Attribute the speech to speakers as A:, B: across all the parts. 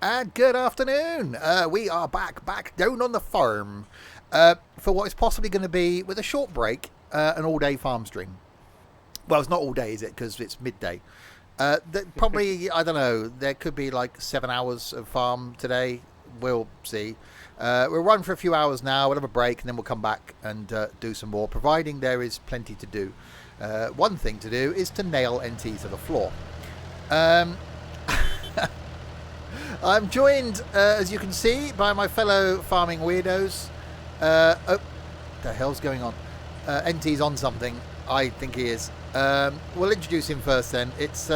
A: And good afternoon. We are back down on the farm for what is possibly going to be, with a short break, an all-day farm stream. Well, it's not all day, is it? Because it's midday. Probably, I don't know, there could be like 7 hours of farm today. We'll see. We'll run for a few hours now, we'll have a break, and then we'll come back and do some more, providing there is plenty to do. One thing to do is to nail NT to the floor. I'm joined, as you can see, by my fellow farming weirdos. Oh, the hell's going on? NT's on something. I think he is. We'll introduce him first then. It's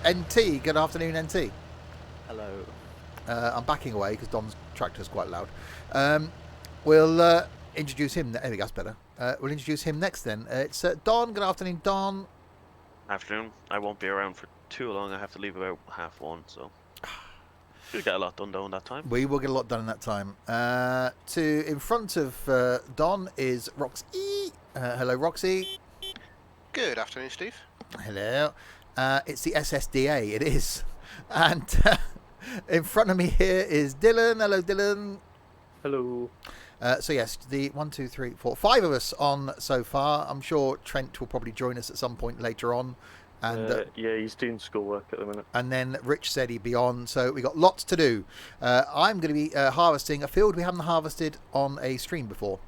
A: NT. Good afternoon, NT.
B: Hello.
A: I'm backing away because Don's tractor's quite loud. We'll introduce him. There we go, that's better. We'll introduce him next then. It's Don. Good afternoon, Don.
B: Afternoon. I won't be around for too long. I have to leave about 1:30, so we'll get a lot done in that time.
A: We will get a lot done in that time. In front of Don is Roxy. Hello, Roxy.
C: Good afternoon, Steve.
A: Hello. It's the SSDA. It is. And in front of me here is Dylan. Hello, Dylan.
D: Hello.
A: So yes, the 1, 2, 3, 4, 5 of us on so far. I'm sure Trent will probably join us at some point later on. And
D: yeah, he's doing schoolwork at the minute.
A: And then Rich said he'd be on, so we got lots to do. I'm going to be harvesting a field we haven't harvested on a stream before.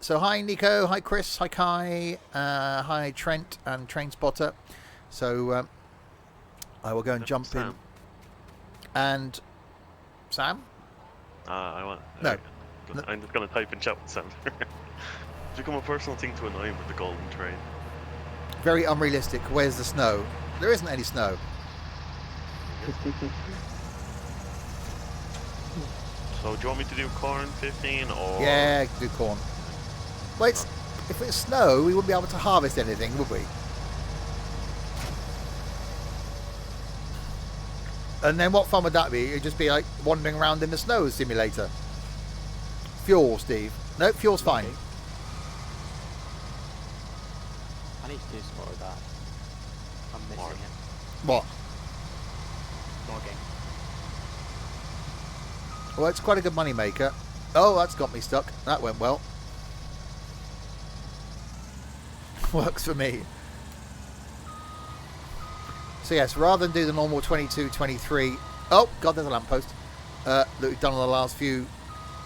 A: So hi Nico, hi Chris, hi Kai, hi Trent and Train Spotter. So I will go and jump
B: Sam.
A: in. And Sam? No.
B: I'm just going to type in chat with Sam. It's become a personal thing to annoy him with the golden train.
A: Very unrealistic. Where's the snow? There isn't any snow.
B: So do you want me to do corn 15 or?
A: Yeah, do corn. Well, if it's snow, we wouldn't be able to harvest anything, would we? And then what fun would that be? It'd just be like wandering around in the snow simulator. Fuel, Steve. No, fuel's fine.
E: Okay. I need to do some more of that. I'm missing
B: More.
E: it.
A: What?
E: Logging.
A: Well, it's quite a good money maker. Oh, that's got me stuck. That went well. Works for me. So yes, rather than do the normal 22, 23... Oh, God, there's a lamppost. That we've done on the last few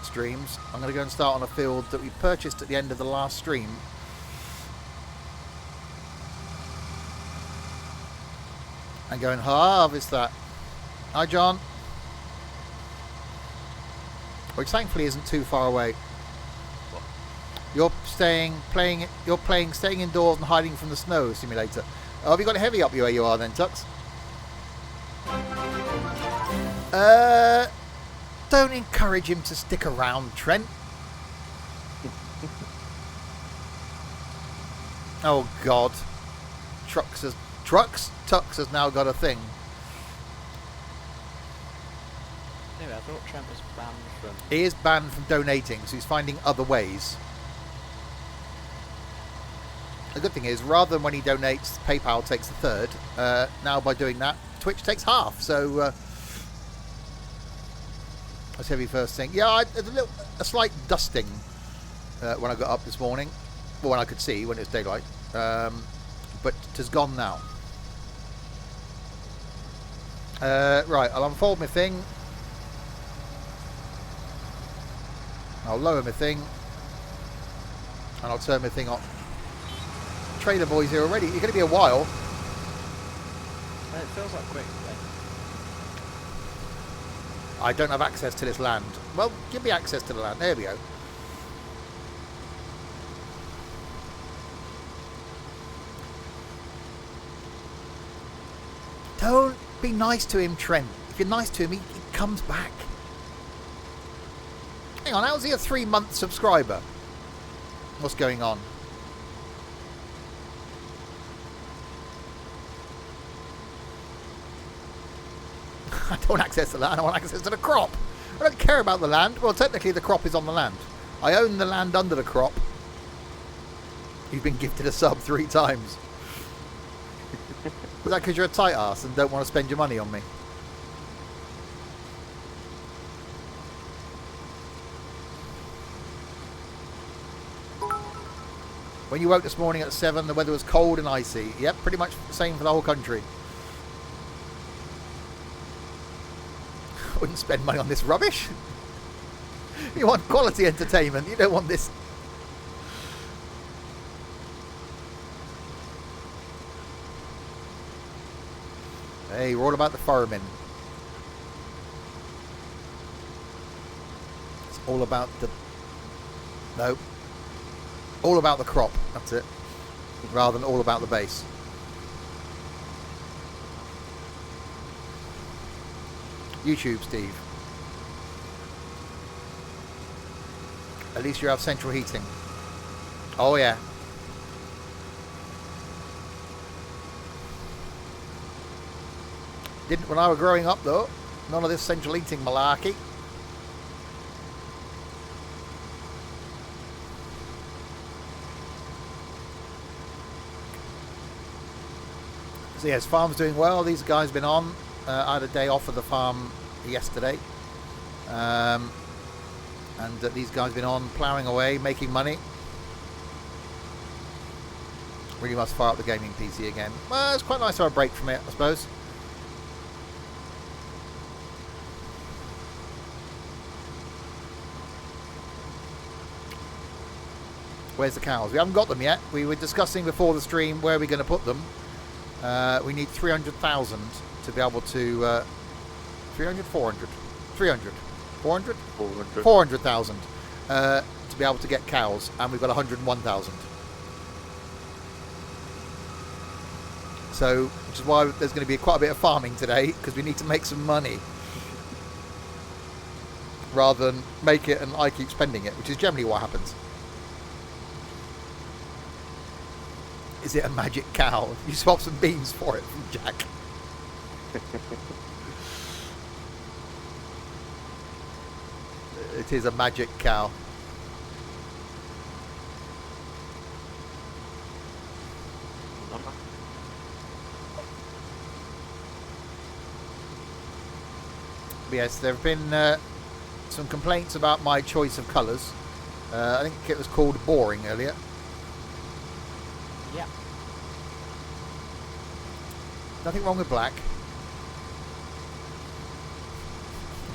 A: streams. I'm going to go and start on a field that we purchased at the end of the last stream. And go and harvest that. Hi, John. Which thankfully isn't too far away.
B: What?
A: You're staying indoors and hiding from the snow simulator. Oh, have you got it heavy up where you are then, Tux? Don't encourage him to stick around, Trent. Oh God. Tux has now got a thing.
E: Anyway, I thought Trent was banned from...
A: He is banned from donating, so he's finding other ways. The good thing is, rather than when he donates, PayPal takes a third. Now by doing that, Twitch takes half. So that's heavy first thing. Yeah, a slight dusting when I got up this morning. Well, when I could see, when it was daylight. But it has gone now. Right, I'll unfold my thing. I'll lower my thing. And I'll turn my thing on. Trailer boys here already. You're going to be a while.
E: It feels like quick.
A: I don't have access to this land. Well, give me access to the land. There we go. Don't be nice to him, Trent. If you're nice to him, he comes back. Hang on, how's he a 3-month subscriber? What's going on? I don't want access to the land, I want access to the crop. I don't care about the land. Well, technically the crop is on the land. I own the land under the crop. You've been gifted a sub 3 times. Is that because you're a tight ass and don't want to spend your money on me? When you woke this morning at 7, the weather was cold and icy. Yep, pretty much the same for the whole country. Wouldn't spend money on this rubbish. You want quality entertainment. You don't want this. Hey, we're all about the farming. It's all about the... No. All about the crop. That's it. Rather than all about the base. YouTube, Steve. At least you have central heating. Oh, yeah. Didn't when I was growing up, though. None of this central heating malarkey. So yes, farm's doing well. These guys been on. I had a day off of the farm yesterday. And these guys been on ploughing away, making money. Really must fire up the gaming PC again. Well, it's quite nice to have a break from it, I suppose. Where's the cows? We haven't got them yet. We were discussing before the stream where we're going to put them. We need 300,000 to be able to... 300? 400? 300? 400?
D: 400.
A: 400,000 to be able to get cows. And we've got 101,000. So, which is why there's going to be quite a bit of farming today. Because we need to make some money. Rather than make it and I keep spending it. Which is generally what happens. Is it a magic cow? You swap some beans for it from Jack. It is a magic cow. But yes, there have been some complaints about my choice of colours. I think it was called boring earlier.
E: Yeah.
A: Nothing wrong with black.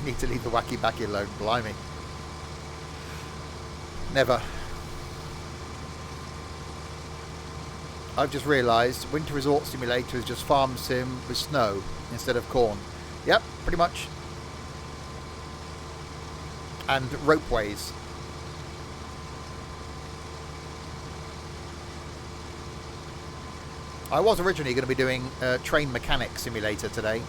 A: You need to leave the wacky backy alone, blimey. Never. I've just realised Winter Resort Simulator is just farm sim with snow instead of corn. Yep, pretty much. And ropeways. I was originally going to be doing Train Mechanic Simulator today,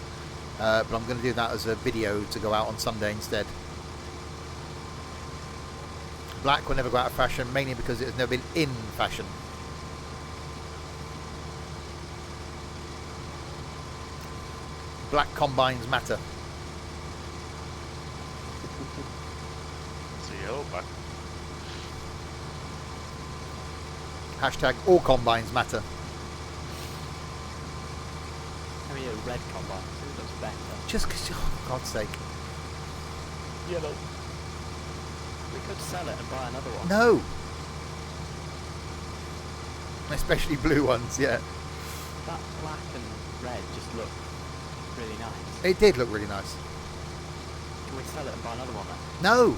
A: but I'm going to do that as a video to go out on Sunday instead. Black will never go out of fashion, mainly because it has never been in fashion. Black combines matter.
B: CEO back.
A: Hashtag all combines matter.
E: Maybe a red combine, so it looks better.
A: Just because, oh, for God's sake.
E: Yellow. We could sell it and buy another one.
A: No! Especially blue ones, yeah.
E: That black and red just look really nice.
A: It did look really nice.
E: Can we sell it and buy another one then?
A: No!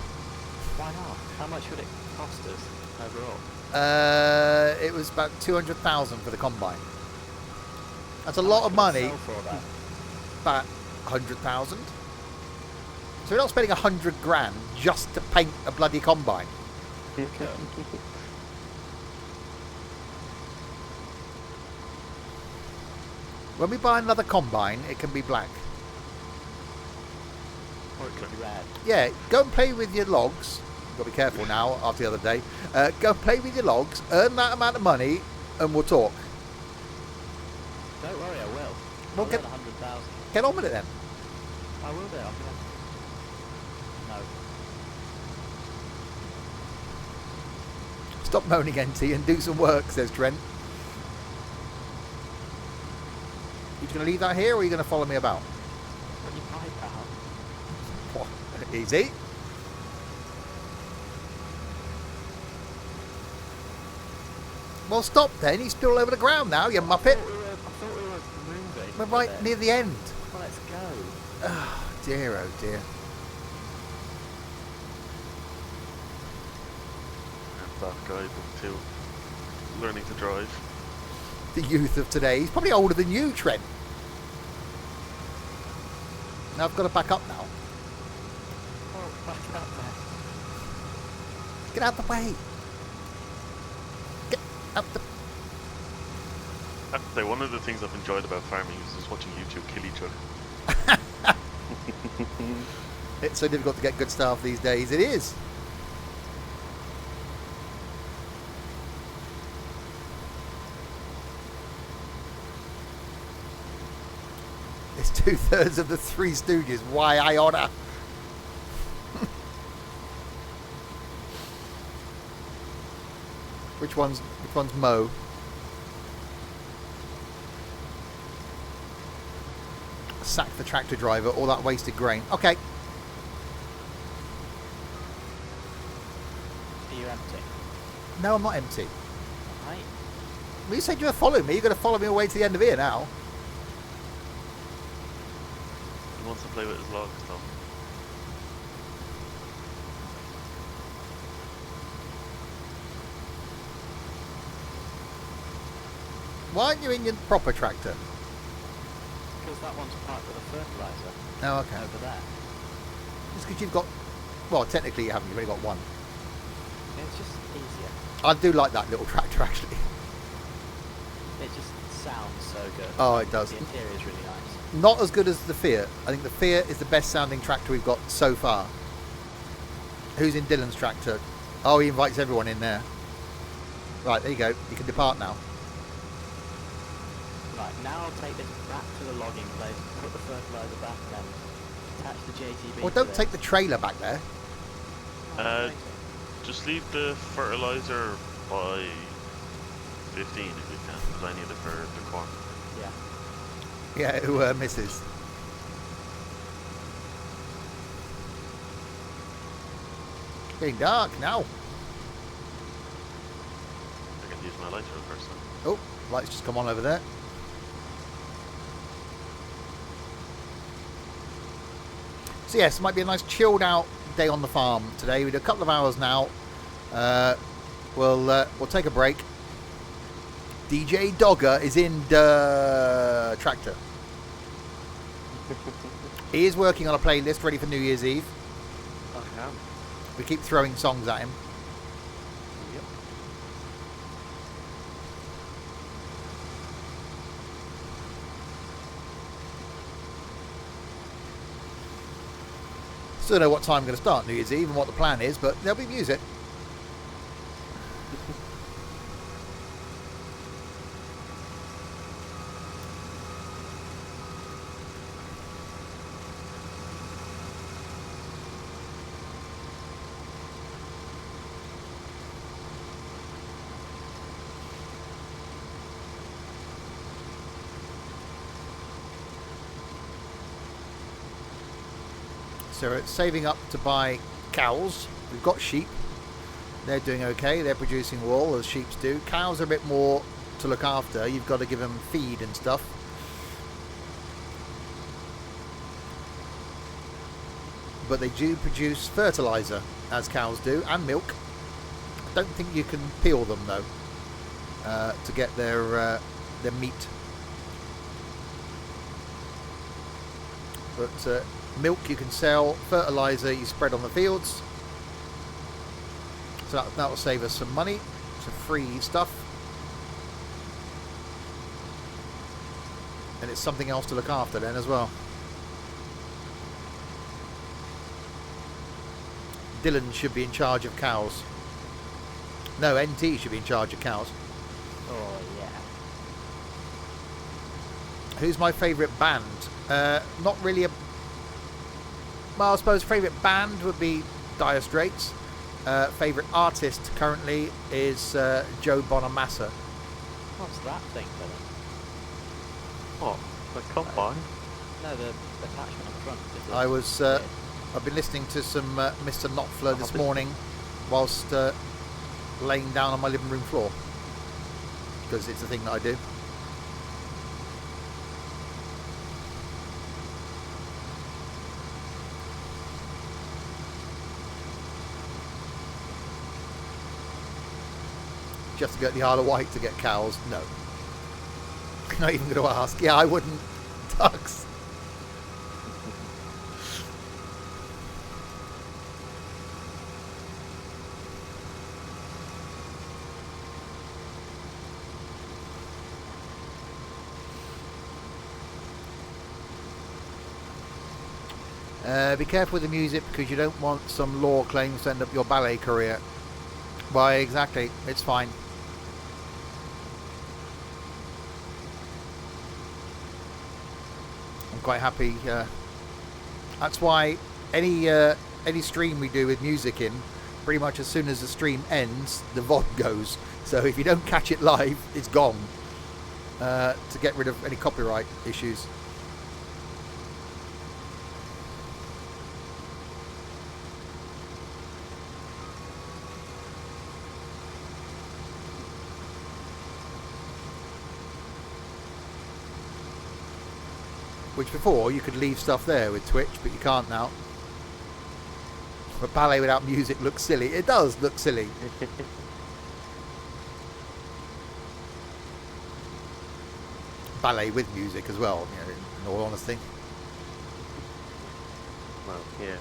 E: Why not? How much would it cost us overall?
A: It was about 200,000 for the combine. That's a lot of money.
E: Sell for that?
A: About 100,000. So we're not spending 100 grand just to paint a bloody combine. When we buy another combine, it can be black.
E: Or it could be red.
A: Yeah, go and play with your logs. You've got to be careful now after the other day. Go and play with your logs, earn that amount of money, and we'll talk.
E: Don't worry, I will.
A: Well,
E: I'll
A: get-
E: earn 100,000.
A: Get on with it then.
E: I will do. No.
A: Stop moaning, NT, and do some work, says Trent. You going to leave that here, or are you going to follow me about?
E: Put your pipe out.
A: What? Easy. Well, stop then. He's still over the ground now, you muppet.
E: I thought we were moving.
A: We're right
E: Then.
A: near the end.
E: Well, let's go.
A: Oh, dear, oh, dear.
B: And that guy but too learning to drive.
A: The youth of today. He's probably older than you, Trent. Now I've got to back up now.
E: Oh, back up there.
A: Get out the way. Get out the...
B: I have to say, one of the things I've enjoyed about farming is just watching you two kill each other.
A: It's so difficult to get good staff these days. It is. It's 2/3 of the Three Stooges. Why Iona? Which one's Mo? Sack the tractor driver, all that wasted grain. Okay.
E: Are you empty?
A: No, I'm not empty.
E: Right.
A: Well, you said you were following me. You're going to follow me all the way to the end of here now.
B: He wants to play with his logs, though.
A: Why aren't you in your proper tractor?
E: Because that one's parked with a fertiliser
A: Oh, okay.
E: over there.
A: It's because you've got... Well, technically you haven't. You've only got one.
E: It's just easier.
A: I do like that little tractor, actually.
E: It just sounds so good.
A: Oh, it does.
E: The interior is really nice.
A: Not as good as the Fiat. I think the Fiat is the best sounding tractor we've got so far. Who's in Dylan's tractor? Oh, he invites everyone in there. Right, there you go. You can depart now.
E: Right, now I'll take this back to the logging place, put the fertiliser back, and attach the JTB.
A: Well, don't take the trailer back there.
B: Just leave the fertilizer by 15 if you can, because I need it for the corn.
E: Yeah.
A: Yeah, who misses. Getting dark now.
B: I can use my lighter first then.
A: Oh, lights just come on over there. So yes, it might be a nice chilled out day on the farm today. We do a couple of hours now. We'll take a break. DJ Dogger is in the tractor. He is working on a playlist ready for New Year's Eve.
D: I am.
A: We keep throwing songs at him.
D: Yep.
A: Still don't know what time I'm going to start New Year's Eve and what the plan is, but there'll be music. So it's saving up to buy cows. We've got sheep. They're doing okay. They're producing wool as sheep do. Cows are a bit more to look after. You've got to give them feed and stuff. But they do produce fertiliser, as cows do, and milk. I don't think you can peel them though to get their meat. But milk you can sell, fertiliser you spread on the fields. So that will save us some money. Some free stuff. And it's something else to look after then as well. Dylan should be in charge of cows. No, NT should be in charge of cows.
E: Oh, yeah.
A: Who's my favourite band? Not really a... Well, I suppose favourite band would be Dire Straits. Favourite artist currently is Joe Bonamassa.
E: What's that thing, Dylan?
D: What? The combine?
E: No, the attachment on the front. Just
A: I
E: looks
A: was...
E: weird.
A: I've been listening to some Mr. Knopfler this
D: Obviously.
A: morning whilst laying down on my living room floor. because it's a thing that I do. Just to get the Isle of Wight to get cows? No. Not even going to ask. Yeah, I wouldn't. Ducks. Be careful with the music because you don't want some law claims to end up your ballet career. Why, exactly. It's fine. I'm quite happy. That's why any stream we do with music in, pretty much as soon as the stream ends, the VOD goes. So if you don't catch it live, it's gone. To get rid of any copyright issues. Which before you could leave stuff there with Twitch, but you can't now. But ballet without music looks silly. It does look silly. Ballet with music as well, you know, in all honesty.
D: Well, yeah.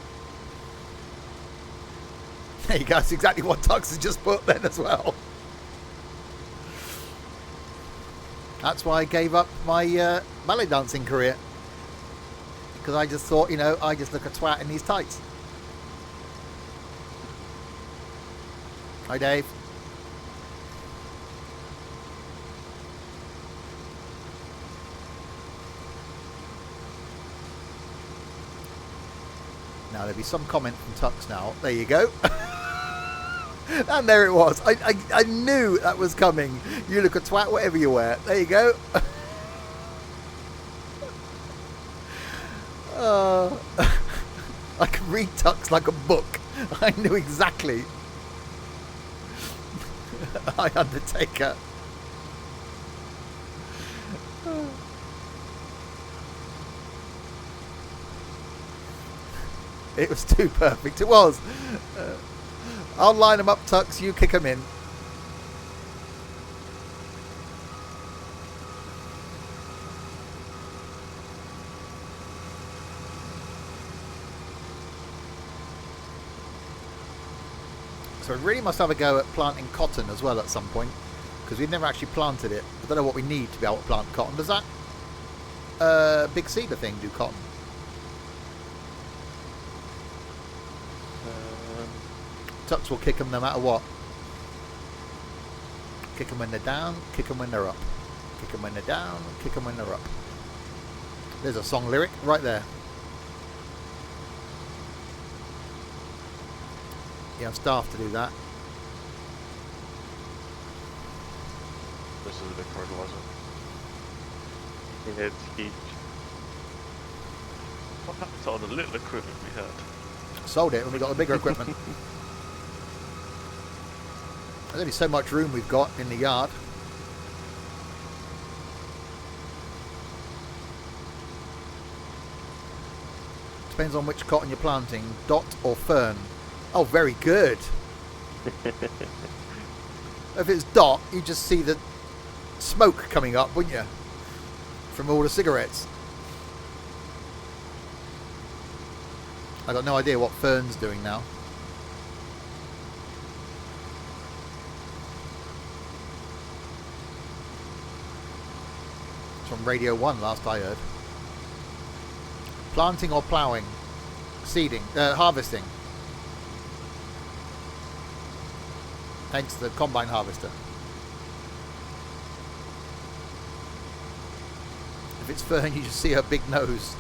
A: There you go. That's exactly what Tux has just put then as well. That's why I gave up my ballet dancing career. Because I just thought, you know, I just look a twat in these tights. Hi, Dave. Now, there'll be some comment from Tux now. There you go. And there it was. I knew that was coming. You look a twat, whatever you wear. There you go. I can read Tux like a book. I knew exactly. I Undertaker. It was too perfect. It was. I'll line them up, Tux. You kick them in. So we really must have a go at planting cotton as well at some point, because we've never actually planted it. I don't know what we need to be able to plant cotton. Does that big cedar thing do cotton? Tux will kick them no matter what. Kick them when they're down, kick them when they're up. Kick them when they're down, kick them when they're up. There's a song lyric right there. You have staff to do that.
D: This is a big word, wasn't it? It's huge. What happened to all the little equipment we had?
A: Sold it when we got the bigger equipment. There's only so much room we've got in the yard. Depends on which cotton you're planting, dot or fern. Oh, very good. If it's dot, you just see the smoke coming up, wouldn't you? From all the cigarettes. I got no idea what fern's doing now. It's from Radio 1 last I heard. Planting or ploughing? Seeding, harvesting. Hence the combine harvester. If it's fern, you just see her big nose.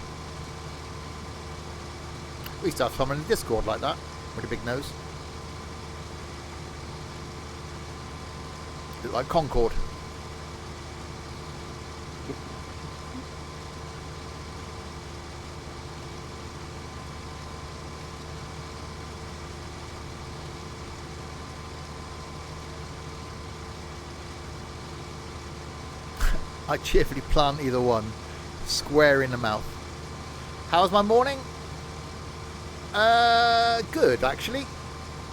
A: We used to have someone in Discord like that, with a big nose. Look like Concord. I cheerfully plant either one. Square in the mouth. How's my morning? Good, actually.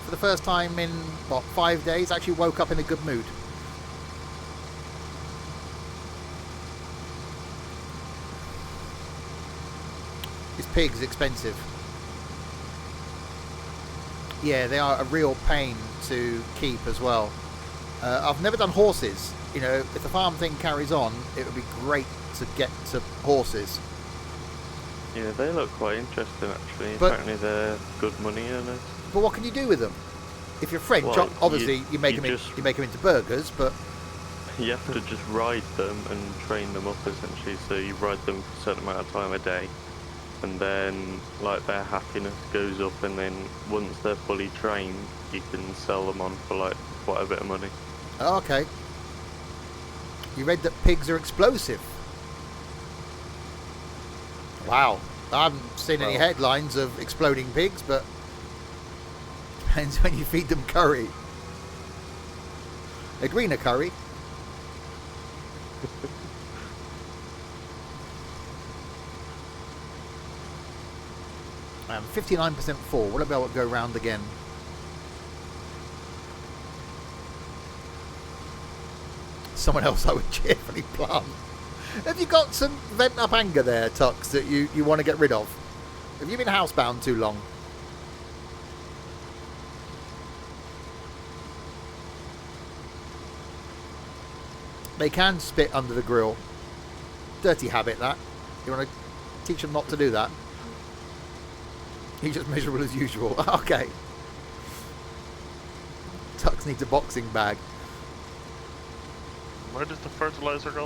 A: For the first time in, 5 days, I actually woke up in a good mood. This pig's expensive. Yeah, they are a real pain to keep as well. I've never done horses. You know, if the farm thing carries on, it would be great to get to horses.
D: Yeah, they look quite interesting actually.
A: But-
D: Apparently they're good money earners.
A: But what can you do with them? If you're French,
D: Well,
A: obviously you make
D: you
A: them
D: just-
A: you make them into burgers. But
D: You have to just ride them and train them up essentially. So you ride them for a certain amount of time a day, and then like their happiness goes up, and then once they're fully trained, you can sell them on for like quite a bit of money.
A: oh, okay. You read that pigs are explosive. Wow, I haven't seen any
D: Well-
A: headlines of exploding pigs, but depends when you feed them curry. Edwina curry. 59% full. What about go round again? Someone else I would cheerfully plant. Have you got some vent up anger there, Tux, that you want to get rid of? Have you been housebound too long? They can spit under the grill. Dirty habit, that. You want to teach them not to do that? He's just miserable as usual. Okay. Tux needs a boxing bag.
B: Where does the fertilizer go?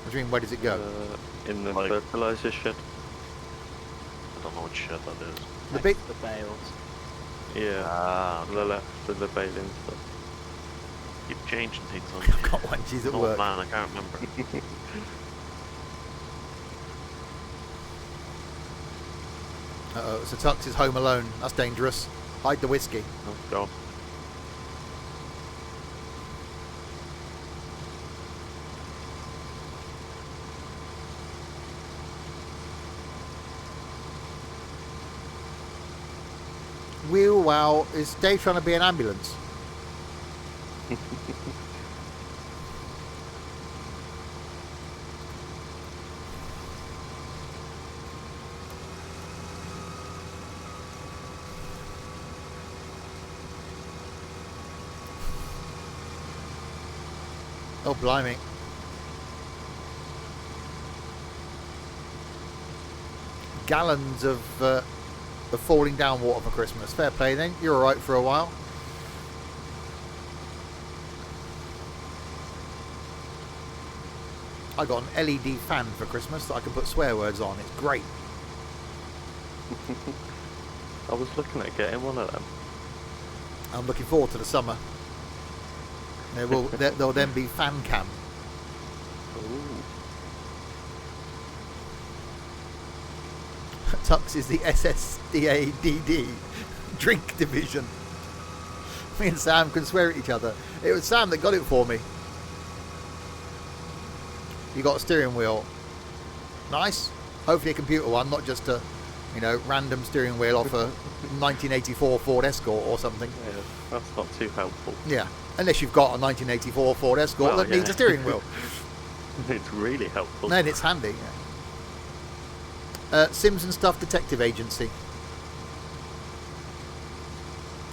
A: What do you mean, where does it go?
D: In the
B: Like-
D: fertilizer shed.
B: I don't know what shit that is.
A: The big...
E: The bales.
D: Yeah,
B: Ah,
D: to the left of the baling stuff.
B: keep changing things on
A: I've got one, she's at
B: Oh
A: work.
B: man, I can't remember.
A: Uh-oh, so Tux is home alone. That's dangerous. Hide the whiskey.
D: Oh god.
A: Wheel wow, is Dave trying to be an ambulance? Oh, blimey. Gallons of falling down water for Christmas. Fair play then. You're alright for a while. I got an LED fan for Christmas that I can put swear words on. It's great.
D: I was looking at getting one of them.
A: I'm looking forward to the summer. There'll then be fan cam.
D: Ooh.
A: Tux is the SSDADD drink division. Me and Sam can swear at each other. It was Sam that got it for me. You got a steering wheel. Nice. Hopefully a computer one, not just a, random steering wheel off a 1984 Ford Escort or something.
D: Yeah, that's not too helpful.
A: Yeah. Unless you've got a 1984 Ford Escort
D: Well,
A: that needs
D: yeah.
A: a steering wheel.
D: It's really helpful.
A: Then it's handy. Yeah. Simpson Stuff Detective Agency.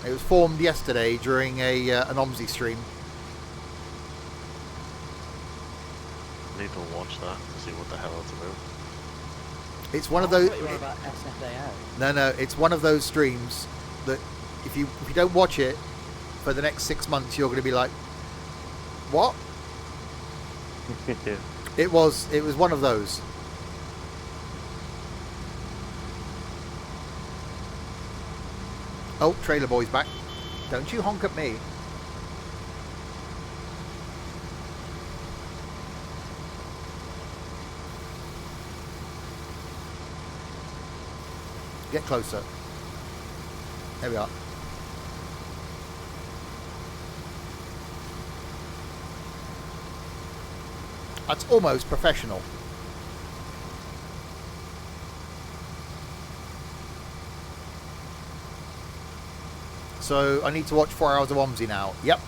A: It was formed yesterday during an OMSI stream.
B: I need to watch that to see what the hell it's about.
A: It's one of
E: I
A: those.
E: thought you were about SFAO.
A: No, it's one of those streams that if you don't watch it for the next 6 months, you're going to be like, what?
D: Yeah.
A: It was one of those. Oh, Trailer Boy's back. Don't you honk at me. Get closer. There we are. That's almost professional. So I need to watch 4 hours of OMSI now. Yep.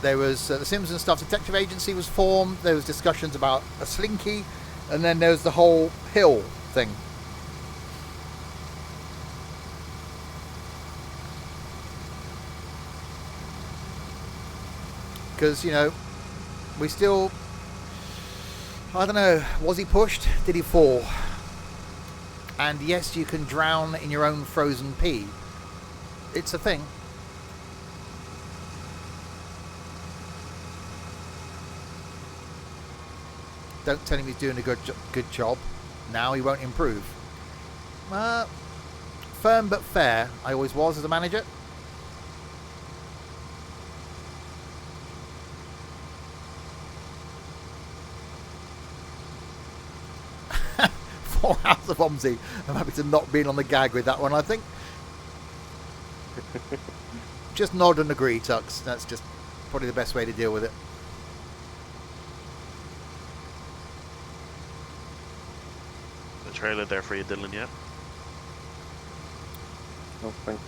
A: There was the Simpsons Stuff Detective Agency was formed. There was discussions about a slinky, and then there was the whole hill thing. Because, you know, we still, I don't know, was he pushed? Did he fall? And yes, you can drown in your own frozen pee. It's a thing. Don't tell him he's doing a good job. Now he won't improve. Firm but fair, I always was as a manager. Four hours of OMSI. I'm happy to not be on the gag with that one, I think. Just nod and agree, Tux. That's just probably the best way to deal with it.
B: The trailer there for you, Dylan, yeah?
D: No thanks.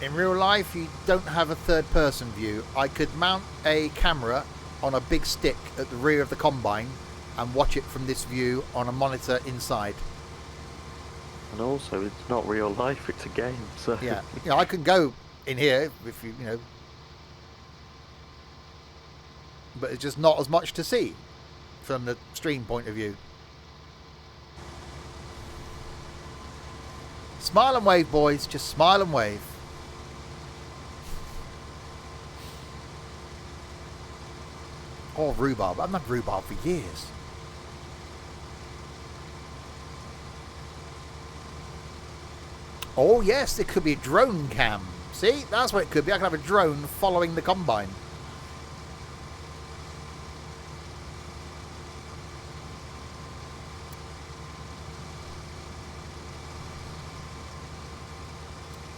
A: In real life, you don't have a third-person view. I could mount a camera on a big stick at the rear of the combine and watch it from this view on a monitor inside.
D: And also, it's not real life, it's a game, so...
A: Yeah, you know, I can go in here if you know, but it's just not as much to see from the stream point of view. Smile and wave, boys. Just smile and wave. Oh, rhubarb. I've had rhubarb for years. Oh, yes, it could be a drone cam. See, that's what it could be. I could have a drone following the combine.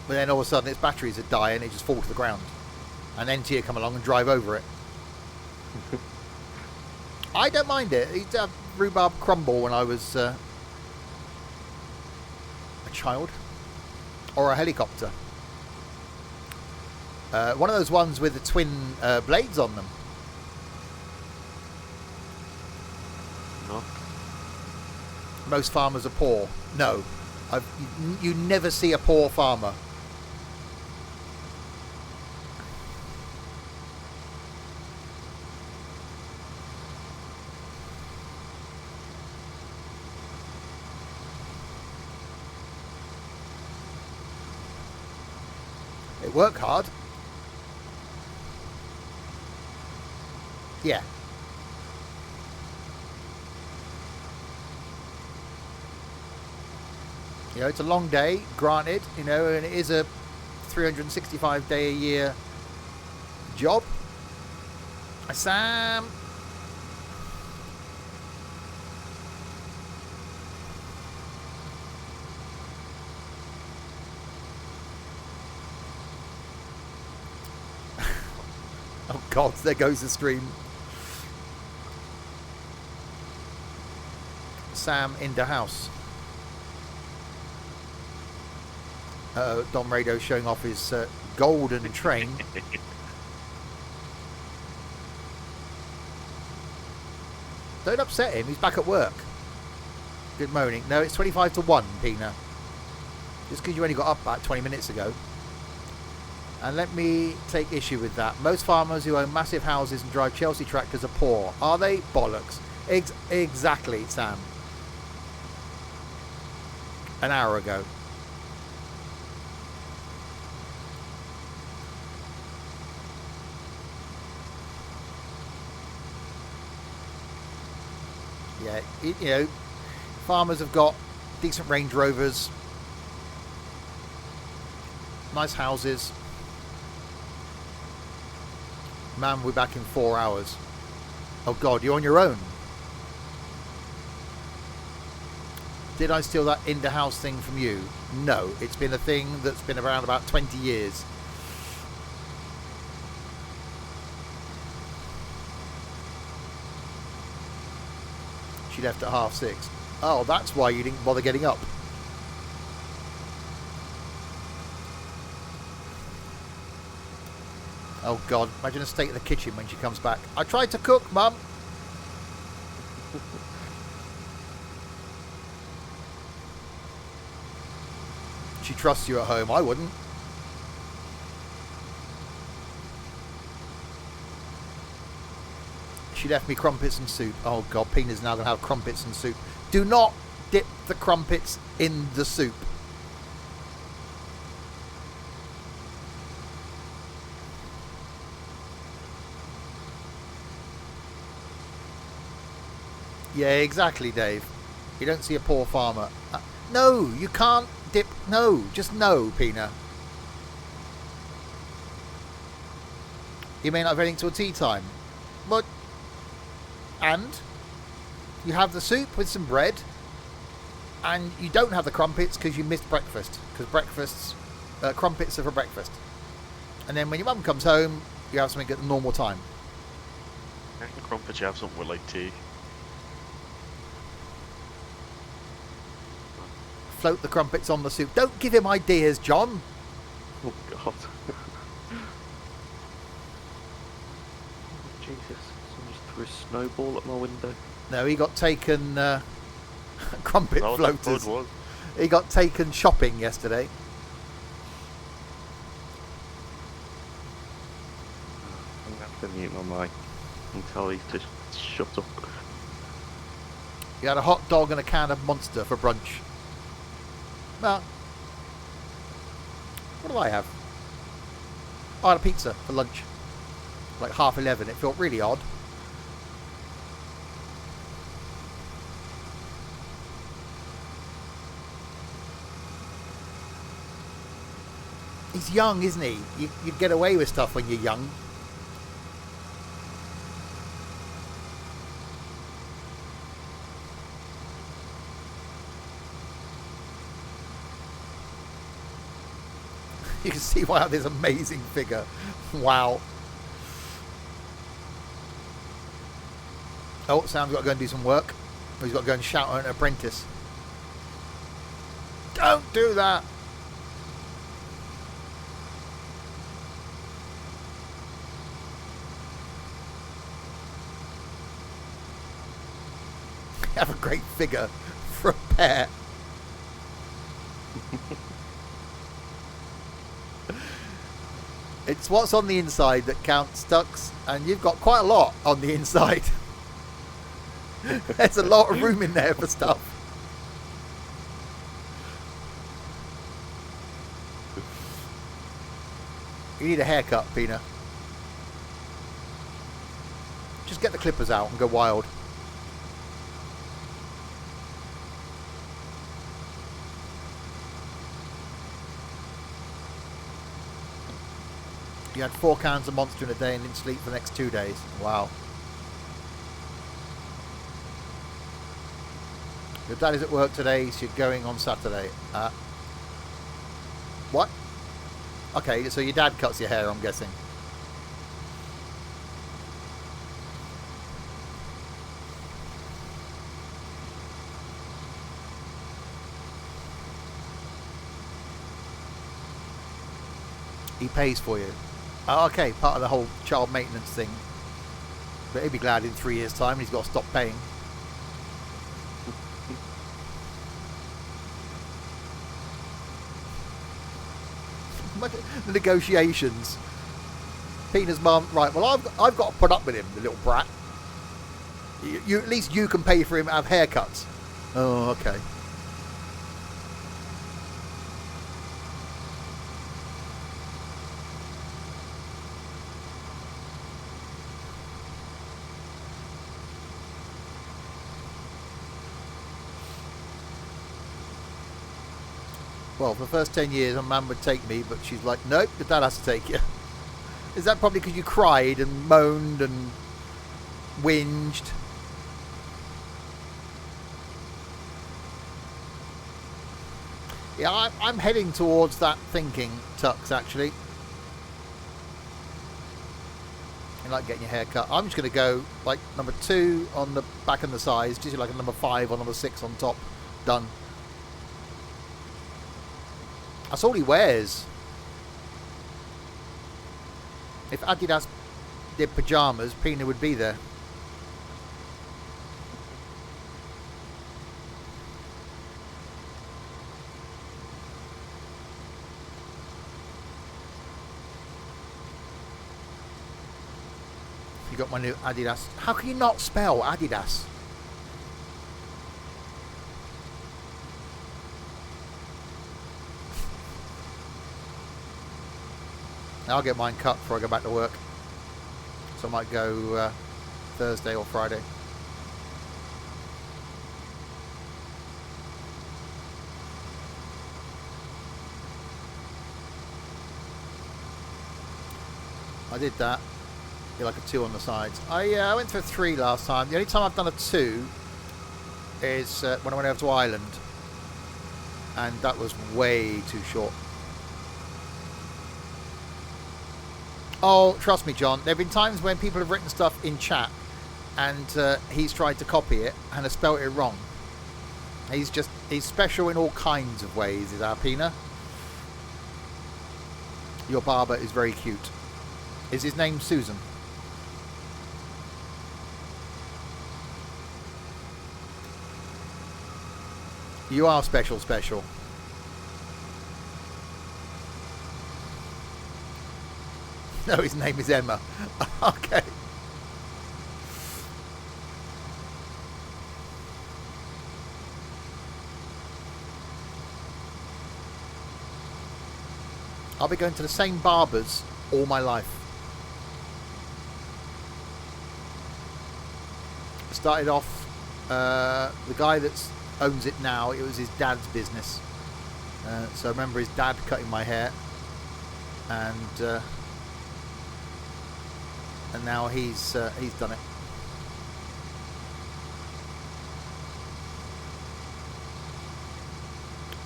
A: But then all of a sudden its batteries would die and it just fall to the ground. And NT would come along and drive over it. I don't mind it. I used to have rhubarb crumble when I was a child. Or a helicopter. One of those ones with the twin blades on them.
B: No.
A: Most farmers are poor. No. You never see a poor farmer. They work hard. Yeah. You know, it's a long day, granted, you know, and it is a 365-day-a-year job. Sam. Oh God, there goes the stream. Sam in the house. Dom Radio showing off his golden train. Don't upset him, he's back at work. Good moaning. No, it's 25 to 1, Pina. Just because you only got up about 20 minutes ago. And let me take issue with that. Most farmers who own massive houses and drive Chelsea tractors are poor. Are they? Bollocks. Exactly, Sam. An hour ago. Yeah, you know, farmers have got decent Range Rovers, nice houses. Man, we're back in 4 hours. Oh God, you're on your own. Did I steal that in the house thing from you? No, it's been a thing that's been around about 20 years. She left at 6:30. Oh, that's why you didn't bother getting up. Oh God, imagine the state of the kitchen when she comes back. I tried to cook, Mum. She trusts you at home. I wouldn't. She left me crumpets and soup. Oh God, Pina's now going to have crumpets and soup. Do not dip the crumpets in the soup. Yeah, exactly, Dave. You don't see a poor farmer. No, you can't dip. No, just no, Pina. You may not have anything till tea time. But, and you have the soup with some bread, and you don't have the crumpets because you missed breakfast. Because crumpets are for breakfast. And then when your mum comes home, you have something at the normal time.
B: Crumpets, you have something with like tea.
A: Float the crumpets on the soup. Don't give him ideas, John.
D: Oh God. Jesus, someone just threw a snowball at my window.
A: No, he got taken crumpet
B: That was what
A: floaters.
B: food was.
A: He got taken shopping yesterday.
D: I'm going to have to mute my mic and tell you to shut up.
A: He had a hot dog and a can of Monster for brunch. Well, what do I have? I had a pizza for lunch. Like 11:30. It felt really odd. He's young, isn't he? You get away with stuff when you're young. You can see why I have this amazing figure. Wow. Oh, Sam's got to go and do some work. He's got to go and shout at an apprentice. Don't do that. You have a great figure for a pair. It's what's on the inside that counts, Tux, and you've got quite a lot on the inside. There's a lot of room in there for stuff. You need a haircut, Pina. Just get the clippers out and go wild. You had 4 cans of Monster in a day and didn't sleep for the next 2 days. Wow. Your dad is at work today, so you're going on Saturday. What? Okay, so your dad cuts your hair, I'm guessing. He pays for you. Oh, okay, part of the whole child maintenance thing. But he'll be glad in 3 years' time he's got to stop paying. The negotiations. Peter's mum, right, well, I've got to put up with him, the little brat. You at least you can pay for him to have haircuts. Oh, okay. Well, for the first 10 years, a man would take me, but she's like, nope, your dad has to take you. Is that probably because you cried and moaned and whinged? Yeah, I'm heading towards that thinking, Tux, actually. You like getting your hair cut. I'm just going to go like number 2 on the back and the sides, just like a number 5 or number 6 on top. Done. That's all he wears. If Adidas did pyjamas, Pina would be there. You got my new Adidas. How can you not spell Adidas? I'll get mine cut before I go back to work. So I might go Thursday or Friday. I did that. Get like a 2 on the sides. I went for a 3 last time. The only time I've done a 2 is when I went over to Ireland. And that was way too short. Oh, trust me, John. There have been times when people have written stuff in chat and he's tried to copy it and has spelt it wrong. He's special in all kinds of ways, is our Pina. Your barber is very cute. Is his name Susan? You are special. No, his name is Emma. Okay. I'll be going to the same barbers all my life. I started off, the guy that owns it now, it was his dad's business. So I remember his dad cutting my hair. And now he's done it.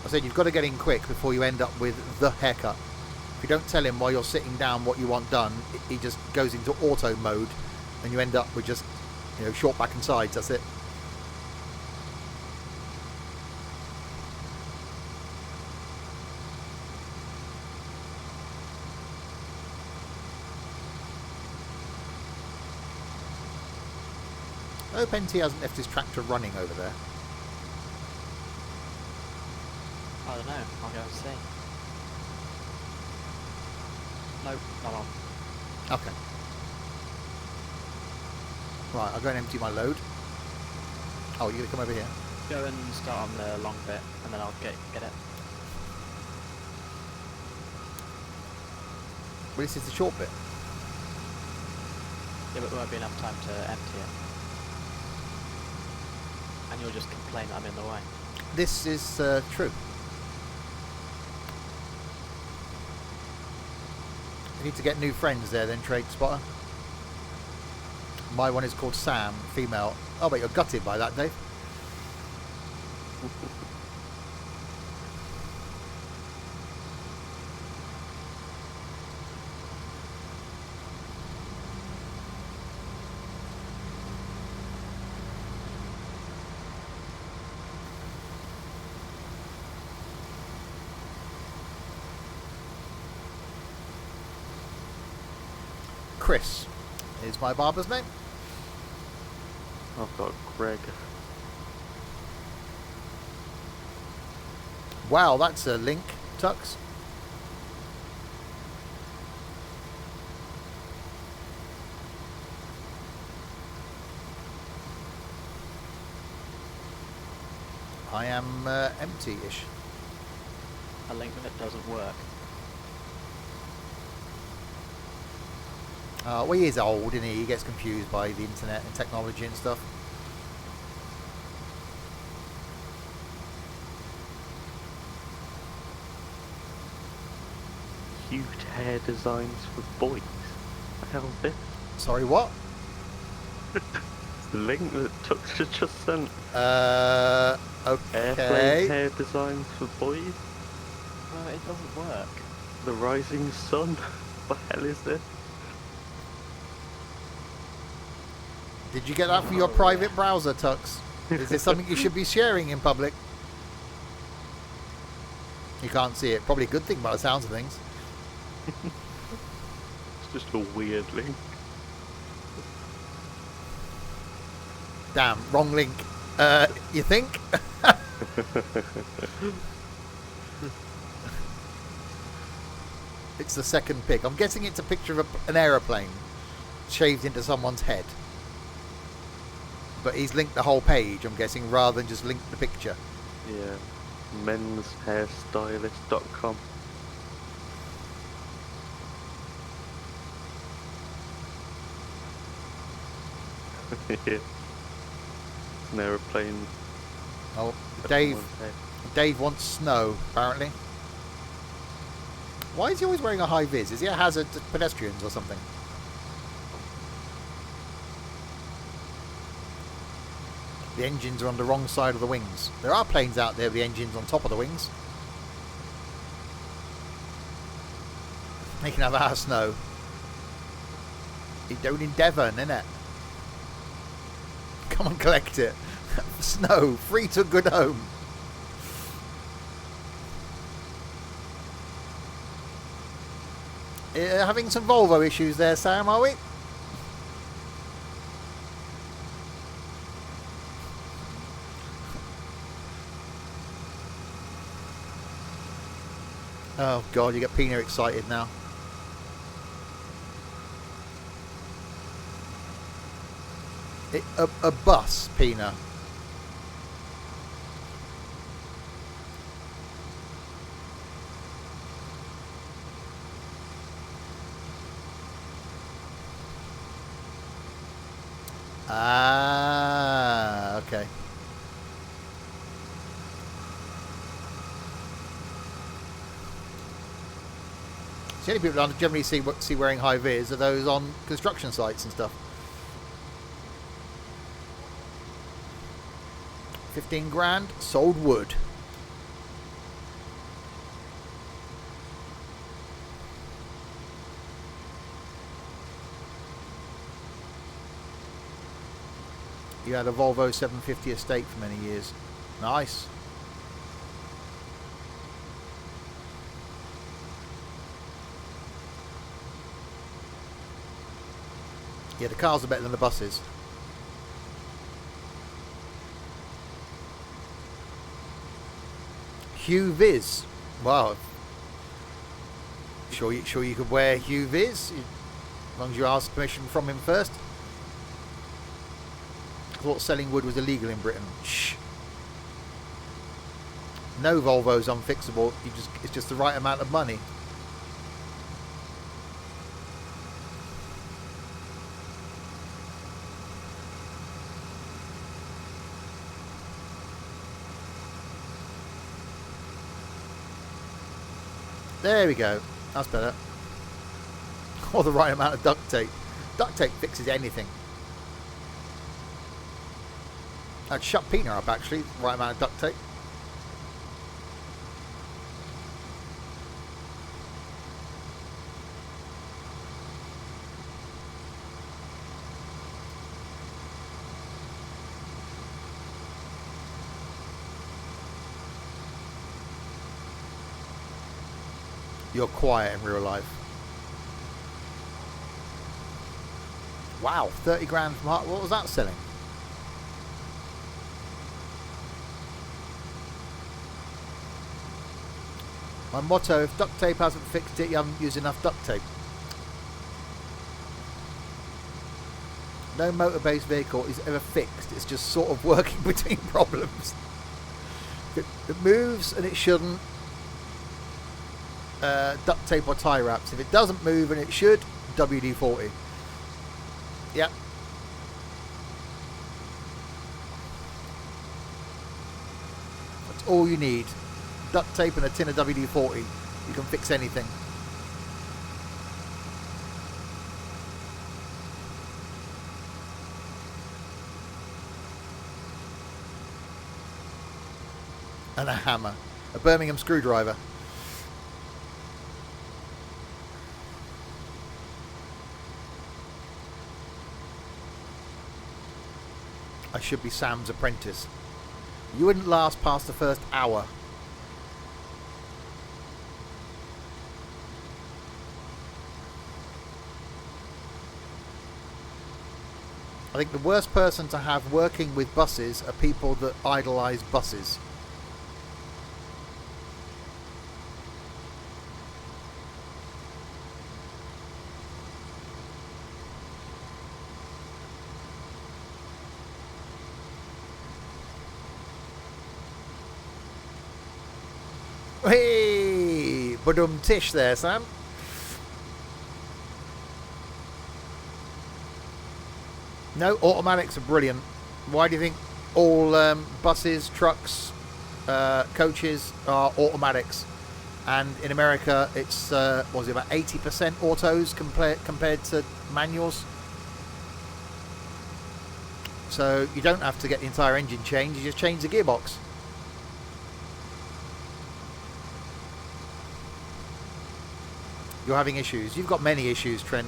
A: I said you've got to get in quick before you end up with the haircut. If you don't tell him while you're sitting down what you want done, he just goes into auto mode, and you end up with just, you know, short back and sides. That's it. I hope NT hasn't left his tractor running over there.
E: I don't know. I'll go and see. Nope, not on.
A: Okay. Right, I'll go and empty my load. Oh, you're going to come over here?
E: Go and start on the long bit, and then I'll get it.
A: Well, this is the short bit.
E: Yeah, but there won't be enough time to empty it. And you'll just complain that I'm in the way.
A: This is true. You need to get new friends there then, Trade Spotter. My one is called Sam, female. Oh, but you're gutted by that, Dave. Chris is my barber's name.
D: I've got Greg.
A: Wow, that's a link, Tux. I am empty-ish.
E: A link that doesn't work.
A: Well, he is old, isn't he? He gets confused by the internet and technology and stuff.
D: Cute hair designs for boys. The hell is this?
A: Sorry, what?
D: The link that Tuxter just sent.
A: Okay.
D: Airplane hair designs for boys?
E: Well, it doesn't work.
D: The rising sun? What the hell is this?
A: Did you get that for your private browser, Tux? Is this something you should be sharing in public? You can't see it. Probably a good thing by the sounds of things.
D: It's just a weird link.
A: Damn, wrong link. You think? It's the second pic. I'm guessing it's a picture of an aeroplane shaved into someone's head. But he's linked the whole page, I'm guessing, rather than just link the picture.
D: Yeah. Menshairstylist.com. Yeah. An aeroplane.
A: Oh,
D: at
A: Dave.
D: someone's head.
A: Dave wants snow, apparently. Why is he always wearing a high vis? Is he a hazard to pedestrians or something? The engines are on the wrong side of the wings. There are planes out there with the engines on top of the wings. They can have our snow. It's down in Devon, innit? Come and collect it. Snow, free to good home. Having some Volvo issues there, Sam, are we? Oh god, you get Pina excited now. A bus, Pina. Ah, okay. The only people I generally see wearing high vis are those on construction sites and stuff. 15 grand, sold wood. You had a Volvo 750 estate for many years. Nice. Yeah, the cars are better than the buses. Hugh Viz. Wow. Sure you could wear Hugh Viz? As long as you ask permission from him first. I thought selling wood was illegal in Britain. Shh. No Volvo's unfixable. It's just the right amount of money. There we go. That's better. Or the right amount of duct tape. Duct tape fixes anything. I'd shut Pina up actually. Right amount of duct tape. You're quiet in real life. Wow, 30 grand from Hart. What was that selling? My motto, if duct tape hasn't fixed it, you haven't used enough duct tape. No motor-based vehicle is ever fixed. It's just sort of working between problems. It moves and it shouldn't. Duct tape or tie wraps. If it doesn't move and it should, WD-40. Yep. That's all you need. Duct tape and a tin of WD-40. You can fix anything. And a hammer. A Birmingham screwdriver. should be Sam's apprentice. You wouldn't last past the first hour. I think the worst person to have working with buses are people that idolise buses. Hey, badum tish there, Sam. No, automatics are brilliant. Why do you think all buses, trucks, coaches are automatics? And in America, it's what was it, about 80% autos compared to manuals. So you don't have to get the entire engine changed; you just change the gearbox. You're having issues. You've got many issues, Trent.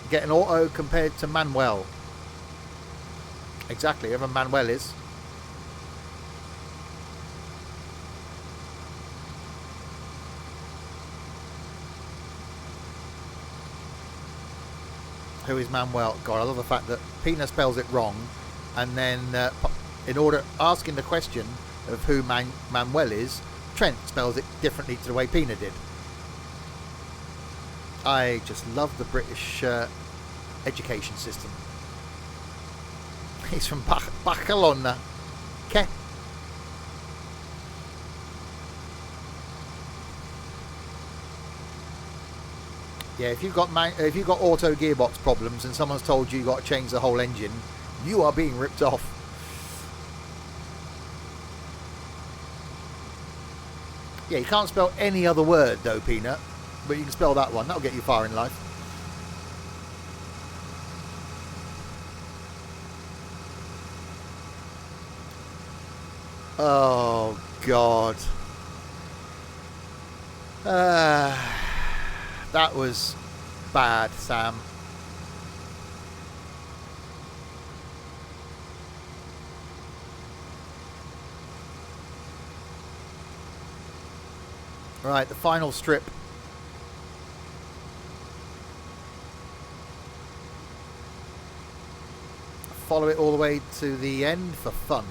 A: Get an auto compared to manual. Exactly, whatever manual is. Who is Manuel? God, I love the fact that Pina spells it wrong, and then in order asking the question of who Manuel is, Trent spells it differently to the way Pina did. I just love the British education system. He's from Barcelona. Okay. Yeah, if you've got auto gearbox problems and someone's told you you've got to change the whole engine, you are being ripped off. Yeah, you can't spell any other word though, Peanut, but you can spell that one. That'll get you far in life. Oh God. That was bad, Sam. Right, the final strip. Follow it all the way to the end for fun.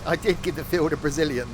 A: I did give the field a Brazilian.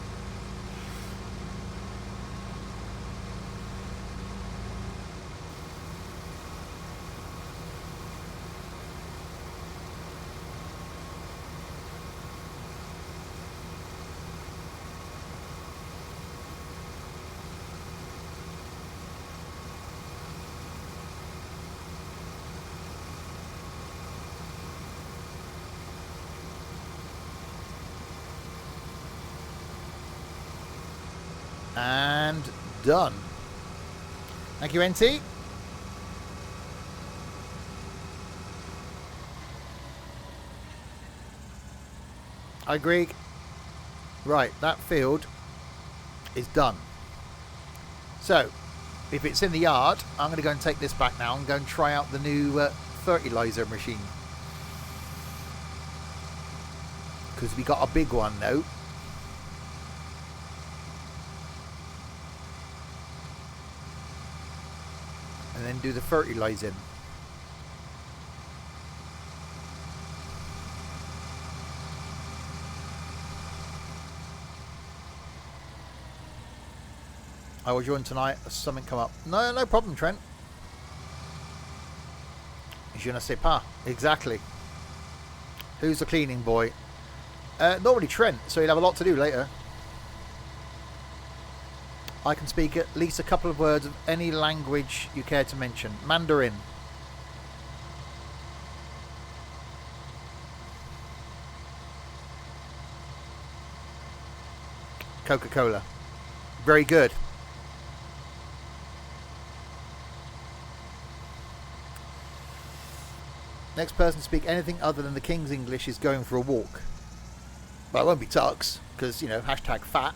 A: And done. Thank you, NT. I agree. Right, that field is done. So, if it's in the yard, I'm going to go and take this back now and go and try out the new fertilizer machine. Because we got a big one now. And then do the fertilizing. I will join tonight. Has something come up? No, no problem, Trent. Je ne sais pas. Exactly. Who's the cleaning boy? Normally Trent, so he'll have a lot to do later. I can speak at least a couple of words of any language you care to mention. Mandarin. Coca-Cola. Very good. Next person to speak anything other than the King's English is going for a walk. Well, it won't be Tux, because, you know, hashtag fat.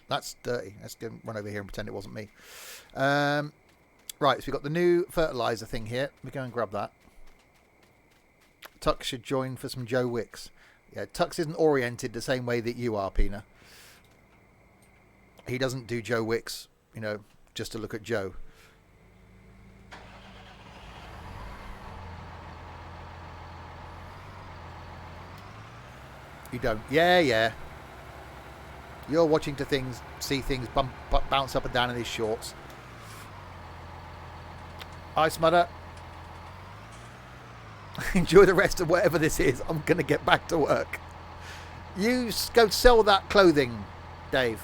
A: That's dirty. Let's go run over here and pretend it wasn't me. Right, so we've got the new fertilizer thing here. Let me go and grab that. Tux should join for some Joe Wicks. Yeah, Tux isn't oriented the same way that you are, Pina. He doesn't do Joe Wicks, you know, just to look at Joe. You don't. Yeah. You're watching to things, see things bounce up and down in his shorts. Ice Mudder. Enjoy the rest of whatever this is. I'm going to get back to work. You go sell that clothing, Dave.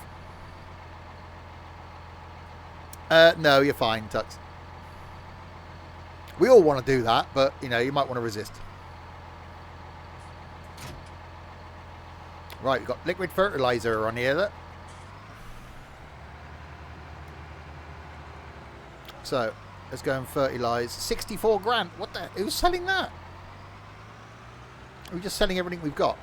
A: No, you're fine, Tux. We all want to do that, but, you know, you might want to resist. Right, we've got liquid fertilizer on here. Look. So, let's go and fertilise. 64 grand. What the? Who's selling that? Are we just selling everything we've got?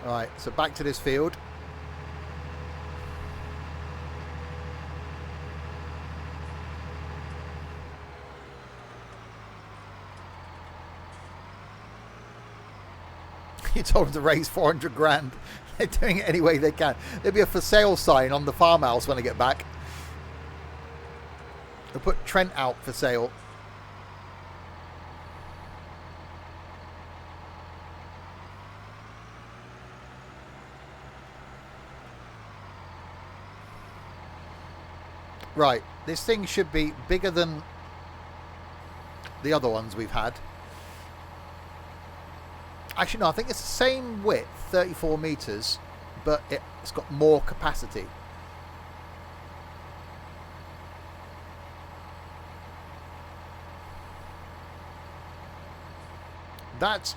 A: Right, so back to this field. You told them to raise 400 grand. They're doing it any way they can. There'll be a for sale sign on the farmhouse when I get back. They'll put Trent out for sale. Right, this thing should be bigger than the other ones we've had. Actually, no, I think it's the same width, 34 metres, but it's got more capacity. That's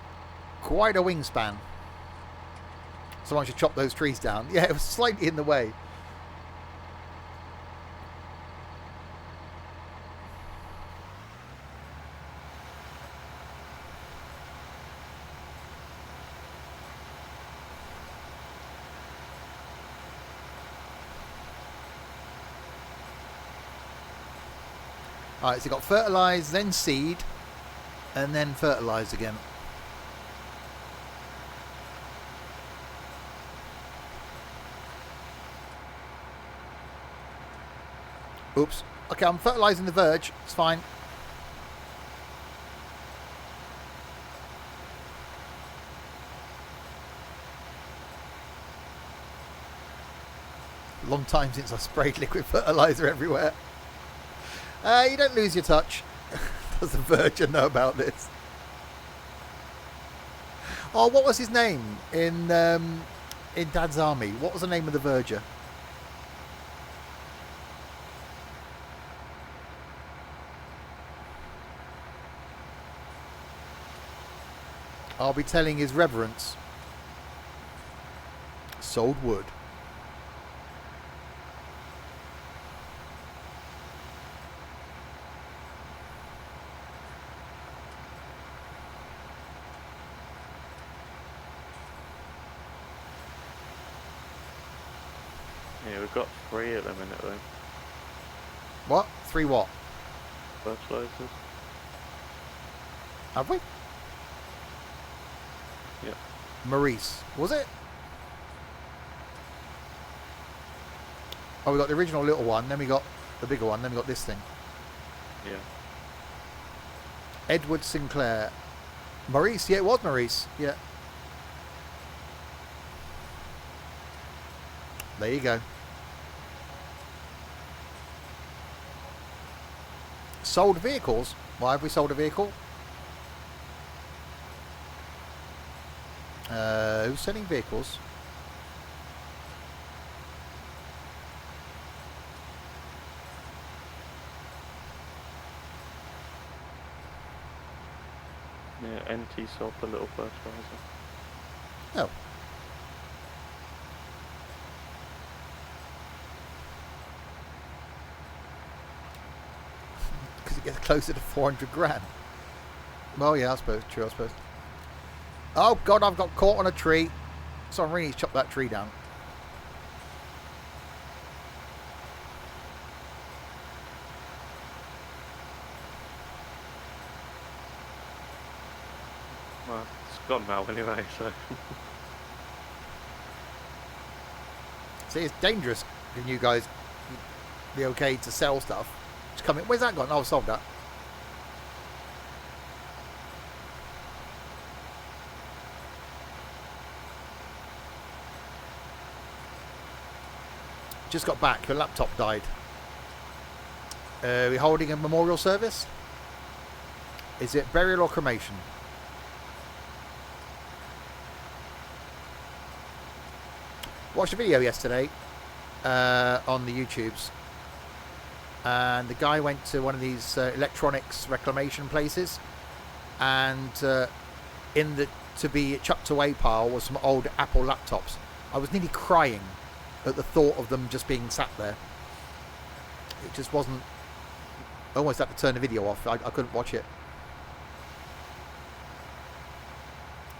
A: quite a wingspan. Someone should chop those trees down. Yeah, it was slightly in the way. Alright, so you've got fertilise, then seed, and then fertilise again. Oops. Okay, I'm fertilising the verge. It's fine. Long time since I sprayed liquid fertiliser everywhere. You don't lose your touch. Does the verger know about this? Oh, what was his name in Dad's Army? What was the name of the verger? I'll be telling his reverence. Sold wood.
D: Yeah, we've got 3 at the minute though.
A: What? 3 what?
D: Fertilisers.
A: Have we?
D: Yeah.
A: Maurice. Was it? Oh, we got the original little one, then we got the bigger one, then we got this thing.
D: Yeah.
A: Edward Sinclair. Maurice, yeah, it was Maurice. Yeah. There you go. Sold vehicles? Why have we sold a vehicle? Who's selling vehicles?
D: Yeah, NT sop, a little fertilizer.
A: Oh. Because it gets closer to 400 grand. Well, yeah, I suppose. True, I suppose. Oh, God, I've got caught on a tree. So I really need to chop that tree down.
D: Well, it's gone now anyway, so.
A: See, it's dangerous when you guys be okay to sell stuff. Just come in. Where's that gone? Oh, I've solved that. Just got back. Your laptop died. We're holding a memorial service. Is it burial or cremation? Watched a video yesterday on the YouTubes, and the guy went to one of these electronics reclamation places, and in the to be chucked away pile was some old Apple laptops. I was nearly crying at the thought of them just being sat there. It just wasn't. I almost had to turn the video off. I couldn't watch it.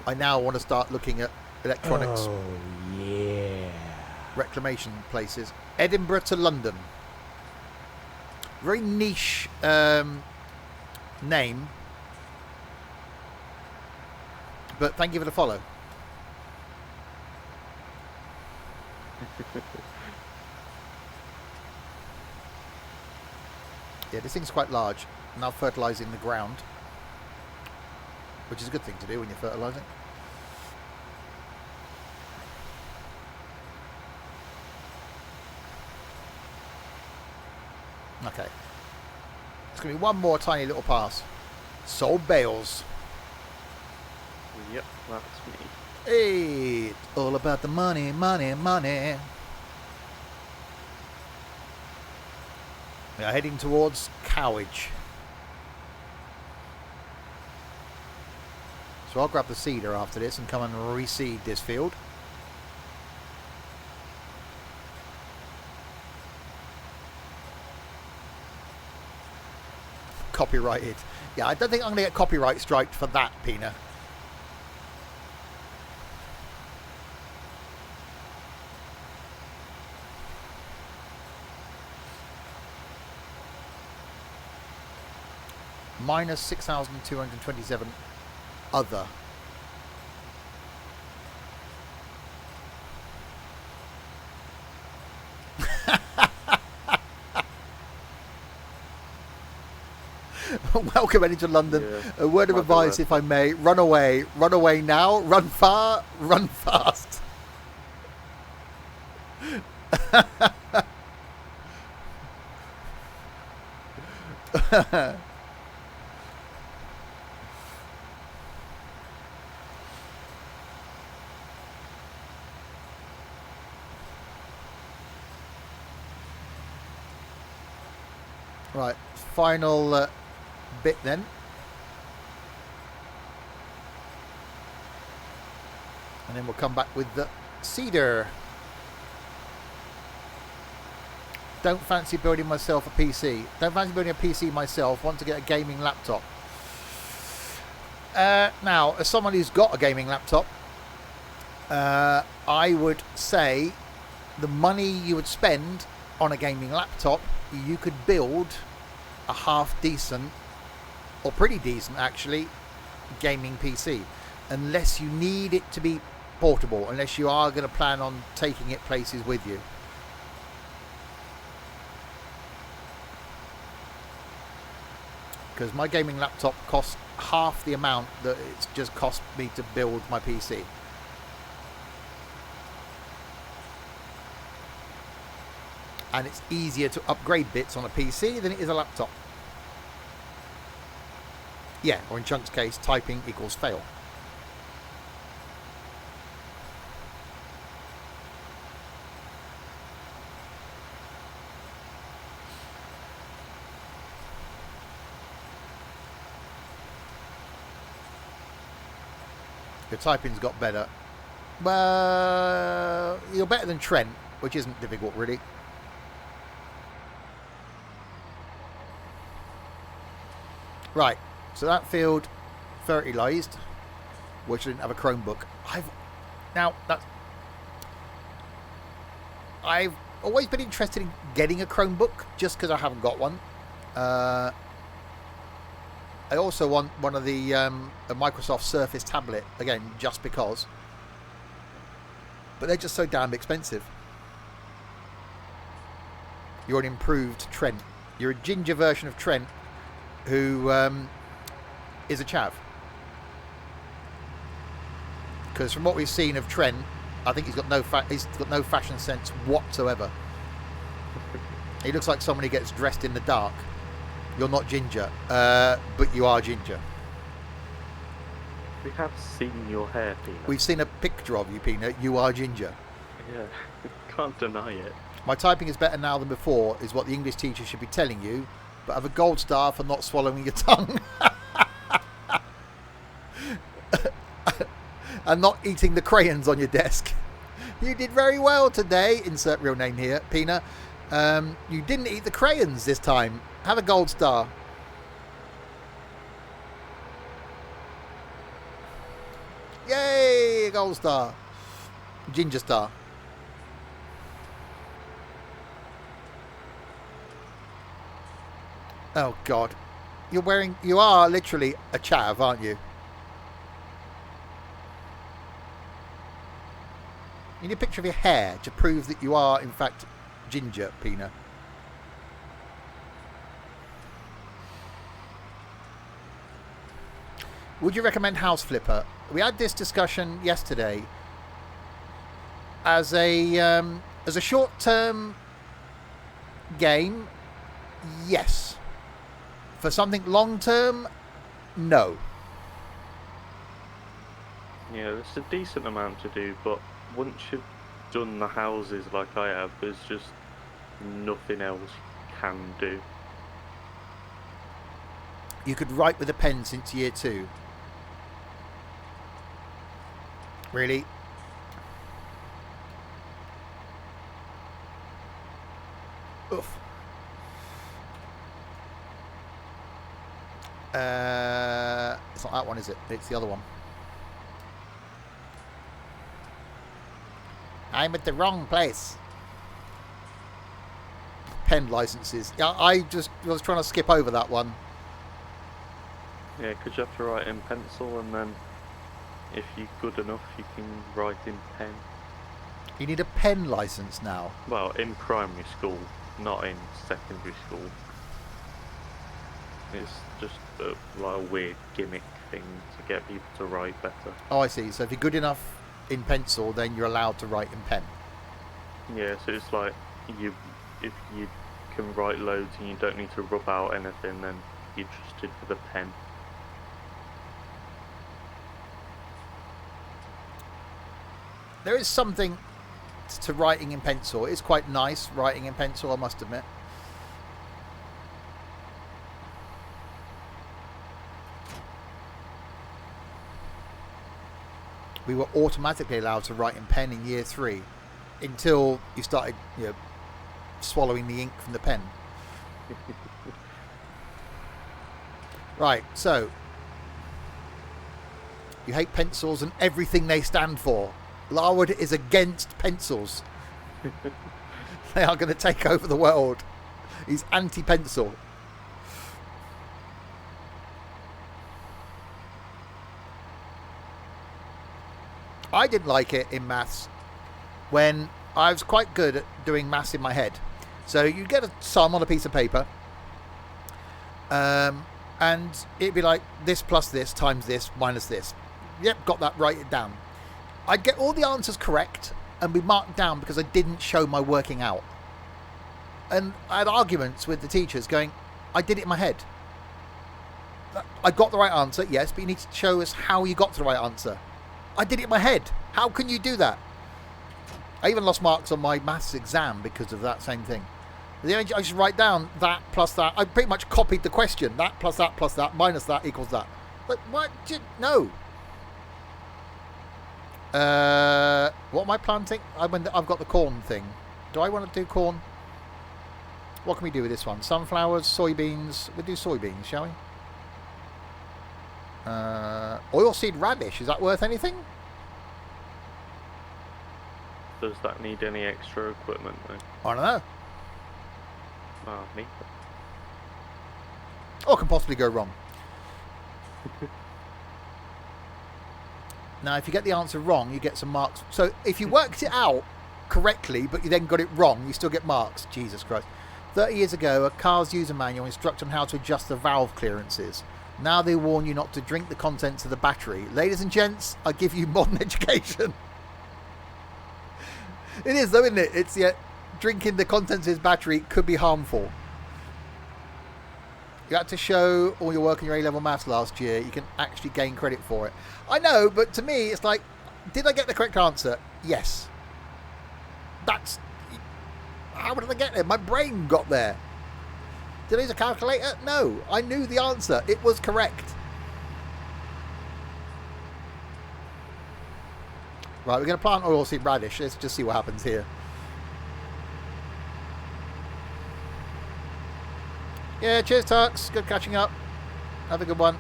A: I now want to start looking at electronics.
E: Oh, yeah.
A: Reclamation places. Edinburgh to London. Very niche name. But thank you for the follow. Yeah, this thing's quite large. Now fertilising the ground, which is a good thing to do when you're fertilising. Okay. It's going to be one more tiny little pass. Sold bales.
D: Yep, that's me.
A: Hey, it's all about the money, money, money. We are heading towards Cowage. So I'll grab the seeder after this and come and reseed this field. Copyrighted. Yeah, I don't think I'm going to get copyright striked for that, Pina. Minus 6,227 other. Welcome into London.
D: Yeah,
A: A word of
D: might be
A: advice,
D: worth
A: if I may: run away. Run away now. Run far. Run fast. Right, final bit then. And then we'll come back with the cedar. Don't fancy building myself a PC. Don't fancy building a PC myself. Want to get a gaming laptop. Now, as someone who's got a gaming laptop, I would say the money you would spend on a gaming laptop, you could build a half decent, or pretty decent actually, gaming PC. Unless you need it to be portable, unless you are going to plan on taking it places with you. Because my gaming laptop costs half the amount that it's just cost me to build my PC. And it's easier to upgrade bits on a PC than it is a laptop. Yeah, or in Chunk's case, typing equals fail. Your typing's got better. Well, you're better than Trent, which isn't difficult, really. Right, so that field fertilised, which didn't have a Chromebook. I've always been interested in getting a Chromebook, just because I haven't got one. I also want one of the a Microsoft Surface tablet, again, just because. But they're just so damn expensive. You're an improved Trent. You're a ginger version of Trent, who is a chav. Because from what we've seen of Trent, I think he's got no fashion sense whatsoever. He looks like someone who gets dressed in the dark. You're not ginger, but you are ginger.
D: We have seen your hair, Peanut.
A: We've seen a picture of you, Peanut. You are ginger.
D: Yeah, can't deny it.
A: My typing is better now than before, is what the English teacher should be telling you, but have a gold star for not swallowing your tongue. And not eating the crayons on your desk. You did very well today. Insert real name here, Pina. You didn't eat the crayons this time. Have a gold star. Yay! A gold star. Ginger star. Oh God. You are literally a chav, aren't you? You need a picture of your hair to prove that you are, in fact, ginger, Pina. Would you recommend House Flipper? We had this discussion yesterday. As a short-term game, yes. For something long-term, no.
D: Yeah, there's a decent amount to do, but once you've done the houses like I have, there's just nothing else you can do.
A: You could write with a pen since year 2. Really? Oof. It's not that one, is it? It's the other one. I'm at the wrong place. Pen licenses. Yeah, I was trying to skip over that one.
D: Yeah, because you have to write in pencil, and then if you're good enough, you can write in pen.
A: You need a pen license now.
D: Well, in primary school, not in secondary school. It's just like a weird gimmick thing to get people to write better.
A: Oh, I see. So if you're good enough in pencil, then you're allowed to write in pen.
D: Yeah, so it's like if you can write loads and you don't need to rub out anything, then you're trusted with a pen.
A: There is something to writing in pencil. It's quite nice writing in pencil, I must admit. We were automatically allowed to write in pen in year 3 until you started, swallowing the ink from the pen. Right, so you hate pencils and everything they stand for. Larwood is against pencils. They are going to take over the world. He's anti-pencil. I didn't like it in maths when I was quite good at doing maths in my head. So you get a sum on a piece of paper, and it'd be like this plus this times this minus this. Yep, got that, write it down. I'd get all the answers correct and be marked down because I didn't show my working out. And I had arguments with the teachers going, I did it in my head. I got the right answer, yes, but you need to show us how you got to the right answer. I did it in my head. How can you do that? I even lost marks on my maths exam because of that same thing. I just write down that plus that. I pretty much copied the question. That plus that minus that equals that. But what? No. What am I planting? I've got the corn thing. Do I want to do corn? What can we do with this one? Sunflowers, soybeans. We'll do soybeans, shall we? Oilseed radish. Is that worth anything?
D: Does that need any extra equipment though?
A: I don't know.
D: Ah, neat.
A: What can possibly go wrong? Now, if you get the answer wrong, you get some marks. So, if you worked it out correctly, but you then got it wrong, you still get marks. Jesus Christ. 30 years ago, a car's user manual instructed on how to adjust the valve clearances. Now they warn you not to drink the contents of the battery. Ladies and gents, I give you modern education. It is, though, isn't it? It's yet drinking the contents of his battery could be harmful. You had to show all your work in your A-level maths last year. You can actually gain credit for it. I know, but to me, it's like, did I get the correct answer? Yes. That's... How did I get there? My brain got there. Did I use a calculator? No. I knew the answer. It was correct. Right, we're going to plant oilseed radish. Let's just see what happens here. Yeah, cheers, Turks. Good catching up. Have a good one.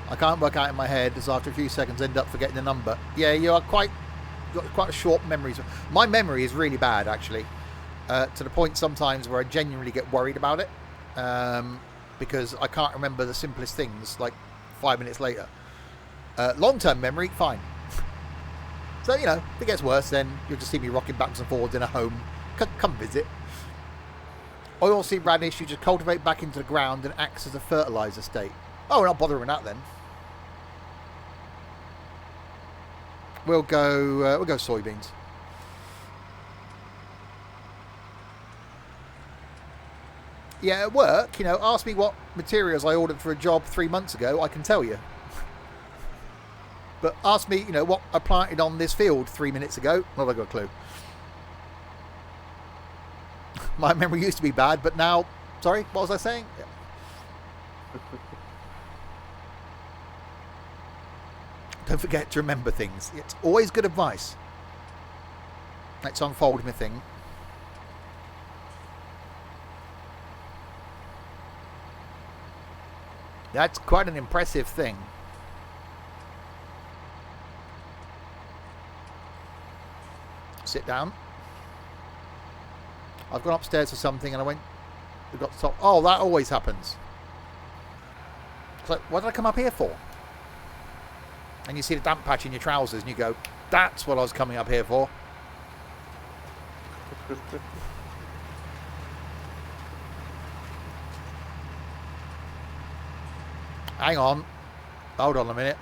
A: I can't work out in my head, as after a few seconds end up forgetting the number. Yeah, you are quite a short memory. My memory is really bad, actually, to the point sometimes where I genuinely get worried about it, because I can't remember the simplest things like 5 minutes later. Long-term memory, fine. So, you know, if it gets worse, then you'll just see me rocking backwards and forwards in a home. Come visit. Oilseed radish you just cultivate back into the ground and acts as a fertilizer state. Oh, we're not bothering with that then. We'll go soybeans. Yeah, at work, you know, ask me what materials I ordered for a job 3 months ago, I can tell you. But ask me, you know, what I planted on this field 3 minutes ago, well, I've got a clue. My memory used to be bad, but now... Sorry, what was I saying? Yeah. Don't forget to remember things. It's always good advice. Let's unfold my thing. That's quite an impressive thing. Sit down. I've gone upstairs for something and I got to top. Oh, that always happens. It's like, what did I come up here for? And you see the damp patch in your trousers and you go, that's what I was coming up here for. Hang on. Hold on a minute.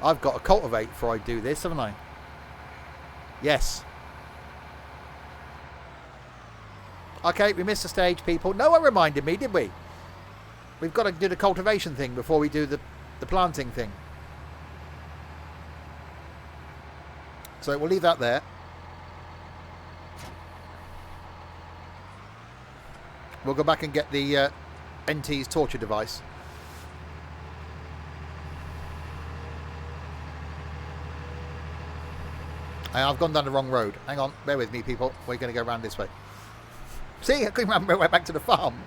A: I've got to cultivate before I do this, haven't I? Yes. Okay, we missed the stage, people. No one reminded me, did we? We've got to do the cultivation thing before we do the planting thing. So we'll leave that there. We'll go back and get the NT's torture device. And I've gone down the wrong road. Hang on, bear with me, people. We're going to go around this way. See, I couldn't remember right back to the farm.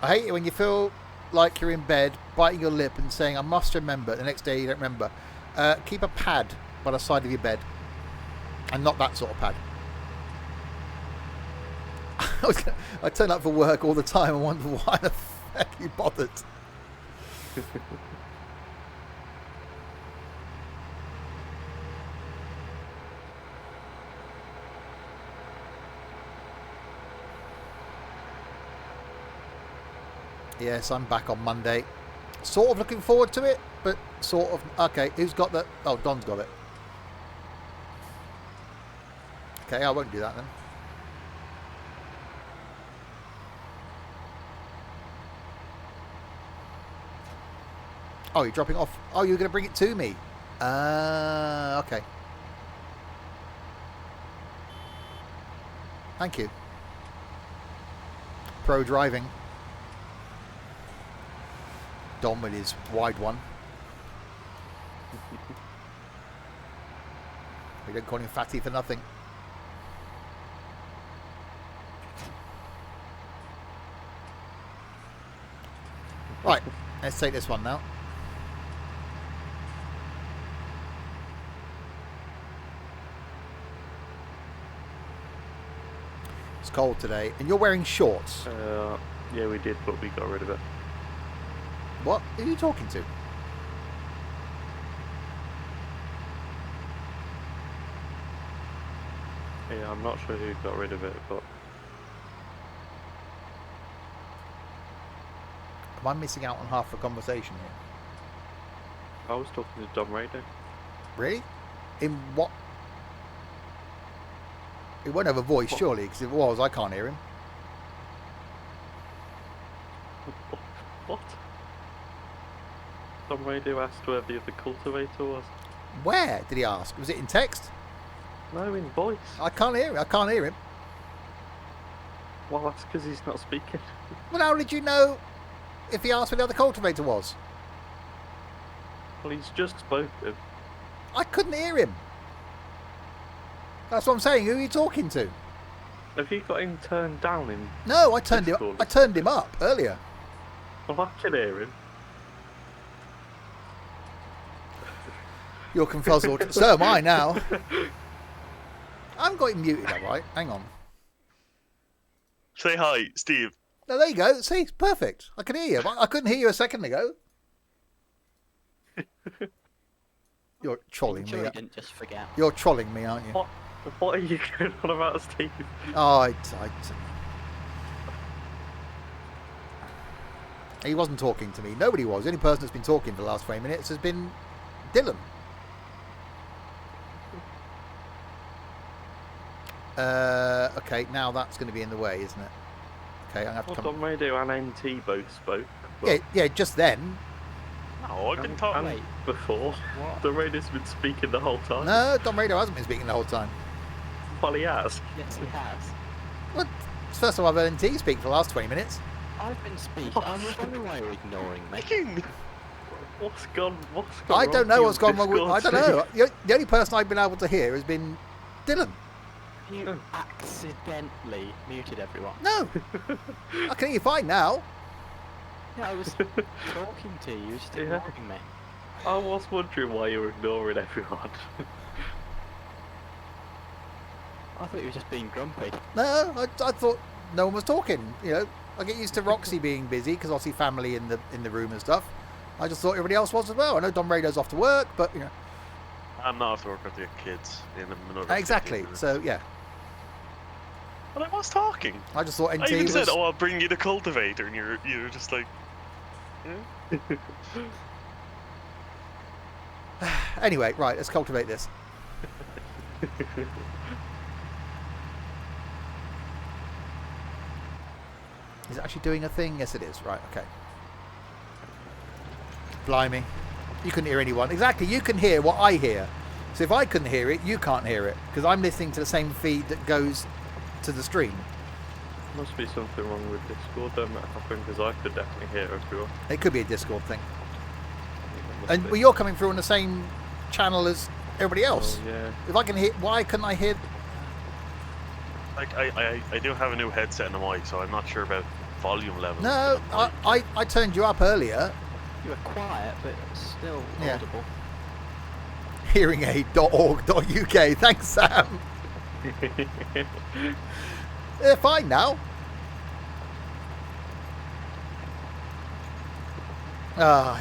A: I hate it when you feel like you're in bed, biting your lip and saying, I must remember. The next day you don't remember. Keep a pad by the side of your bed. And not that sort of pad. I turn up for work all the time and wonder why the heck you bothered. Yes, I'm back on Monday. Sort of looking forward to it, but sort of... Okay, who's got the... Oh, Don's got it. Okay, I won't do that then. Oh, you're dropping off. Oh, you're going to bring it to me. Okay. Thank you. Pro driving. Dom with his wide one. We don't call him Fatty for nothing. Right, let's take this one now. It's cold today, and you're wearing shorts.
D: Yeah, we did, but we got rid of it.
A: What? Who are you talking to?
D: Yeah, I'm not sure who got rid of it, but
A: Am I missing out on half the conversation here?
D: I was talking to Dom Radio.
A: Really? In what? He won't have a voice, surely, because if it was, I can't hear him.
D: What? Dom Radio asked where the other cultivator was.
A: Where did he ask? Was it in text?
D: No, in voice.
A: I can't hear him. I can't hear him.
D: Well, that's because he's not speaking.
A: Well, how did you know if he asked where the other cultivator was?
D: Well, he's just spoken.
A: I couldn't hear him. That's what I'm saying. Who are you talking to?
D: Have you got him turned down in?
A: No, I turned him.
D: Discord?
A: I turned him up earlier.
D: Well, I can hear him.
A: You're confuzzled. So am I now. I haven't got him muted, all right? Hang on.
B: Say hi, Steve.
A: No, there you go. See, it's perfect. I can hear you. I couldn't hear you a second ago. You're trolling
E: Sure
A: me.
E: he didn't just forget.
A: You're trolling me, aren't you?
D: What are you going on about, Steve?
A: Oh, he wasn't talking to me. Nobody was. The only person that's been talking for the last 20 minutes has been Dylan. Okay, now that's going to be in the way, isn't it? Okay, I'm going to have to come...
D: Dom Radio and NT both spoke.
A: Yeah, just then.
B: No, I've been talking.
D: And before.
E: What?
D: Dom Radio's been speaking the whole time.
A: No, Dom Radio hasn't been speaking the whole time.
D: Well, he has.
E: Yes, he has.
A: Well, it's the first time I've heard NT speak for the last 20 minutes.
E: I've been speaking. I was wondering why you're ignoring me.
D: What's gone
A: I don't know
D: wrong
A: what's gone wrong with... I
D: Discord,
A: don't know. The only person I've been able to hear has been Dylan.
E: You accidentally muted everyone.
A: No. I can hear you fine now.
E: Yeah, I was talking to you. You were just ignoring me.
D: I was wondering why you were ignoring everyone.
E: I thought you were just being grumpy.
A: No, I thought no one was talking. You know, I get used to Roxy being busy because I see family in the room and stuff. I just thought everybody else was as well. I know Dom Radio's off to work, but you know.
B: I'm not off to work with the kids in another.
A: Exactly.
B: 15 minutes.
A: So yeah,
B: But I was talking.
A: I just thought NT
B: I even
A: was.
B: said, "Oh, I'll bring you the cultivator," and you're just like, yeah.
A: Anyway, right. Let's cultivate this. Is it actually doing a thing? Yes, it is. Right. Okay. Blimey. You couldn't hear anyone. Exactly. You can hear what I hear. So if I couldn't hear it, you can't hear it. Because I'm listening to the same feed that goes to the stream.
D: Must be something wrong with Discord then that happened, because I could definitely hear everyone.
A: It could be a Discord thing.
D: Must
A: And
D: be.
A: well, you're coming through on the same channel as everybody else.
D: Oh, yeah.
A: If I can hear... Why couldn't I hear...
B: Like I do have a new headset and a mic, so I'm not sure about volume level.
A: No, I turned you up earlier.
E: You were quiet, but still
A: Yeah.
E: audible.
A: Hearingaid.org.uk. Thanks, Sam. They're fine now. Ah.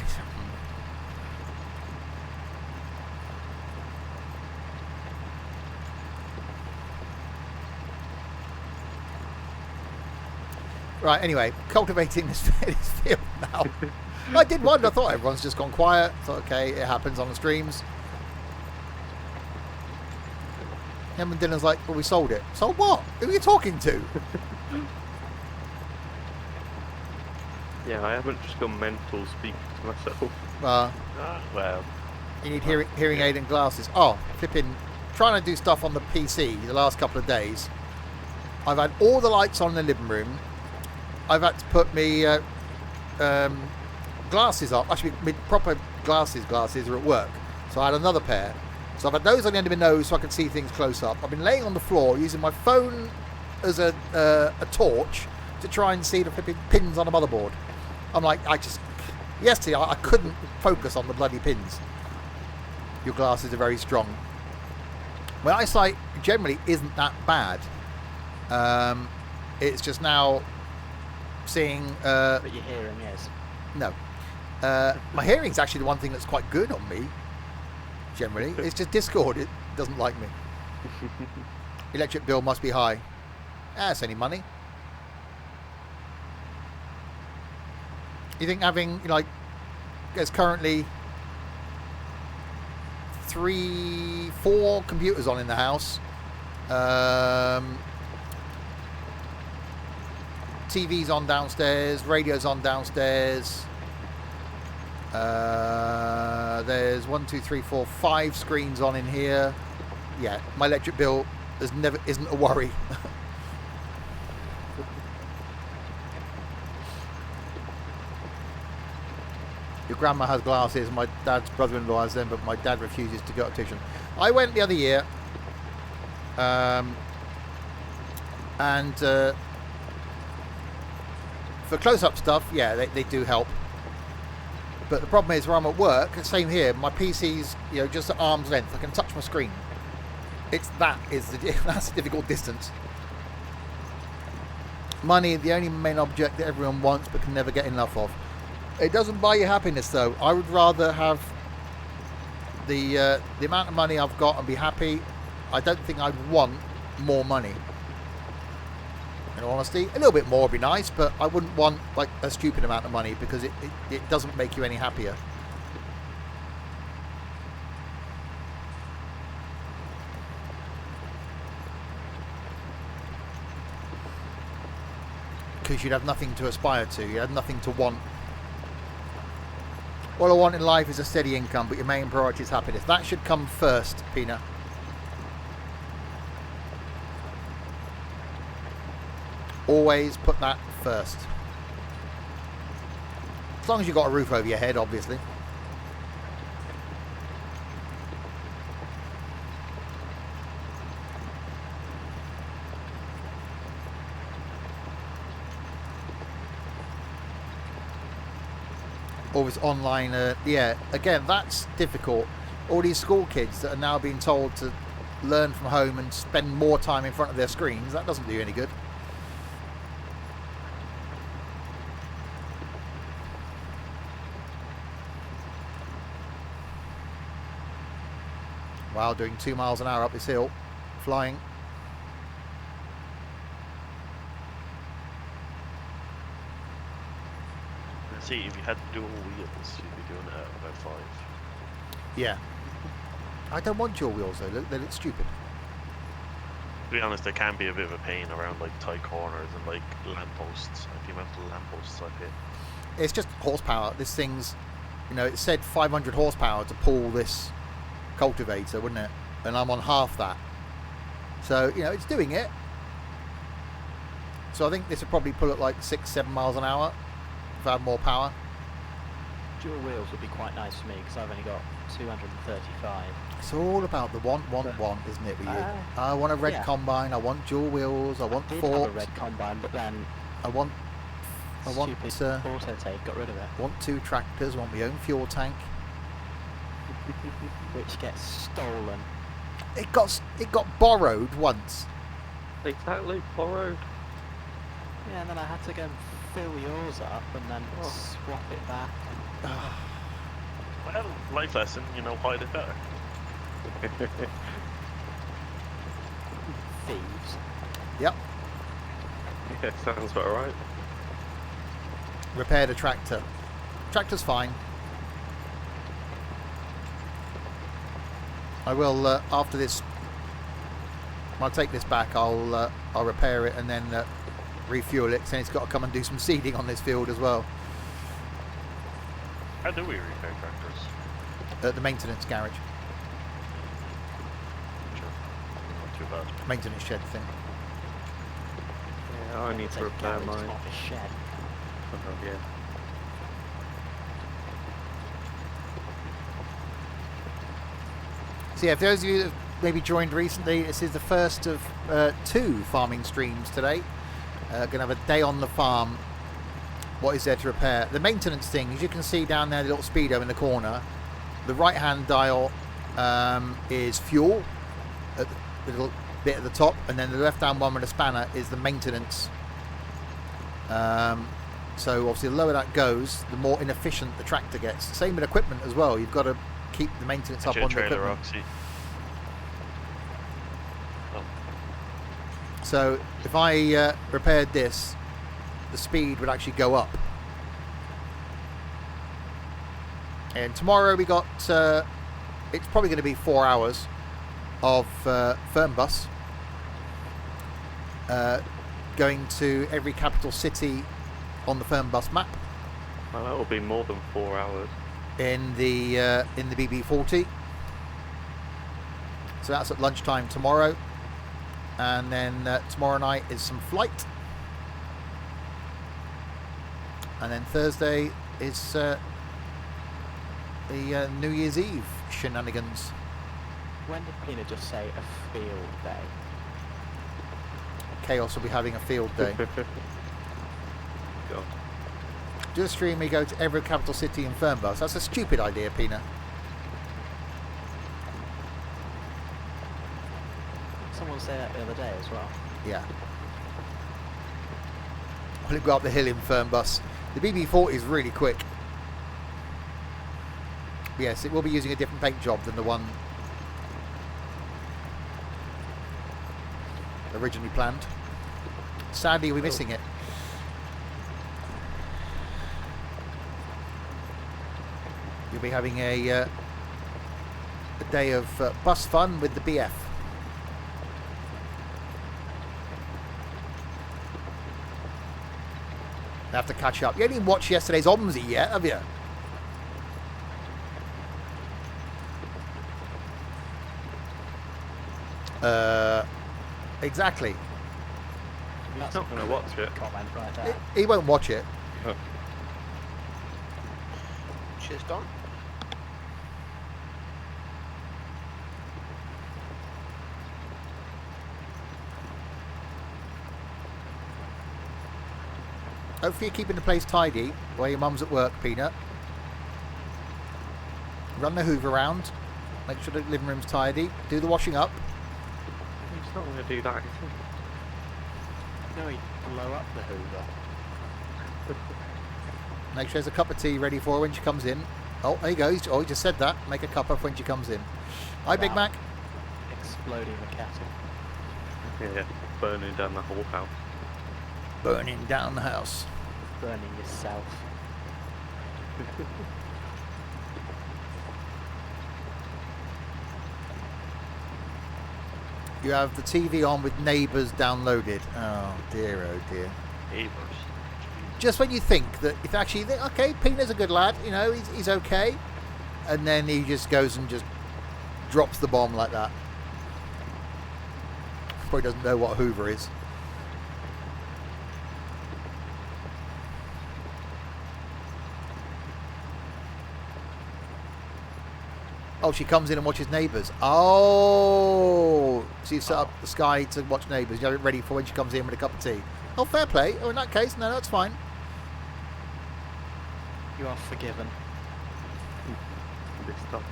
A: Right, anyway, cultivating this field now. I did wonder, I thought everyone's just gone quiet. Thought, okay, it happens on the streams. And then Dylan's like, well, we sold it. Sold what? Who are you talking to?
D: Yeah, I haven't just gone mental speaking to myself.
B: Well,
A: You need hearing aid and glasses. Oh, flipping, trying to do stuff on the PC the last couple of days. I've had all the lights on in the living room. I've had to put me glasses are actually my proper glasses are at work, so I had another pair. So I've had those on the end of my nose so I can see things close up. I've been laying on the floor using my phone as a torch to try and see the flipping pins on the motherboard. I'm like, yesterday I couldn't focus on the bloody pins. Your glasses are very strong. My eyesight generally isn't that bad. It's just now seeing...
E: But your hearing is.
A: No. My hearing's actually the one thing that's quite good on me, generally. It's just Discord. It doesn't like me. Electric bill must be high. That's any money. You think having, there's currently 3-4 computers on in the house. TV's on downstairs, radio's on downstairs. There's 1, 2, 3, 4, 5 screens on in here. Yeah, my electric bill isn't a worry. Your grandma has glasses, my dad's brother-in-law has them, but my dad refuses to go to optician. I went the other year, and for close-up stuff, yeah, they do help. But the problem is, where I'm at work, same here, my PC's just at arm's length. I can touch my screen. That's a difficult distance. Money, the only main object that everyone wants but can never get enough of. It doesn't buy you happiness, though. I would rather have the amount of money I've got and be happy. I don't think I'd want more money. In all honesty, a little bit more would be nice, but I wouldn't want a stupid amount of money because it doesn't make you any happier. Because you'd have nothing to aspire to. You have nothing to want. All I want in life is a steady income, but your main priority is happiness. That should come first, Pina. Always put that first. As long as you've got a roof over your head, obviously. All this online, yeah, again, that's difficult. All these school kids that are now being told to learn from home and spend more time in front of their screens, that doesn't do you any good. Wow, doing 2 miles an hour up this hill, flying.
B: See, if you had dual wheels, you'd be doing it at about 5.
A: Yeah. I don't want dual wheels though, they look stupid.
B: To be honest, they can be a bit of a pain around tight corners and lampposts. The amount of lampposts I've hit.
A: It's just horsepower. This thing's, it said 500 horsepower to pull this cultivator, wouldn't it? And I'm on half that. So, it's doing it. So I think this would probably pull at 6-7 miles an hour. If I had more power.
E: Dual wheels would be quite nice for me because I've only got 235.
A: It's all about the want, isn't it, with you? I want a red combine, I want dual wheels, I want forks.
E: I did have a red combine, but then
A: I want
E: Autotake got rid of it.
A: I want 2 tractors, I want my own fuel tank.
E: Which gets stolen.
A: It got borrowed once.
D: Exactly, borrowed.
E: Yeah, and then I had to go and fill yours up and then swap it back.
B: Well, life lesson, hide it better.
E: Thieves.
A: Yep.
D: Yeah, sounds about right.
A: Repair the tractor. Tractor's fine. I will after this. When I take this back, I'll repair it and then refuel it. So it's got to come and do some seeding on this field as well.
B: How do we repair tractors?
A: At the maintenance garage,
B: Sure. Not too bad.
A: maintenance shed thing.
D: Yeah, I need to repair
E: It's
D: mine.
E: not a shed.
D: Oh, yeah.
A: So yeah, for those of you that have maybe joined recently, this is the first of 2 farming streams today. Going to have a day on the farm. What is there to repair? The maintenance thing, as you can see down there, the little speedo in the corner. The right-hand dial is fuel, at the little bit at the top, and then the left-hand one with the spanner is the maintenance. So obviously the lower that goes, the more inefficient the tractor gets. Same with equipment as well. You've got to keep the maintenance up on the equipment.
B: Roxy. Oh.
A: So if I repaired this, the speed would actually go up. And tomorrow we got, it's probably going to be 4 hours of Fernbus. Going to every capital city on the Fernbus map.
D: Well, that will be more than 4 hours.
A: In the BB40. So that's at lunchtime tomorrow. And then tomorrow night is some flight. And then Thursday is the New Year's Eve shenanigans.
E: When did Pina just say a field day?
A: Chaos will be having a field day.
D: God.
A: Do a stream, we go to every capital city in Fernbus. That's a stupid idea, Pina.
E: Someone said that the other day as well.
A: Yeah. I'll go up the hill in Fernbus. The BB40 is really quick. Yes, it will be using a different paint job than the one originally planned. Sadly, we're missing it. You'll be having a day of bus fun with the BF. I have to catch up. You haven't even watched yesterday's OMSI yet, have you? Exactly.
E: That's
D: not gonna watch it.
E: Comment right there.
A: He won't watch it.
C: Cheers, Don.
A: Hopefully you're keeping the place tidy while your mum's at work, Peanut. Run the hoover around. Make sure the living room's tidy. Do the washing up.
D: He's not going to do that, is he?
E: No, he'd blow up the Hoover.
A: Make sure there's a cup of tea ready for her when she comes in. Oh, there you go. Oh, he just said that. Make a cup of when she comes in. Hi, Big
E: Wow.
A: Mac.
E: Exploding the kettle.
D: Yeah, burning down the whole house.
A: Burning down the house.
E: Burning yourself.
A: You have the TV on with Neighbours downloaded. Oh dear, oh dear.
B: Neighbours.
A: Just when you think that if actually, okay, Peanut's a good lad, you know, he's okay, and then he just goes and just drops the bomb like that. Probably doesn't know what Hoover is. Oh, she comes in and watches Neighbours. Oh, so you set up the Sky to watch Neighbours. You have it ready for when she comes in with a cup of tea. Oh, fair play. Oh, in that case, no, that's fine.
E: You are forgiven.
D: This stuff.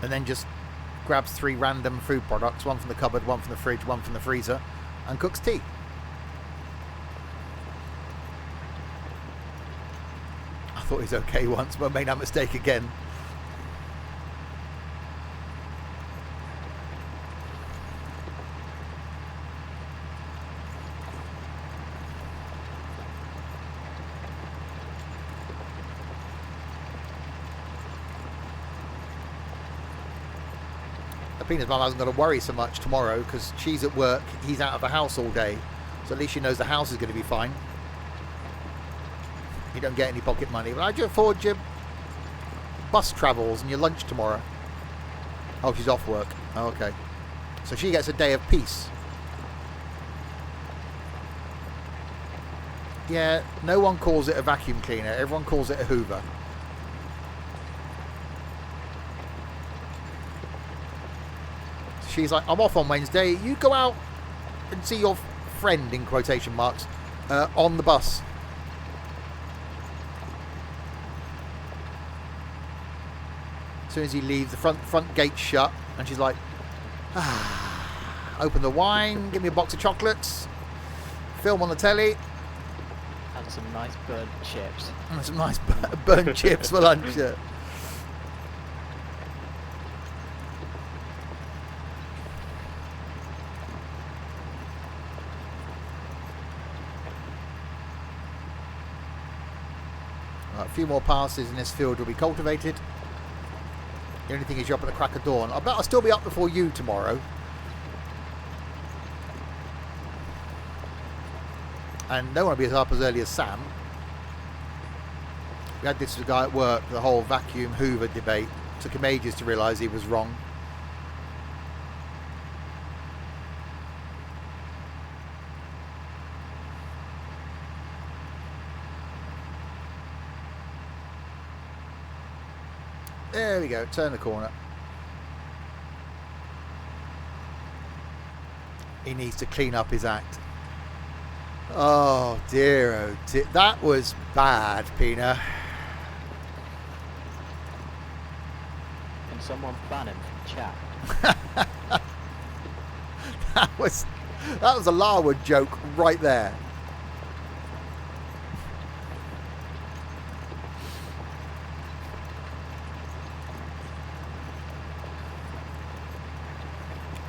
A: And then just grabs 3 random food products, one from the cupboard, one from the fridge, one from the freezer, and cooks tea. I thought he was okay once, but I made that mistake again. Peanut's mum hasn't got to worry so much tomorrow because she's at work, he's out of the house all day, so at least she knows the house is going to be fine. You don't get any pocket money. But how do you afford your bus travels and your lunch tomorrow? Oh, she's off work. Oh, okay. So she gets a day of peace. Yeah, no one calls it a vacuum cleaner. Everyone calls it a Hoover. She's like, I'm off on Wednesday. You go out and see your friend, in quotation marks, on the bus. As soon as he leaves, the front gate's shut, and she's like, open the wine, give me a box of chocolates, film on the telly,
E: And some nice burnt chips.
A: and some nice burnt chips for lunch. Yeah. Right, a few more passes in this field will be cultivated. The only thing is you're up at the crack of dawn. I bet I'll still be up before you tomorrow. And no one will be up as early as Sam. We had this with a guy at work, the whole vacuum Hoover debate. Took him ages to realise he was wrong. There we go, turn the corner. He needs to clean up his act. Oh dear, that was bad, Pina.
E: Can someone ban him from chat?
A: that was a Larwood joke right there.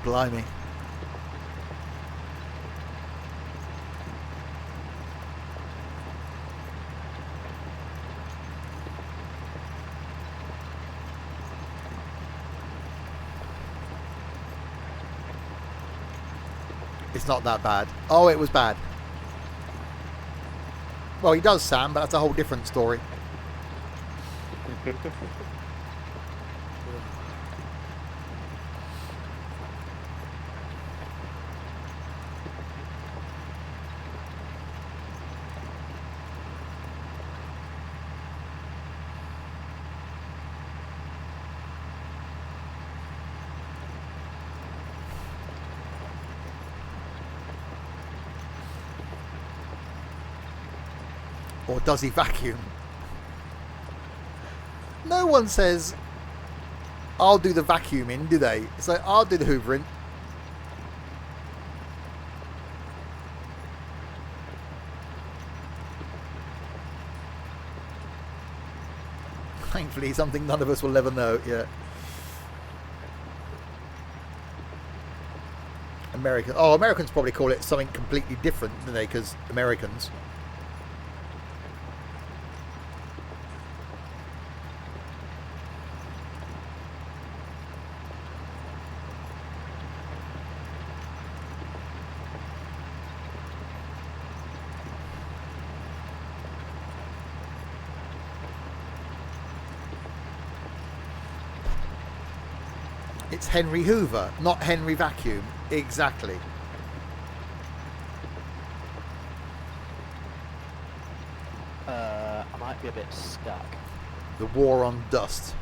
A: Blimey. It's not that bad. Oh, it was bad. Well, he does, Sam, but that's a whole different story. Or does he vacuum? No one says, I'll do the vacuuming, do they? It's like, I'll do the hoovering. Thankfully, something none of us will ever know. Yeah. Americans probably call it something completely different, don't they? Because Americans. It's Henry Hoover, not Henry Vacuum. Exactly.
E: I might be a bit stuck.
A: The war on dust.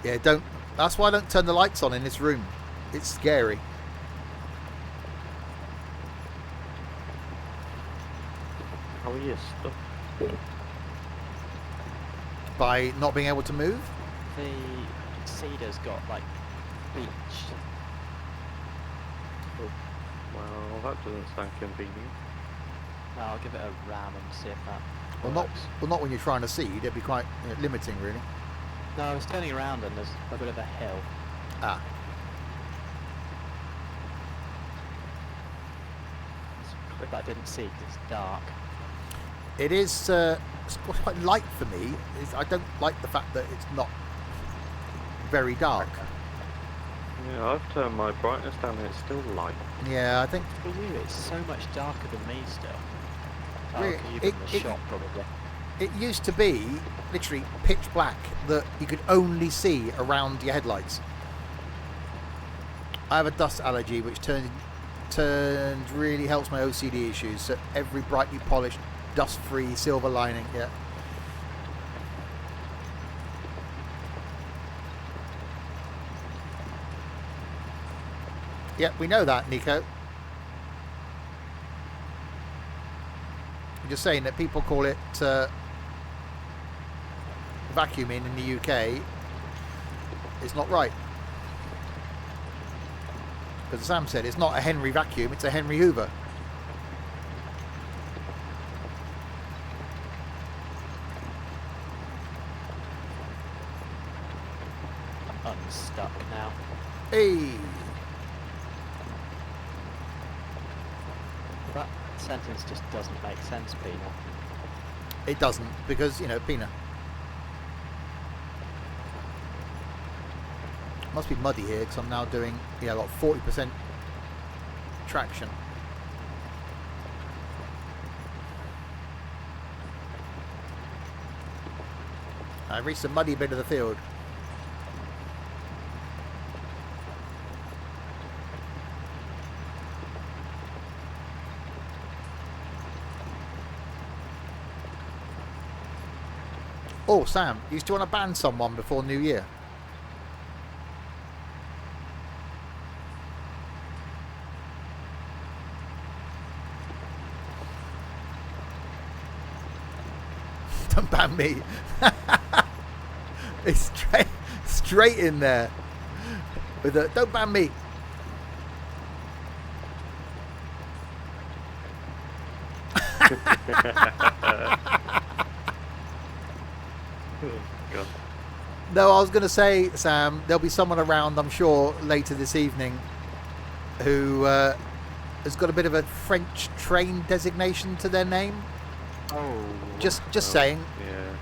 A: Yeah, don't. That's why I don't turn the lights on in this room. It's scary.
D: How are you stuck?
A: By not being able to move?
E: The cedar's got like beach.
D: Well, that doesn't sound convenient.
E: I'll give it a ram and see if that
A: Well, not when you're trying to seed. It'd be quite limiting, really.
E: No, I was turning around and there's a bit of a hill.
A: Ah.
E: But I didn't see because it's dark.
A: It is it's quite light for me. I don't like the fact that it's not very dark.
D: Yeah, I've turned my brightness down and it's still light.
A: Yeah, I think
E: For you, it's so much darker than me still.
A: Really,
E: Darker even in the shop, probably.
A: it used to be literally pitch black that you could only see around your headlights. I have a dust allergy which really helps my OCD issues, so every brightly polished dust-free silver lining. Yeah. Yeah, we know that, Nico. I'm just saying that people call it vacuuming in the UK. It's not right. As Sam said, it's not a Henry vacuum, it's a Henry Hoover.
E: I'm unstuck now.
A: Hey!
E: That sentence just doesn't make sense, Pina.
A: It doesn't, because, you know, Pina. Must be muddy here, because I'm now doing, yeah, like 40% traction. I've reached a muddy bit of the field. Oh, Sam, you still want to ban someone before New Year? Don't ban me. It's straight in there. With a, don't ban me.
D: God.
A: No, I was going to say, Sam, there'll be someone around, I'm sure, later this evening who has got a bit of a French train designation to their name.
E: Oh.
A: Just saying.
D: Yeah.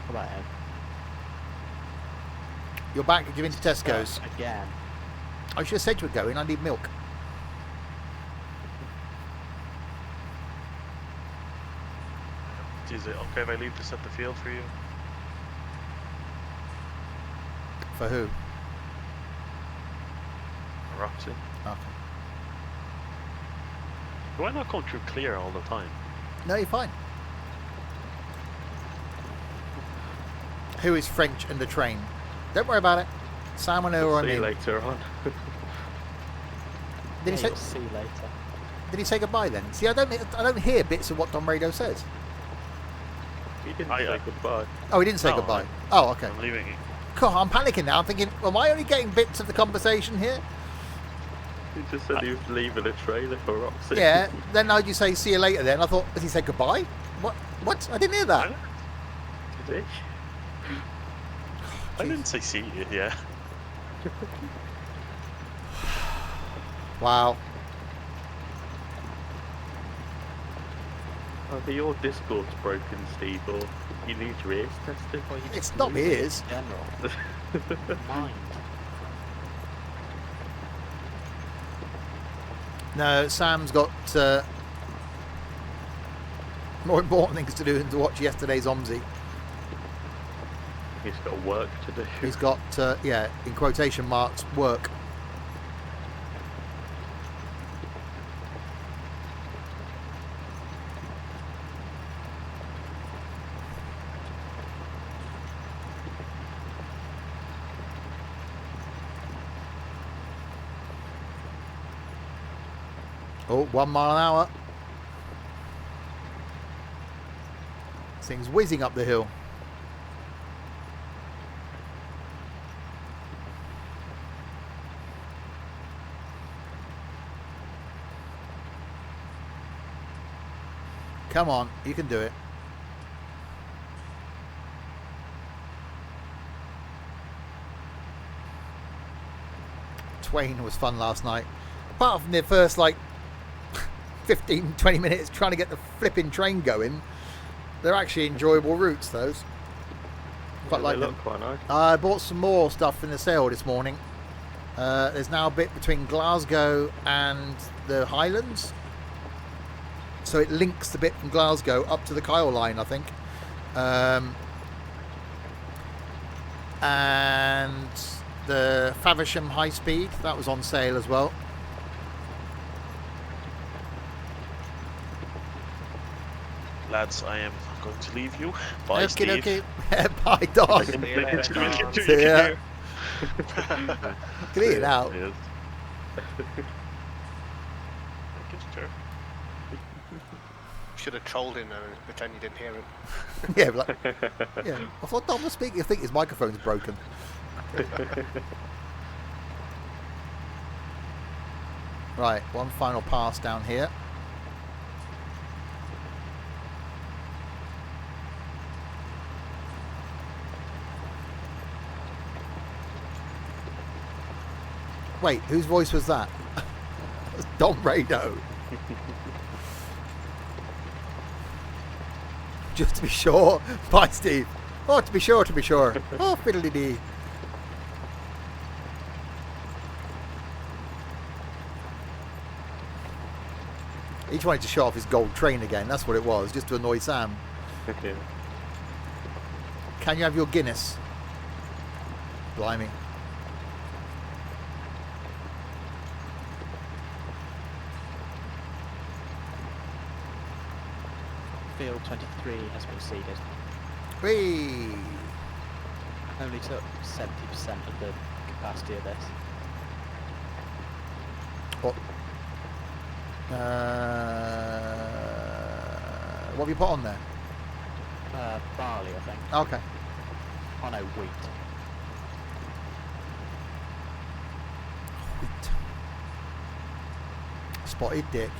E: How about him?
A: You're back. You're into Tesco's.
E: Again.
A: I should have said you were going. I need milk.
B: Is it okay if I leave this at the field for you?
A: For who?
B: Roxy?
A: Okay.
B: Why not come through clear all the time?
A: No, you're fine. Who is French and the train? Don't worry about it. Sam will know where I'm
D: See you
A: in.
D: later on.
A: Did he say?
E: You'll see later.
A: Did he say goodbye then? See, I don't hear bits of what Don Radio says.
D: He didn't
B: I,
D: say goodbye.
A: Oh, he didn't say
B: No,
A: goodbye. Oh, okay.
B: I'm leaving you.
A: God, I'm panicking now. I'm thinking, am I only getting bits of the conversation here?
D: He just said he was leaving a trailer for Roxy.
A: Yeah. Then how'd you say see you later? Then I thought, did he say goodbye? What? What? I didn't hear that.
D: Did he?
B: I didn't say see you, yeah.
A: Wow.
D: Either your Discord's broken, Steve, or you need your ears tested.
E: Or you
A: It's
E: just
A: not
E: lose
A: me,
E: it
A: it is.
E: in general. Mind.
A: No, Sam's got more important things to do than to watch yesterday's OMSI.
D: He's got work to do.
A: He's got, yeah, in quotation marks, work. Oh, 1 mile an hour. This thing's whizzing up the hill. Come on, you can do it. Twain was fun last night. Apart from the first, like, 15, 20 minutes trying to get the flipping train going, they're actually enjoyable routes, those. Quite
D: Yeah,
A: like
D: they
A: them.
D: look quite nice.
A: I bought some more stuff in the sale this morning. There's now a bit between Glasgow and the Highlands. So it links the bit from Glasgow up to the Kyle line, I think. And the Faversham High Speed, that was on sale as well.
B: lads, I am going to leave you. Bye, Steve.
A: Okay. Bye, Don.
C: See you later, Don.
A: See ya.
B: Can
A: Can hear it now.
B: Yes. I guess, sure.
C: Should have trolled him and pretend you didn't hear him.
A: Yeah, like, yeah. I thought Don was speaking. I think his microphone's broken. Right, one final pass down here. Wait, whose voice was that? That's Don Rado. Just to be sure. Bye, Steve. Oh, to be sure. Oh, fiddly-dee. He just wanted to show off his gold train again. That's what it was, just to annoy Sam.
D: Yeah.
A: Can you have your Guinness? Blimey.
E: Field 23 has been seeded.
A: Whee!
E: Only took 70% of the capacity of this.
A: What? What have you put on there?
E: Barley, I think.
A: Okay.
E: Oh no, wheat.
A: Wheat. Spotted dick.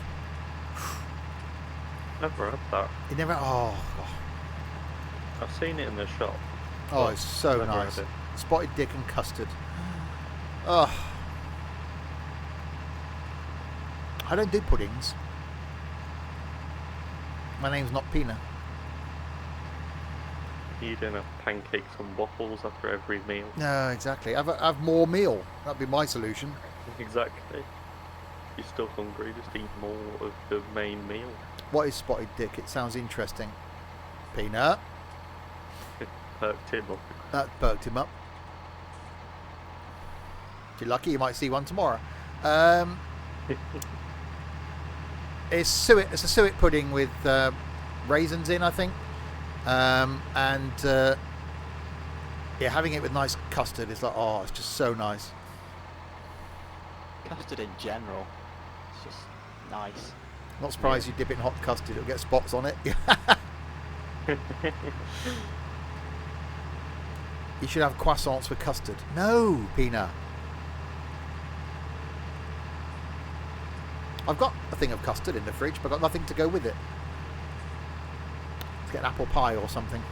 D: Never had that.
A: You never. Oh, God.
D: I've seen it in the shop.
A: Oh, it's so
D: Never
A: nice.
D: had it.
A: Spotted dick and custard. Oh. I don't do puddings. My name's not Pina.
D: You don't have pancakes and waffles after every meal.
A: No, exactly. Have more meal. That'd be my solution.
D: Exactly. You're still hungry, just eat more of the main meal.
A: What is spotted dick? It sounds interesting. Peanut.
D: Perked him up.
A: That perked him up. If you're lucky, you might see one tomorrow. It's suet. It's a suet pudding with raisins in, I think. Yeah, having it with nice custard is like, oh, it's just so nice.
E: Custard in general, it's just nice.
A: Not surprised you dip it in hot custard; it'll get spots on it. You should have croissants with custard. No, Pina. I've got a thing of custard in the fridge, but I've got nothing to go with it. Let's get an apple pie or something.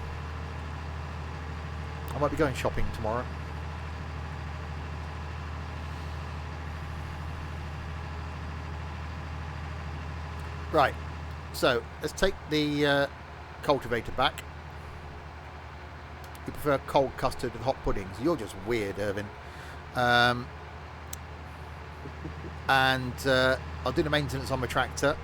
A: I might be going shopping tomorrow. Right, so let's take the cultivator back. You prefer cold custard with hot puddings? You're just weird, Irvin. And I'll do the maintenance on my tractor.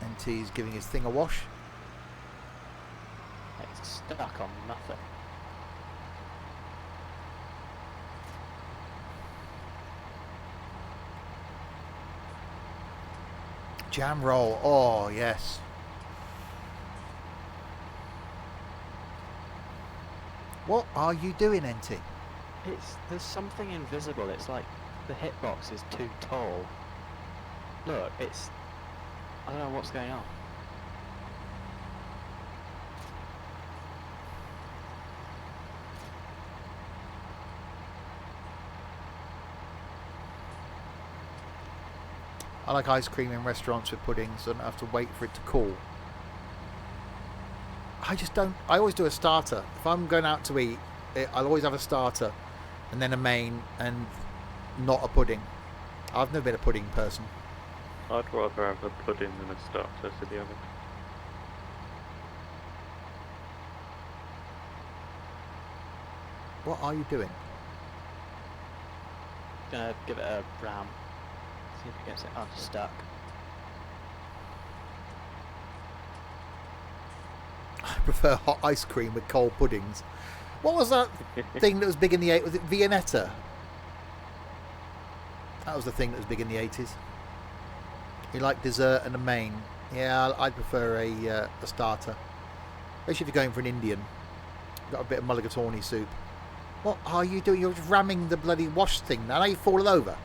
A: NT's giving his thing a wash.
E: It's stuck on nothing.
A: Jam roll. Oh, yes. What are you doing, NT?
E: There's something invisible. It's like the hitbox is too tall. Look, I don't know what's going on.
A: I like ice cream in restaurants with puddings, so I don't have to wait for it to cool. I just don't. I always do a starter. If I'm going out to eat, I'll always have a starter and then a main and not a pudding. I've never been a pudding person.
D: I'd rather have a pudding than a starter, to be honest.
A: What are you doing?
E: Gonna give it a ram. See if it gets it unstuck.
A: prefer hot ice cream with cold puddings. What was that thing that was big in the 80s? Was it Viennetta? That was the thing that was big in the 80s. You like dessert and a main. Yeah, I'd prefer a starter. Especially if you're going for an Indian. Got a bit of mulligatawny soup. What are you doing? You're just ramming the bloody wash thing. Now you've fallen over.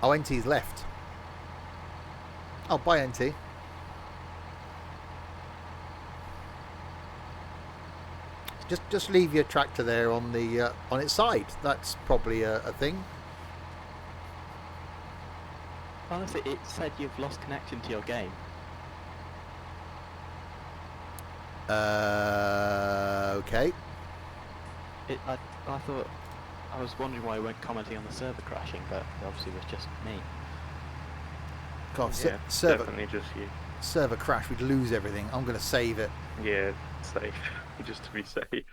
A: Oh, NT's left. Oh, bye, NT. Just leave your tractor there on the on its side. That's probably a thing.
E: Honestly, it said you've lost connection to your game.
A: Okay.
E: I thought, I was wondering why you weren't commenting on the server crashing, but it obviously was just me.
A: God,
D: Yeah,
A: server
D: definitely just you.
A: server crash. We'd lose everything. I'm going to save it.
D: Yeah, safe. Just to be safe.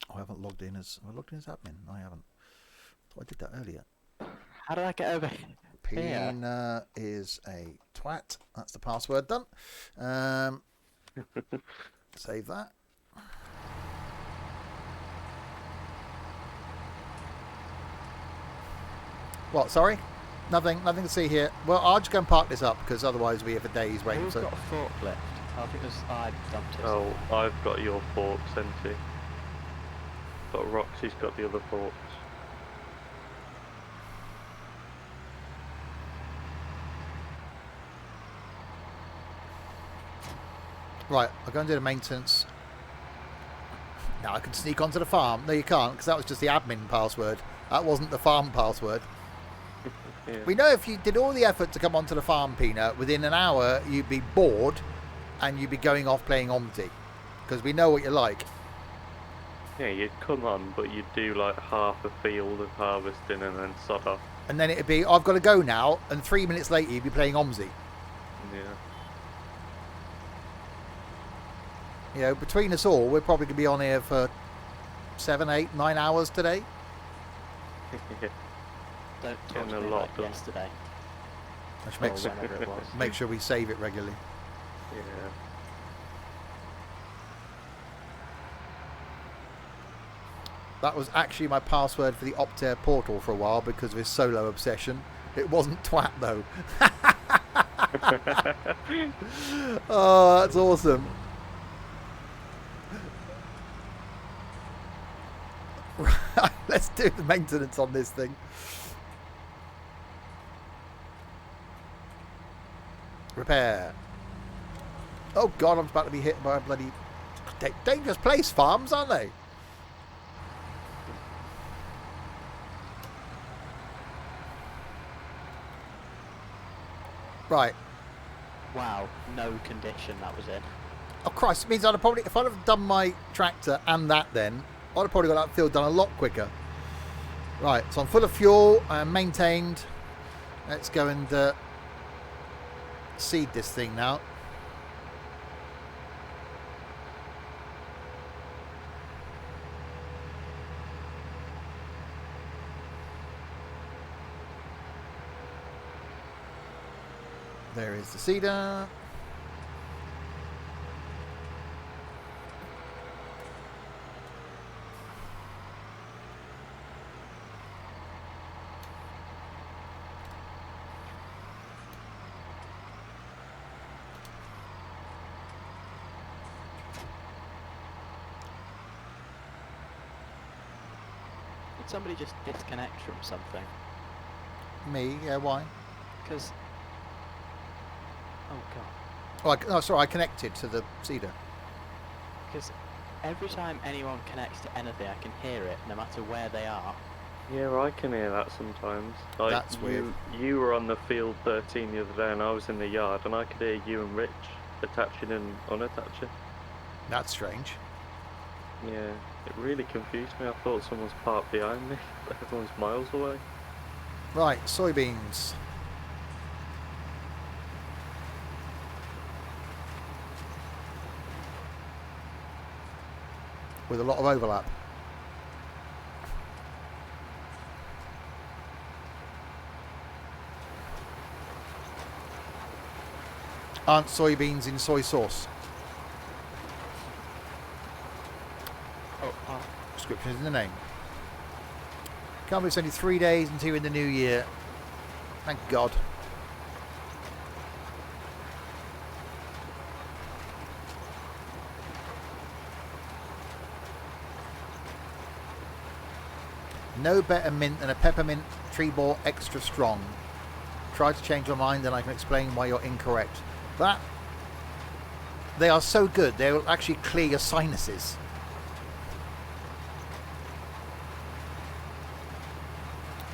A: Oh, I haven't logged in as admin. No, I haven't. Thought I did that earlier.
E: How did I get over here?
A: Pina is a twat. That's the password done. Save that. What? Sorry? Nothing to see here. Well, I'll just go and park this up because otherwise we have a days waiting.
E: Who's
A: So
E: got a forklift? I think I dumped it.
D: Oh, I've got your forks, NT. Got Roxy's got the other forks.
A: right, I'll go and do the maintenance. Now I can sneak onto the farm. No, you can't because that was just the admin password. That wasn't the farm password.
D: Yeah.
A: We know if you did all the effort to come onto the farm, Pina, within an hour you'd be bored and you'd be going off playing Omti. Because we know what you're like.
D: Yeah, you'd come on, but you'd do like half a field of harvesting and then sod off.
A: And then it'd be, I've got to go now, and 3 minutes later you'd be playing Omzi.
D: Yeah.
A: You know, between us all, we're probably going to be on here for 7, 8, 9 hours today.
E: Don't talk
D: Getting
E: to
D: a
E: me
D: lot
E: like
D: done.
E: yesterday.
A: I should
E: Or
A: make,
E: whenever it was.
A: make sure we save it regularly.
D: Yeah.
A: That was actually my password for the Optare portal for a while because of his solo obsession. It wasn't twat though. Oh, that's awesome. Right, let's do the maintenance on this thing. Repair. Oh god, I'm about to be hit by a bloody dangerous place, farms, aren't they? Right.
E: Wow, no condition that was in.
A: Oh Christ, it means I'd have probably, if I'd have done my tractor and that then, I'd have probably got that field done a lot quicker. Right, so I'm full of fuel, I'm maintained. Let's go and seed this thing now. There is the seeder.
E: Did somebody just disconnect from something?
A: Me, yeah, why?
E: Because... Oh god.
A: Oh, sorry, I connected to the seeder.
E: Because every time anyone connects to anything, I can hear it, no matter where they are.
D: Yeah, I can hear that sometimes. Like,
A: That's weird.
D: You were on the field 13 the other day and I was in the yard and I could hear you and Rich attaching and unattaching.
A: That's strange.
D: Yeah, it really confused me. I thought someone's parked behind me, but everyone's miles away.
A: Right, soybeans. With a lot of overlap. Aren't soybeans in soy sauce?
E: Oh,
A: Description is in the name. Can't believe it's only 3 days until we're in the new year. Thank God. No better mint than a peppermint tree ball extra strong. Try to change your mind and I can explain why you're incorrect. That, they are so good, they will actually clear your sinuses.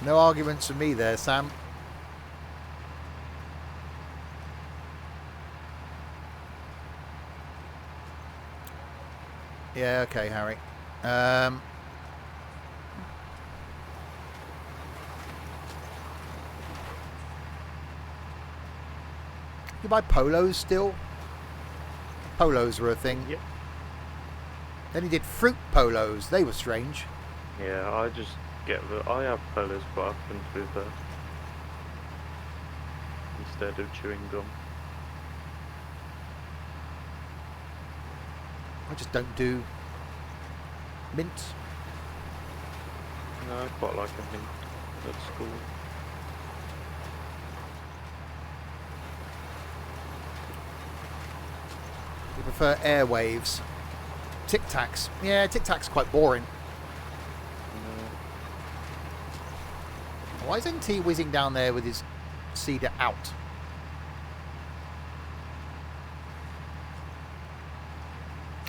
A: No arguments from me there, Sam. Yeah, okay, Harry. You buy polos still? Polos were a thing.
D: Yep.
A: Then he did fruit polos. They were strange.
D: Yeah, I just get I have polos quite often with instead of chewing gum.
A: I just don't do mint.
D: No, I quite like a mint at school.
A: You prefer airwaves. Tic Tacs. Yeah, Tic Tacs quite boring. Why is NT whizzing down there with his cedar out?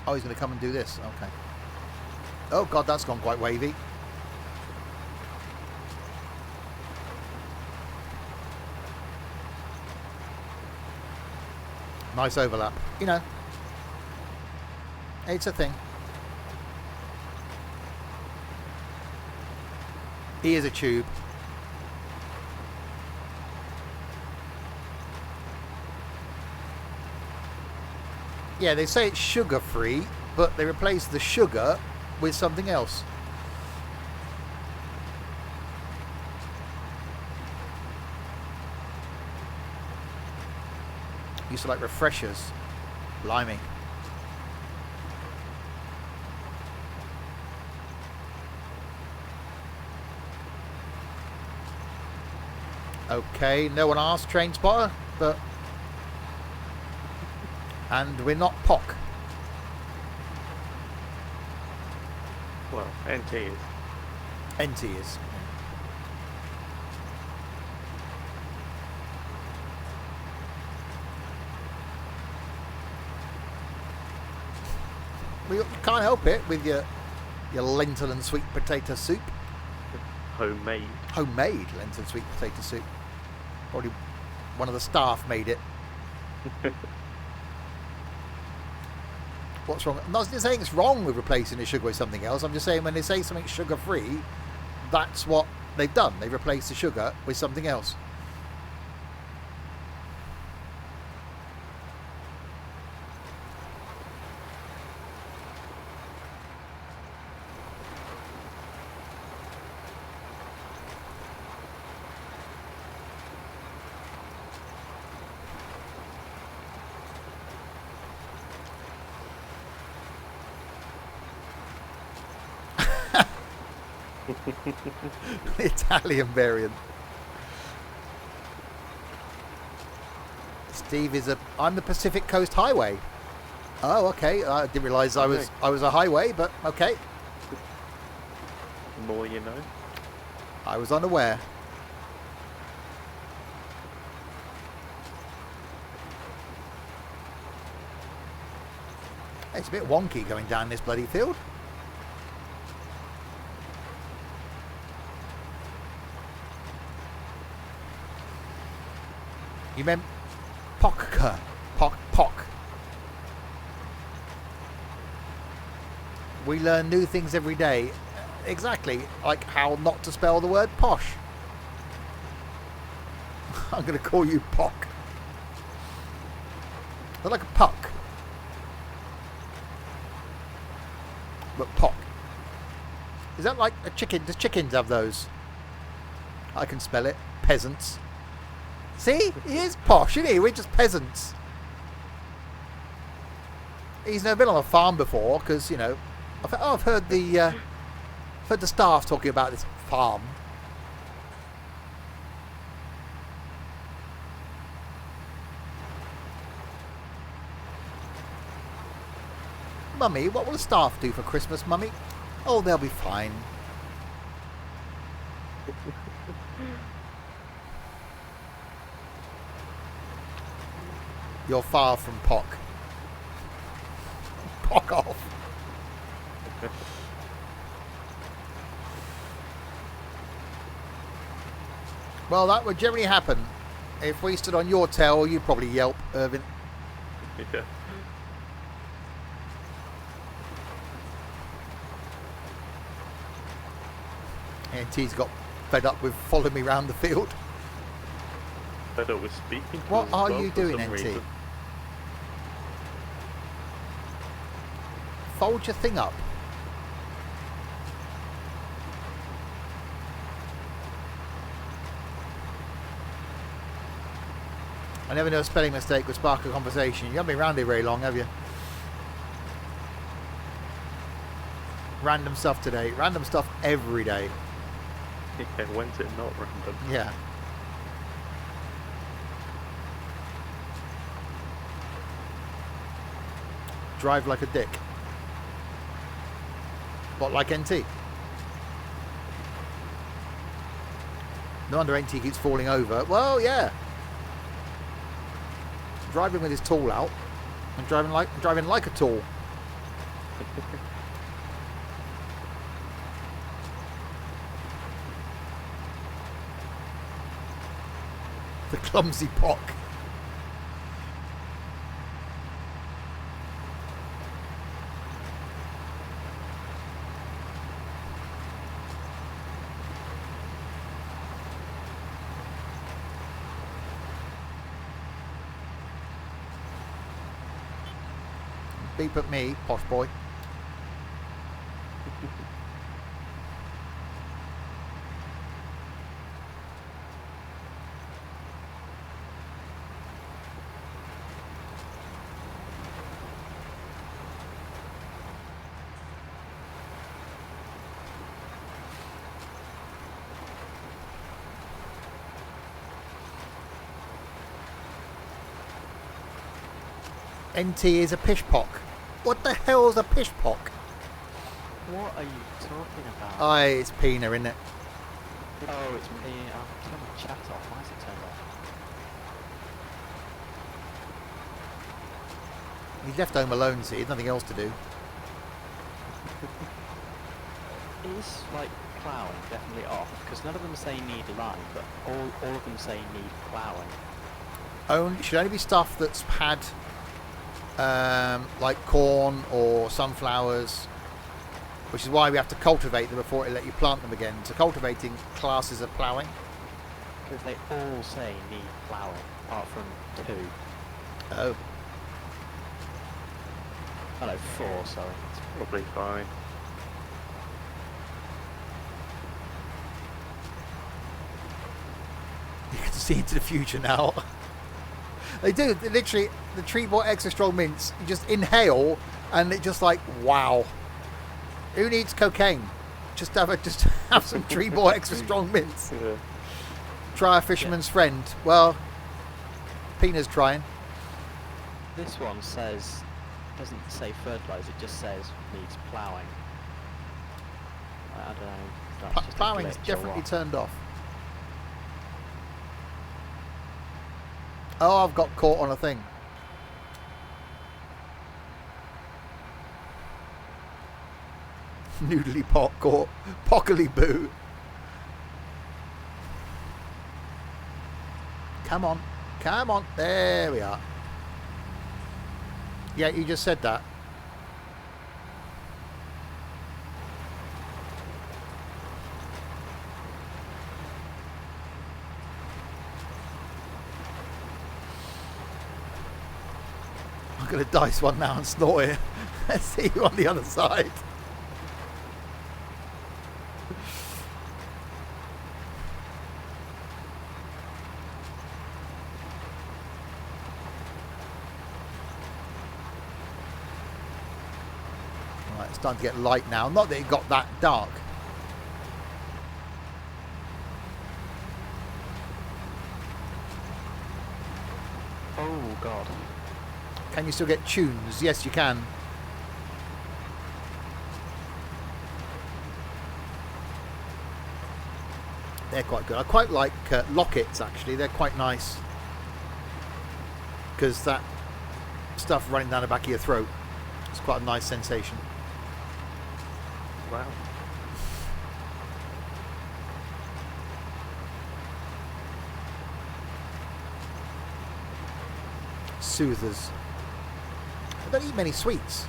A: Oh, he's going to come and do this. Okay. Oh, God, that's gone quite wavy. Nice overlap. You know, it's a thing. He is a tube. Yeah, they say it's sugar-free, but they replace the sugar with something else. Used to like refreshers. Blimey. Okay, no one asked, Train Spotter, but... And we're not POC.
D: Well, NT is.
A: NT is. We can't help it with your lentil and sweet potato soup.
D: Homemade.
A: Homemade lentil and sweet potato soup. Probably one of the staff made it. What's wrong? I'm not saying it's wrong with replacing the sugar with something else. I'm just saying when they say something's sugar-free, that's what they've done. They've replaced the sugar with something else. The Italian variant. Steve is I'm the Pacific Coast Highway. Oh, okay. I didn't realise I was a highway, but okay.
D: The more you know.
A: I was unaware. It's a bit wonky going down this bloody field. You meant POCka. POC. We learn new things every day. Exactly, like how not to spell the word posh. I'm going to call you POC. They're like a puck. But POC. Is that like a chicken? Does chickens have those? I can spell it. Peasants. See? He is posh, isn't he? We're just peasants. He's never been on a farm before because, you know, I've heard the staff talking about this farm. Mummy, what will the staff do for Christmas, Mummy? Oh, they'll be fine. You're far from Pock. Pock off. Well, that would generally happen. If we stood on your tail, you'd probably yelp, Irvin.
D: Yeah.
A: And T's got fed up with following me around the field.
D: Fed up with speaking to
A: What
D: us as
A: are
D: well
A: you
D: for
A: doing,
D: some
A: NT?
D: reason.
A: Fold your thing up. I never know a spelling mistake would spark a conversation. You haven't been around here very long, have you? Random stuff today. Random stuff every day.
D: Yeah, when's it not random?
A: Yeah. Drive like a dick. What, like NT? No wonder NT keeps falling over. Well, yeah. Driving with his tool out and driving like a tool. The clumsy Pock. Beep at me, posh boy. NT is a pish pock. What the hell is a pish pock?
E: What are you talking about?
A: Aye, it's Pina, isn't it?
E: Oh, it's me. I'll turn my chat off. Why is it turned off?
A: He's left home alone, see, he's nothing else to do.
E: Is like ploughing definitely off? Because none of them say need line, but all of them say need ploughing.
A: Should only be stuff that's had like corn or sunflowers, which is why we have to cultivate them before it let you plant them again. So cultivating classes of ploughing.
E: Because they all say need ploughing, apart from 2.
A: Oh,
E: Oh no, 4, sorry.
D: Probably fine.
A: you can see into the future now. They do. They literally, the Treatboy Extra Strong Mints, you just inhale and it just like, wow. Who needs cocaine? Just have some Treatboy Extra Strong Mints.
D: Yeah.
A: Try a fisherman's friend. Well, Pina's trying.
E: This one doesn't say fertilise, it just says needs ploughing. I don't know. If that's just a
A: Ploughing's
E: glitch or
A: definitely
E: what.
A: turned off. Oh, I've got caught on a thing. Noodly pot caught. Pockily boo. Come on. Come on. There we are. Yeah, you just said that. I'm going to dice one now and snort it. Let's see you on the other side. It's starting to get light now. Not that it got that dark.
E: Oh god.
A: Can you still get tunes? Yes, you can. They're quite good. I quite like lockets, actually. They're quite nice. Because that stuff running down the back of your throat is quite a nice sensation.
D: Wow.
A: Soothers. I don't eat many sweets.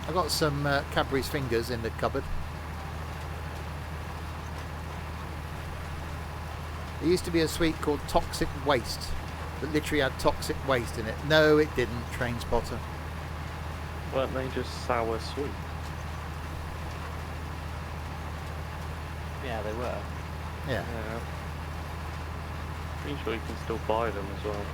A: I got some Cadbury's fingers in the cupboard. There used to be a sweet called Toxic Waste that literally had toxic waste in it. No, it didn't, train spotter.
D: Weren't they just sour sweet?
E: Yeah, they were.
A: Yeah,
D: Yeah. Pretty sure you can still buy them as well.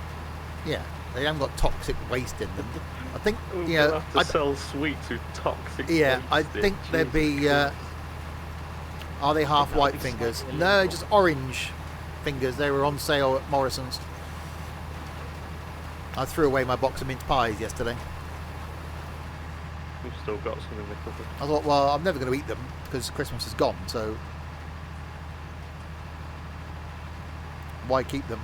A: yeah. They haven't got toxic waste in them. I think,
D: We'll
A: you know,
D: have to sell sweets with toxic
A: yeah,
D: waste
A: I
D: in.
A: think there'd be.
D: Jesus
A: Are they half
E: That'd
A: white
E: be
A: fingers?
E: slightly
A: No,
E: illegal.
A: just orange fingers. They were on sale at Morrison's. I threw away my box of mince pies yesterday.
D: Christ. We've still got some in the cupboard.
A: I thought, well, I'm never going to eat them because Christmas is gone, so why keep them?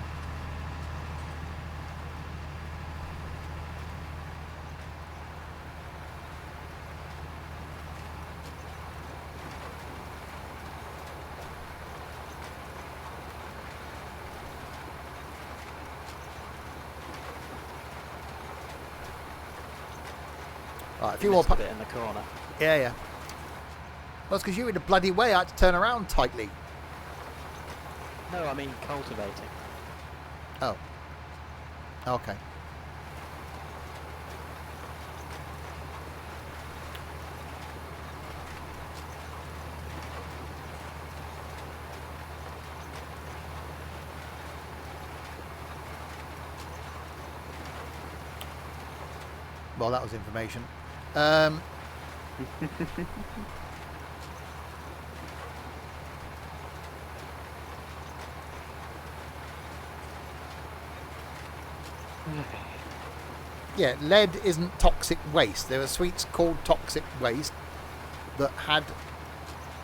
A: Right, a few more.
E: Missed a bit in the corner.
A: Yeah, yeah. Well, it's because you were in the bloody way. I had to turn around tightly.
E: No, I mean cultivating.
A: Oh. Okay. Well, that was information. Yeah, lead isn't toxic waste. There are sweets called toxic waste that had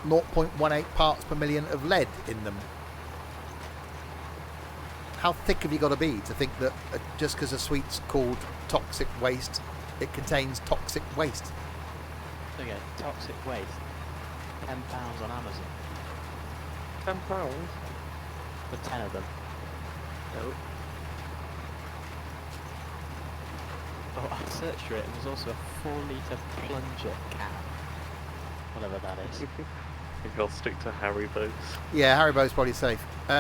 A: 0.18 parts per million of lead in them. How thick have you got to be to think that just because a sweet's called toxic waste, it contains toxic waste?
E: Okay, toxic waste. £10 on Amazon
D: £10?
E: for 10 of them.
D: No.
E: Oh, I searched for it and there's also a 4-litre plunger can. Whatever that is.
D: I think I'll stick to Haribo's.
A: Yeah, Haribo's probably safe.
E: For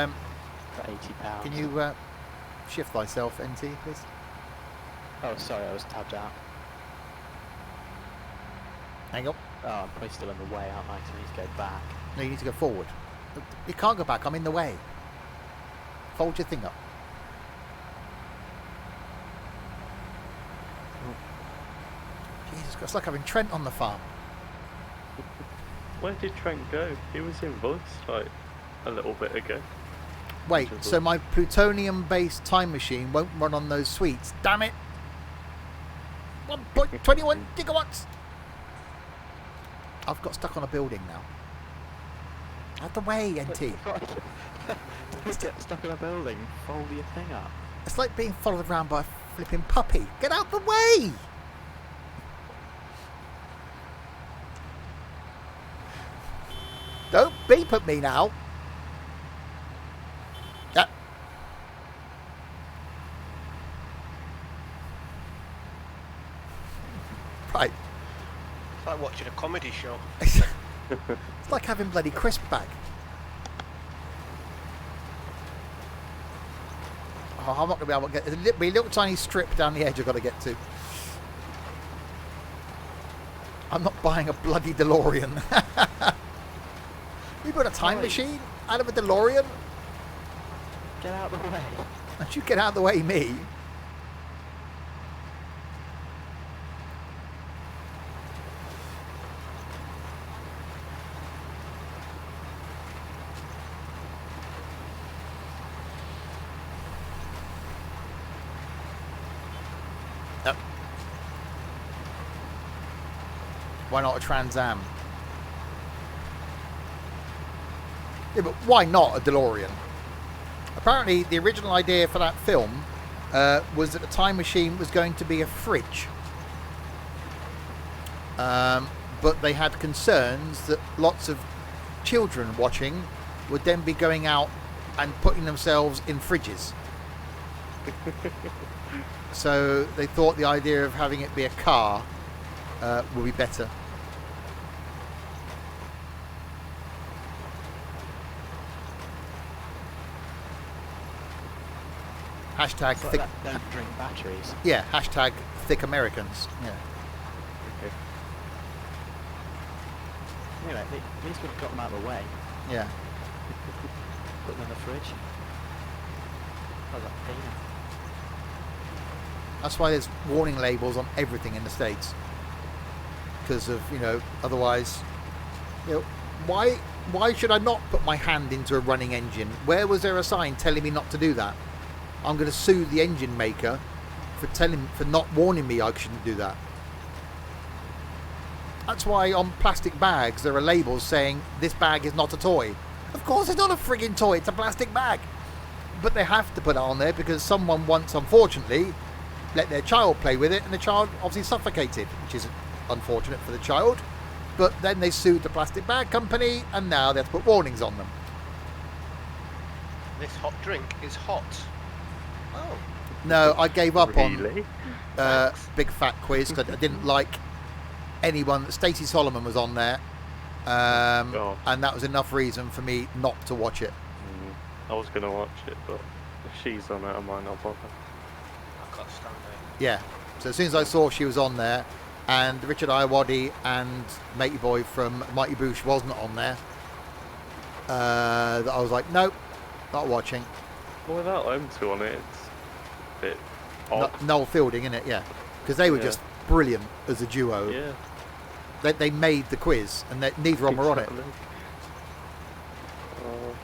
E: £80.
A: Can you shift thyself, NT, please?
E: Oh, sorry, I was tabbed out.
A: Hang on.
E: Oh, I'm probably still in the way, aren't I? 'Cause I need to go back.
A: No, you need to go forward. You can't go back. I'm in the way. Fold your thing up. Jesus Christ, it's like having Trent on the farm.
D: Where did Trent go? He was in voice like a little bit ago.
A: Wait,
D: Which is
A: so
D: all-
A: my plutonium-based time machine won't run on those sweets. Damn it! 1.21 gigawatts! I've got stuck on a building now. Out the way, NT.
E: Don't get stuck in a building. Fold your thing up.
A: It's like being followed around by a flipping puppy. Get out the way! Don't beep at me now. Yeah. Right.
C: It's like watching a comedy show.
A: It's like having bloody crisp bag. Oh, I'm not going to be able to get... There's a little tiny strip down the edge I've got to get to. I'm not buying a bloody DeLorean. We got a time
E: Right.
A: machine? Out of a DeLorean?
E: Get out of the way.
A: Don't you get out of the way, me. Yep. Why not a Trans Am? Yeah, but why not a DeLorean? Apparently, the original idea for that film was that the time machine was going to be a fridge. But they had concerns that lots of children watching would then be going out and putting themselves in fridges. So they thought the idea of having it be a car would be better. Hashtag
E: It's like
A: thick.
E: that don't drink batteries.
A: Yeah. Hashtag thick Americans. Yeah.
E: Okay. Anyway, at least we've got them out of the way.
A: Yeah.
E: Put them in the fridge. How's that peanut?
A: That's why there's warning labels on everything in the States. Because of, otherwise, why should I not put my hand into a running engine? Where was there a sign telling me not to do that? I'm going to sue the engine maker for not warning me I shouldn't do that. That's why on plastic bags there are labels saying this bag is not a toy. Of course it's not a frigging toy, it's a plastic bag. But they have to put it on there because someone once, unfortunately, let their child play with it and the child obviously suffocated, which is unfortunate for the child. But then they sued the plastic bag company and now they have to put warnings on them.
C: This hot drink is hot. Oh.
A: No, I gave up
D: Really?
A: on Big Fat Quiz because I didn't like anyone. Stacey Solomon was on there, and that was enough reason for me not to watch it.
D: I was going to watch it, but if she's on it, I might not bother.
C: I can't stand it.
A: Yeah. So as soon as I saw she was on there, and Richard Iowadi and Matey Boy from Mighty Boosh wasn't on there, that I was like, nope, not watching.
D: Well, without them two on it, it's a bit odd.
A: Noel Fielding, innit? Yeah. Because they were just brilliant as a duo.
D: Yeah.
A: They made the quiz, and neither of them were on it.
D: Exactly.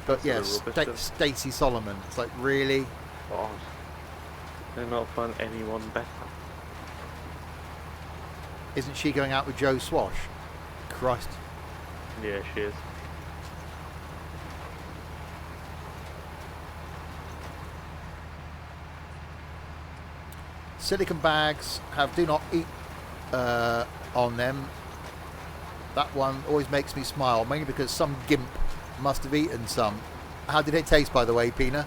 A: But
D: that's a
A: yes,
D: bit rubbish,
A: Stacey Solomon. It's like, really?
D: God. They're not find anyone better.
A: Isn't she going out with Joe Swash? Christ.
D: Yeah, she is.
A: Silicon bags have do not eat on them. That one always makes me smile, mainly because some gimp must have eaten some. How did it taste, by the way, Pina?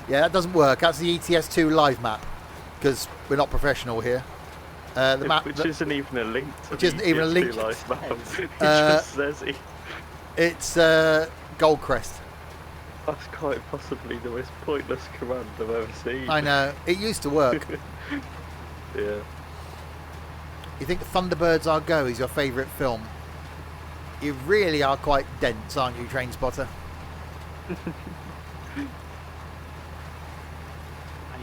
A: Yeah, that doesn't work. That's the ETS2 live map, because we're not professional here. The map,
D: which isn't even a link to
A: which isn't even a link.
D: Life map. It just says it.
A: It's Goldcrest.
D: That's quite possibly the most pointless command I've ever seen.
A: I know. It used to work.
D: Yeah.
A: You think Thunderbirds Are Go is your favourite film? You really are quite dense, aren't you, Train Spotter?
E: And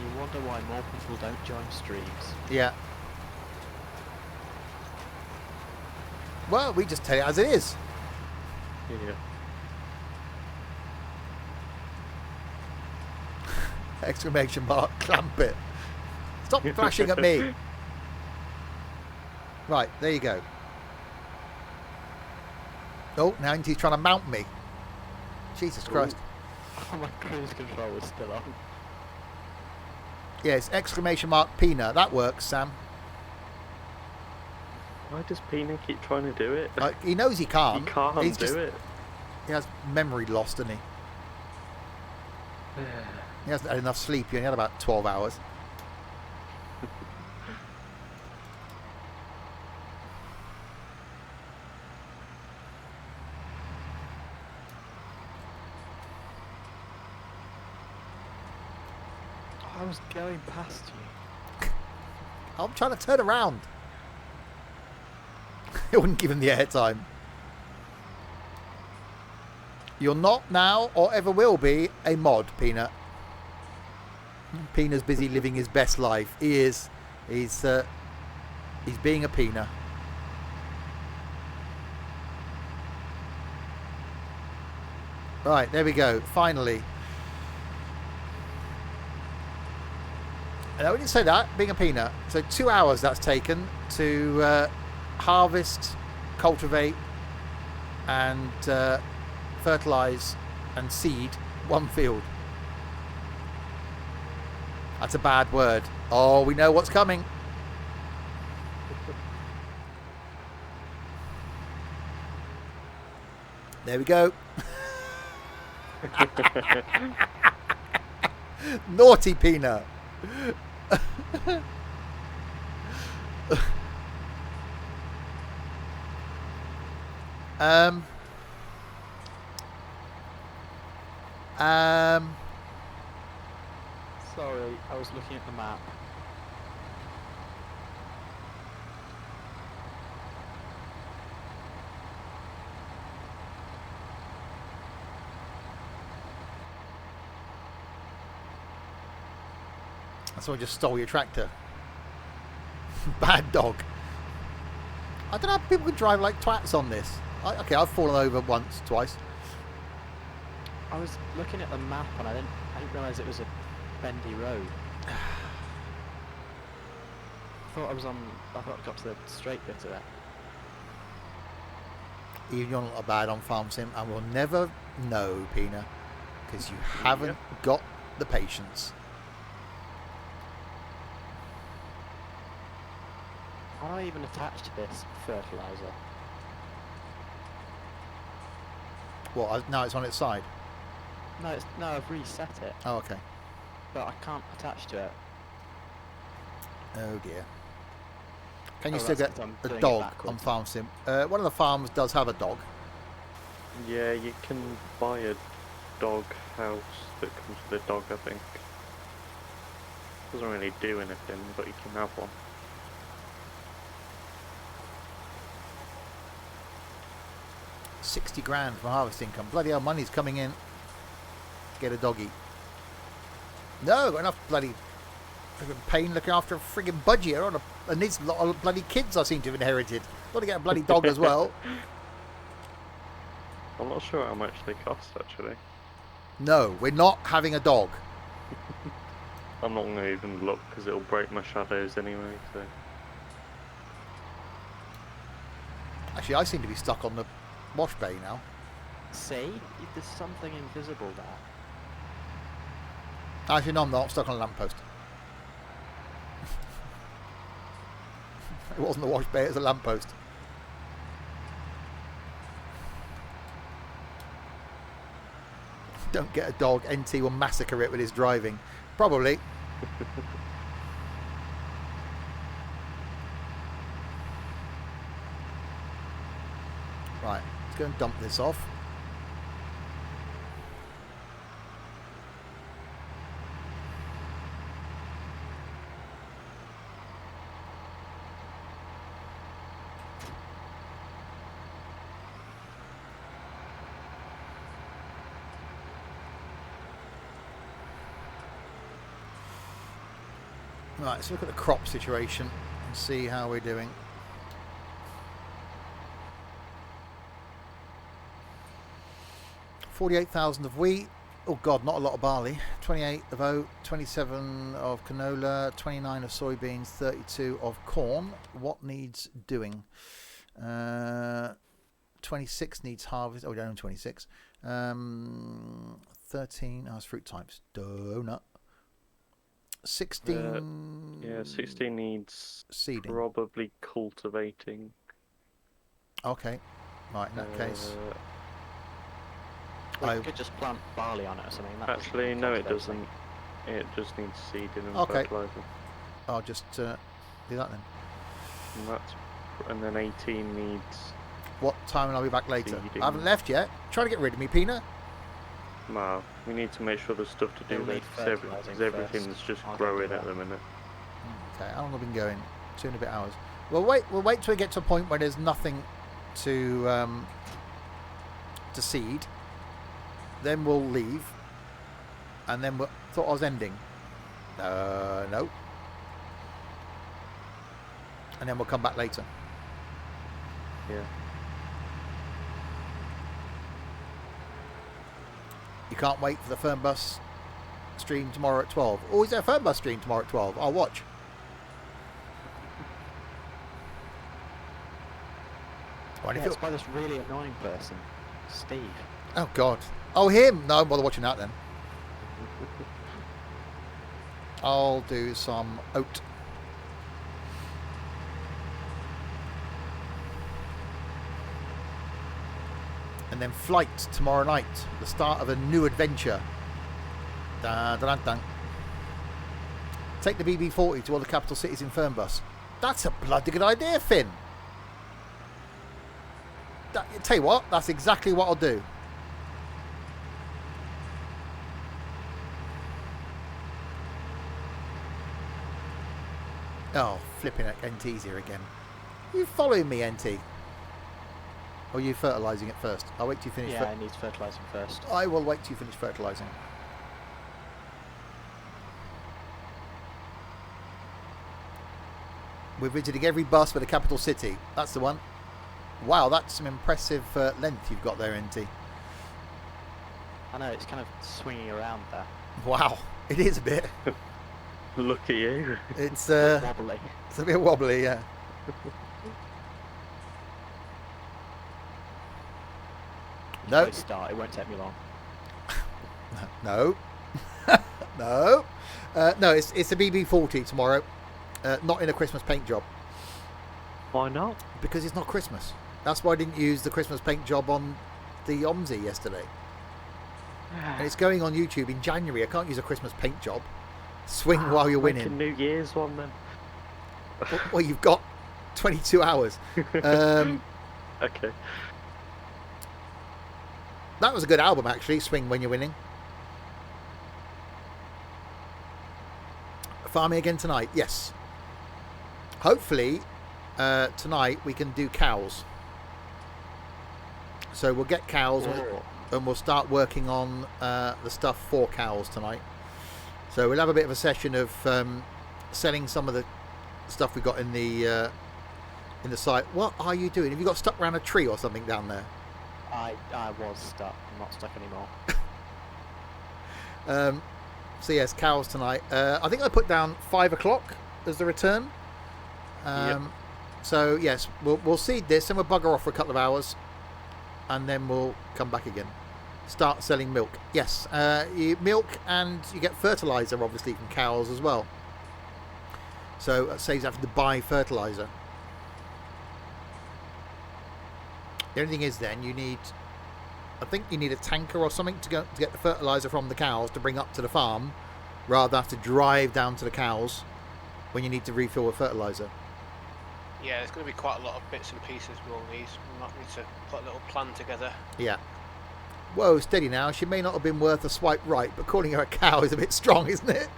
E: you wonder why more people don't join streams.
A: Yeah. Well, we just tell it as it is.
D: Yeah.
A: Exclamation mark, clamp it. Stop flashing at me. Right, there you go. Oh, now he's trying to mount me. Jesus Christ.
E: Oh, my cruise control is still on.
A: Yes, exclamation mark, Pina. That works, Sam.
D: Why does Pina keep trying to do it?
A: He knows he can't.
D: He can't
A: He's
D: do
A: just,
D: it.
A: He has memory loss, doesn't he? He hasn't had enough sleep. He only had about 12 hours.
E: I was going past you.
A: I'm trying to turn around. It wouldn't give him the airtime. You're not now or ever will be a mod, Peanut. Peanut's busy living his best life. He is. He's being a Peanut. Right, there we go. Finally. And I wouldn't say that, being a Peanut. So 2 hours that's taken to harvest, cultivate, and fertilise and seed one field. That's a bad word. Oh, we know what's coming. There we go. Naughty Peanut.
E: Sorry, I was looking at the map.
A: So I just stole your tractor. Bad dog. I don't know how people can drive like twats on this. Okay, I've fallen over once, twice.
E: I was looking at the map and I didn't realise it was a bendy road. I thought I got to the straight bit of it.
A: Even you're not bad on Farm Sim, and we'll never know, Pina, because you haven't got the patience.
E: How do I even attach to this fertiliser?
A: What? Now it's on its side.
E: No, I've reset it,
A: Oh, okay.
E: but I can't attach to it.
A: Oh dear. Can you
E: Oh,
A: still
E: that's
A: get
E: 'cause I'm
A: a
E: doing it
A: dog on
E: backwards.
A: Farm Sim? One of the farms does have a dog.
D: Yeah, you can buy a dog house that comes with a dog, I think. Doesn't really do anything, but you can have one.
A: £60,000 from harvest income. Bloody hell, money's coming in. Get a doggy. No, got enough bloody friggin' pain looking after a friggin' budgie. And these lot of bloody kids I seem to have inherited. Got to get a bloody dog as well.
D: I'm not sure how much they cost, actually.
A: No, we're not having a dog.
D: I'm not going to even look, because it'll break my shadows anyway, so...
A: Actually, I seem to be stuck on the wash bay now.
E: See? There's something invisible there.
A: Actually, no, I'm not. I'm stuck on a lamppost. It wasn't the wash bay, it was a lamppost. Don't get a dog. NT will massacre it with his driving. Probably. Right, let's go and dump this off. Right, let's look at the crop situation and see how we're doing. $48,000 of wheat. Oh God, not a lot of barley. 28 of oat, 27 of canola, 29 of soybeans, 32 of corn. What needs doing? 26 needs harvest. Oh, we don't own 26. 13. Oh, it's fruit types. Donut. 16.
D: Yeah, 16 needs
A: seeding.
D: probably cultivating.
A: Okay. Right, in that case.
E: We could just plant barley on it or something. That
D: Actually,
E: doesn't
D: no, it
E: cultivate
D: doesn't. It just needs seeding and
A: Okay.
D: fertilizer.
A: I'll just do that then.
D: And then 18 needs.
A: What time will I be back later?
D: Seeding.
A: I haven't left yet. Try to get rid of me, Pina.
D: Well, we need to make sure there's stuff to do
E: You'll
D: there
E: need
D: because
E: fertilising
D: everything's
E: first.
D: just
E: I'll go do
D: growing
E: that.
D: at the minute.
A: Okay, how long have I been going? 2 and a bit hours. We'll wait till we get to a point where there's nothing to seed. then we'll leave, and then thought I was ending. No. And then we'll come back later.
D: Yeah.
A: You can't wait for the Fernbus stream tomorrow at 12. Oh, is there a Fernbus stream tomorrow at 12? I'll watch.
E: Yeah, it's by this really annoying person, Steve.
A: Oh, God. Oh, him. No, I won't bother watching that then. I'll do some oat. And then flight tomorrow night. The start of a new adventure. Dun, dun, dun, dun. Take the BB40 to all the capital cities in Fernbus. That's a bloody good idea, Finn. Tell you what, that's exactly what I'll do. Oh, flipping it. NT's here again. You following me, NT? Or are you fertilising it first? I'll wait till you finish.
E: Yeah, it needs fertilising first.
A: I will wait till you finish fertilising. We're visiting every bus for the capital city. That's the one. Wow, that's some impressive length you've got there, NT.
E: I know, it's kind of swinging around there.
A: Wow, it is a bit.
D: Look at you.
A: It's
E: Wobbly.
A: it's a bit wobbly, yeah. No.
E: Start. It won't take me long.
A: No. No. No, it's a BB40 tomorrow. Not in a Christmas paint job.
D: Why not?
A: Because it's not Christmas. That's why I didn't use the Christmas paint job on the OMSI yesterday. And it's going on YouTube in January. I can't use a Christmas paint job. Swing while you're
D: Make a
A: winning.
D: New Year's one then.
A: Well, you've got 22 hours.
D: Okay.
A: That was a good album, actually. Swing when you're winning. Farming again tonight. Yes. Hopefully, tonight we can do cows. So we'll get cows and we'll start working on the stuff for cows tonight. So we'll have a bit of a session of selling some of the stuff we got in the site. What are you doing? Have you got stuck around a tree or something down there?
E: I was stuck. I'm not stuck anymore.
A: So yes, cows tonight. I think I put down 5 o'clock as the return.
D: Yep.
A: So yes, we'll seed this and we'll bugger off for a couple of hours, and then we'll come back again. Start selling milk. Yes, you milk and you get fertilizer obviously from cows as well. So it saves having to buy fertilizer. The only thing is then I think you need a tanker or something to get the fertilizer from the cows to bring up to the farm, rather than have to drive down to the cows when you need to refill with fertilizer.
C: Yeah, there's going to be quite a lot of bits and pieces we'll need. We might need to put a little plan together.
A: Yeah. Whoa, steady now. She may not have been worth a swipe right, but calling her a cow is a bit strong, isn't it?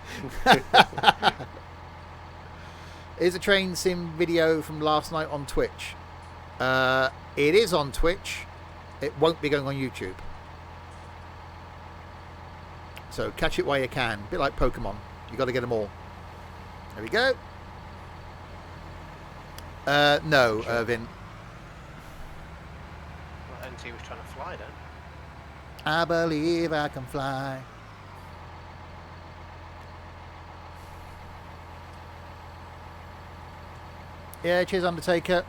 A: Here's a train sim video from last night on Twitch. It is on Twitch. It won't be going on YouTube. So catch it while you can. A bit like Pokemon. You got to get them all. There we go. No, Irvin.
C: Well, NT was trying to fly then.
A: I believe I can fly. Yeah, cheers, Undertaker.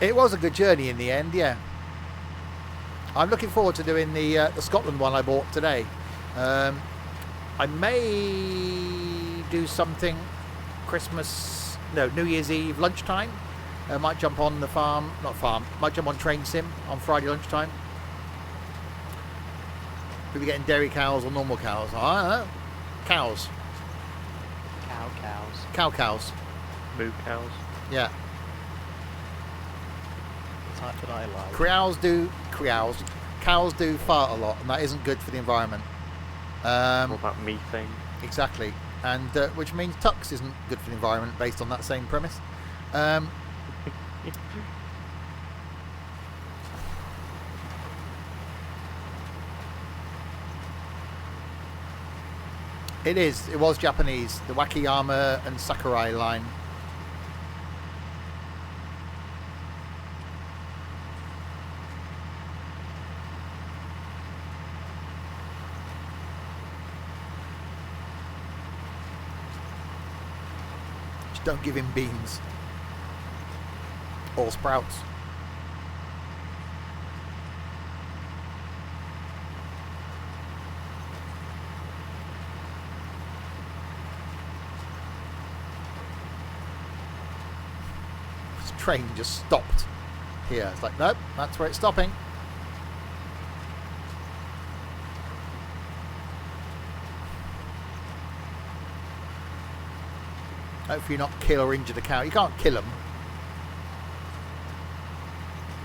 A: It was a good journey in the end, yeah. I'm looking forward to doing the Scotland one I bought today. I may do something New Year's Eve lunchtime. I might jump on the might jump on Train Sim on Friday lunchtime. We'll be getting dairy cows or normal cows. I don't know. Cows.
E: Cows.
A: Cows.
D: Moo cows.
A: Yeah.
E: type that I like.
A: Cows do fart a lot, and that isn't good for the environment.
D: What about methane?
A: Exactly, and which means tux isn't good for the environment based on that same premise. It was Japanese, the Wakayama and Sakurai line. Just don't give him beans or sprouts. Train just stopped here. It's like, nope, that's where it's stopping. Hopefully not kill or injure the cow. You can't kill them.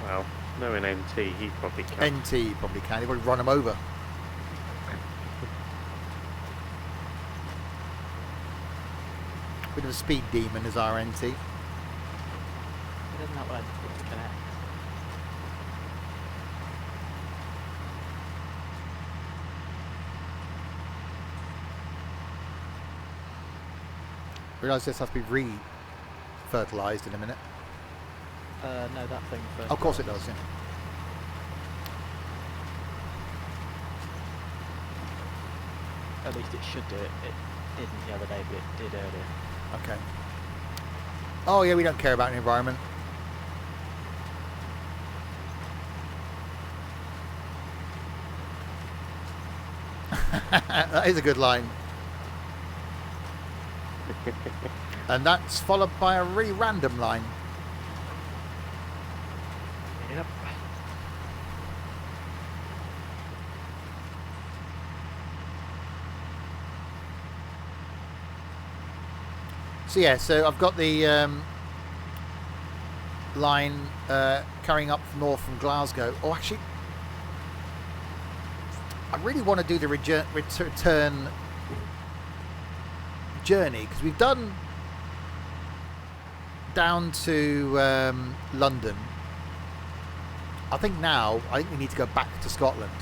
D: Well, knowing NT, he probably can.
A: NT probably can. He probably run them over. Bit of a speed demon is our NT.
E: Isn't that what I put to connect?
A: Realise this has to be re-fertilised in a minute.
E: No, that thing first.
A: Of course it does, yeah.
E: At least it should do it. It didn't the other day, but it did earlier.
A: Okay. Oh yeah, we don't care about the environment. That is a good line. And that's followed by a really random line.
E: Yep.
A: So yeah, so I've got the line carrying up north from Glasgow. Oh, actually, I really want to do the return journey, because we've done down to London. I think we need to go back to Scotland,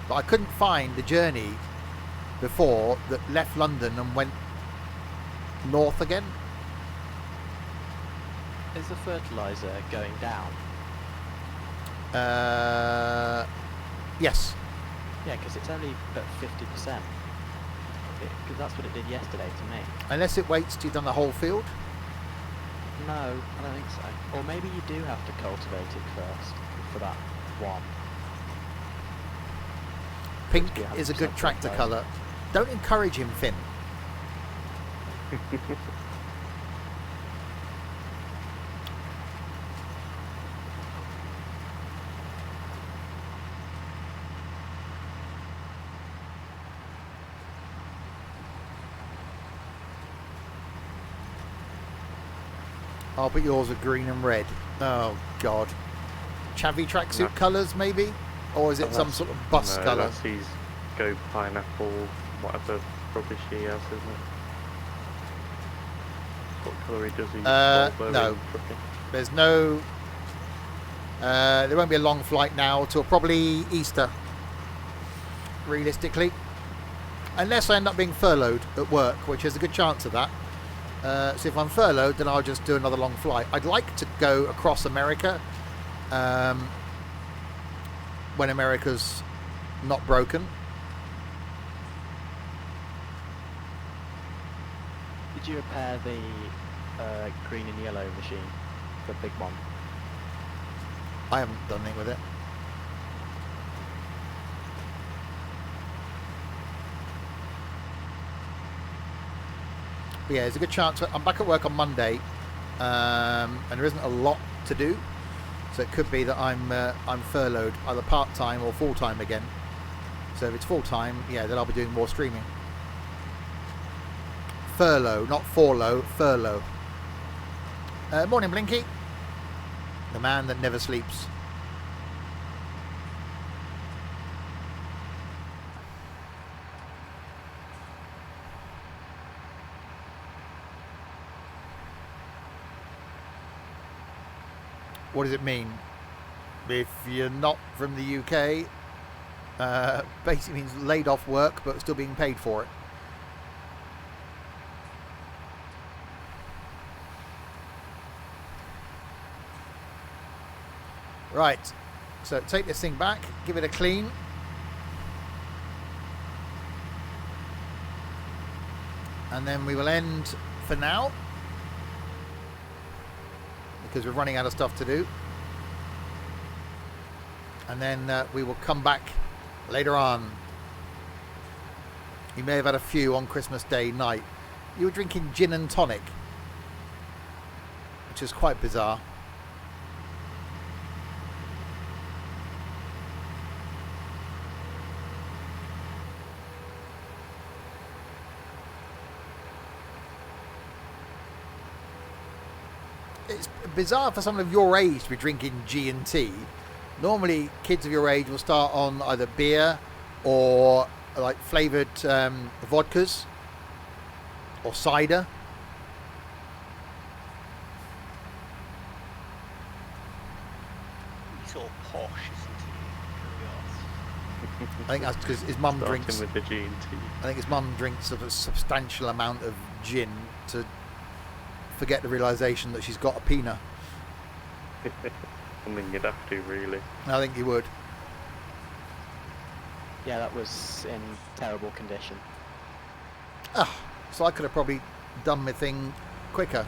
A: but I couldn't find the journey before that left London and went north again.
E: Is the fertiliser going down?
A: Yes.
E: Yeah, because it's only at 50%. Because that's what it did yesterday to me.
A: Unless it waits till you've done the whole field.
E: No, I don't think so. Or maybe you do have to cultivate it first for that one.
A: Pink
E: Be 100%
A: is a good tractor
E: fertiliser.
A: colour. Don't encourage him, Finn. I'll put yours with green and red. Oh God. Chavvy tracksuit
D: No.
A: colours maybe? Or is it some sort of bus
D: No,
A: colour?
D: that's his Go Pineapple, whatever rubbish he has, isn't it? What colour he does he Volvo
A: no.
D: in trucking?
A: There's no... there won't be a long flight now till probably Easter. Realistically. Unless I end up being furloughed at work, which is a good chance of that. So if I'm furloughed, then I'll just do another long flight. I'd like to go across America when America's not broken.
E: Did you repair the green and yellow machine? The big one?
A: I haven't done anything with it. But yeah, there's a good chance. I'm back at work on Monday, and there isn't a lot to do, so it could be that I'm furloughed either part time or full time again. So if it's full time, yeah, then I'll be doing more streaming. Furlough, not forlough, furlough. Morning, Blinky. The man that never sleeps. What does it mean? If you're not from the UK, basically means laid off work but still being paid for it. Right, so take this thing back, give it a clean. And then we will end for now, because we're running out of stuff to do. And then we will come back later on. You may have had a few on Christmas Day night. You were drinking gin and tonic, which is quite bizarre. It's bizarre for someone of your age to be drinking G&T. Normally, kids of your age will start on either beer or like flavoured vodkas or cider.
C: He's all posh, isn't he?
A: I think that's because his mum
D: Starting
A: drinks.
D: with the G&T.
A: I think his mum drinks a substantial amount of gin to forget the realisation that she's got a peanut.
D: I mean, you'd have to, really.
A: I think you would.
E: Yeah, that was in terrible condition.
A: Ah, so I could have probably done my thing quicker.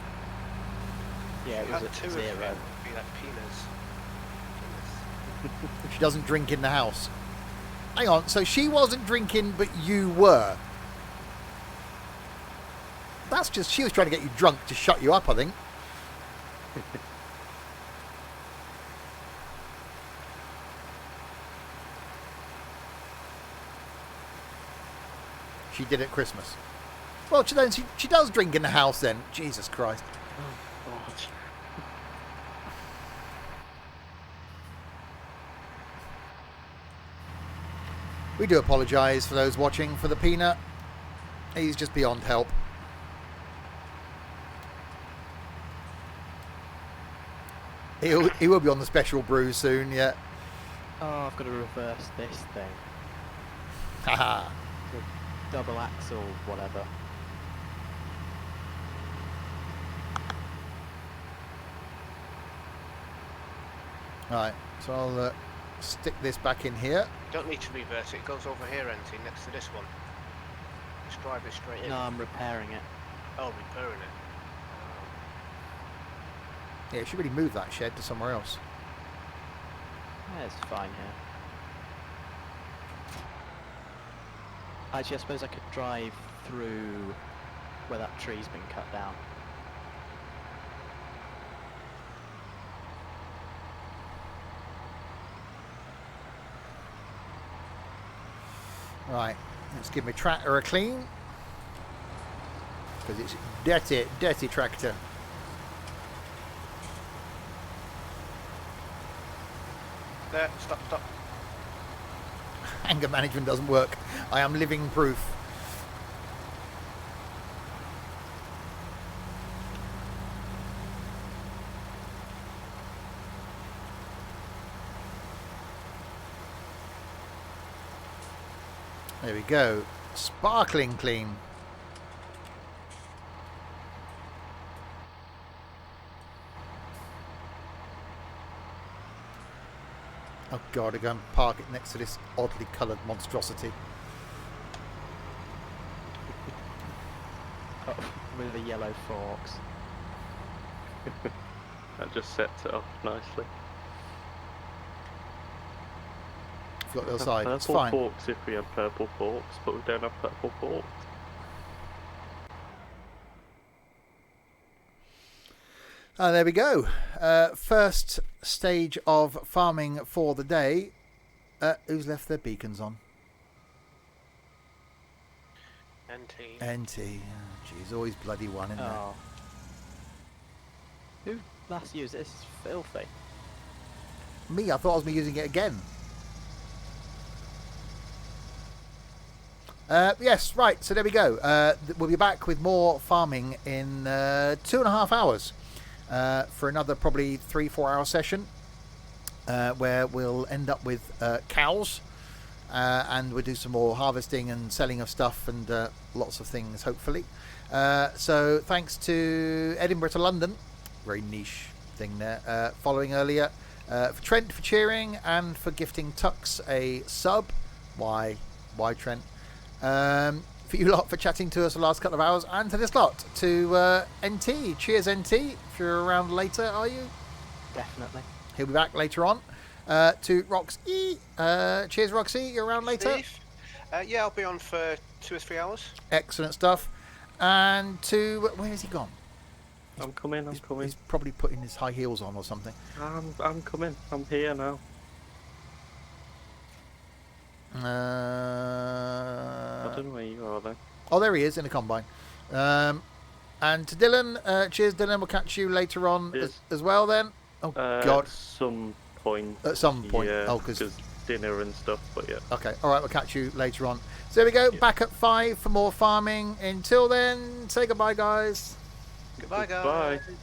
E: Yeah, it
C: You
E: was
C: had
E: at
C: two of
E: 0.
C: them. Be like peanuts.
A: She doesn't drink in the house. Hang on, so she wasn't drinking, but you were. That's just, she was trying to get you drunk to shut you up, I think. She did at Christmas. Well, she does drink in the house then. Jesus Christ.
D: Oh, God.
A: We do apologise for those watching for the peanut. He's just beyond help. He will be on the special brew soon, yeah.
E: Oh, I've got to reverse this thing.
A: Haha.
E: Double axle, whatever.
A: Right, so I'll stick this back in here.
C: Don't need to reverse it. It goes over here, NT, next to this one. Just drive it straight in.
E: No, I'm repairing it.
C: Oh, repairing it.
A: Yeah, you should really move that shed to somewhere else.
E: Yeah, it's fine here. Actually, I suppose I could drive through where that tree's been cut down.
A: Right, let's give my tractor a clean. Because it's dirty, dirty tractor.
C: There, stop, stop.
A: Anger management doesn't work. I am living proof. There we go. Sparkling clean. Oh God, I go and park it next to this oddly coloured monstrosity.
E: Oh, with the yellow forks.
D: That just sets it off nicely.
A: I've got the other
D: Have
A: side. It's
D: purple
A: fine.
D: forks if we have purple forks, but we don't have purple forks.
A: There we go. First stage of farming for the day. Who's left their beacons on?
C: NT.
A: NT. Oh, geez, always bloody one, isn't there?
E: Oh. Who last used it? This is filthy.
A: Me, I thought I was using it again. Yes, right, so there we go. We'll be back with more farming in 2.5 hours. for another probably 3-4 hour session where we'll end up with cows. And we'll do some more harvesting and selling of stuff and lots of things, hopefully. So thanks to Edinburgh to London, very niche thing there, following earlier. For Trent for cheering and for gifting Tux a sub. Why Trent? For you lot for chatting to us the last couple of hours, and to this lot, to NT. Cheers, NT. If you're around later, are you?
E: Definitely.
A: He'll be back later on. To Roxy. Cheers, Roxy. You're around later?
C: Steve? Yeah, I'll be on for 2 or 3 hours.
A: Excellent stuff. And to... Where has he gone?
D: I'm coming.
A: He's probably putting his high heels on or something.
D: I'm coming. I'm here now. I don't know where you are then.
A: Oh, there he is in the combine. And to Dylan. Cheers, Dylan. We'll catch you later on as well then. Oh, God.
D: At some point.
A: At some point.
D: Yeah,
A: Oh, because
D: dinner and stuff, but yeah.
A: Okay, all right, we'll catch you later on. So there we go, back at 5 for more farming. Until then, say goodbye, guys.
C: Goodbye, guys.
D: Bye.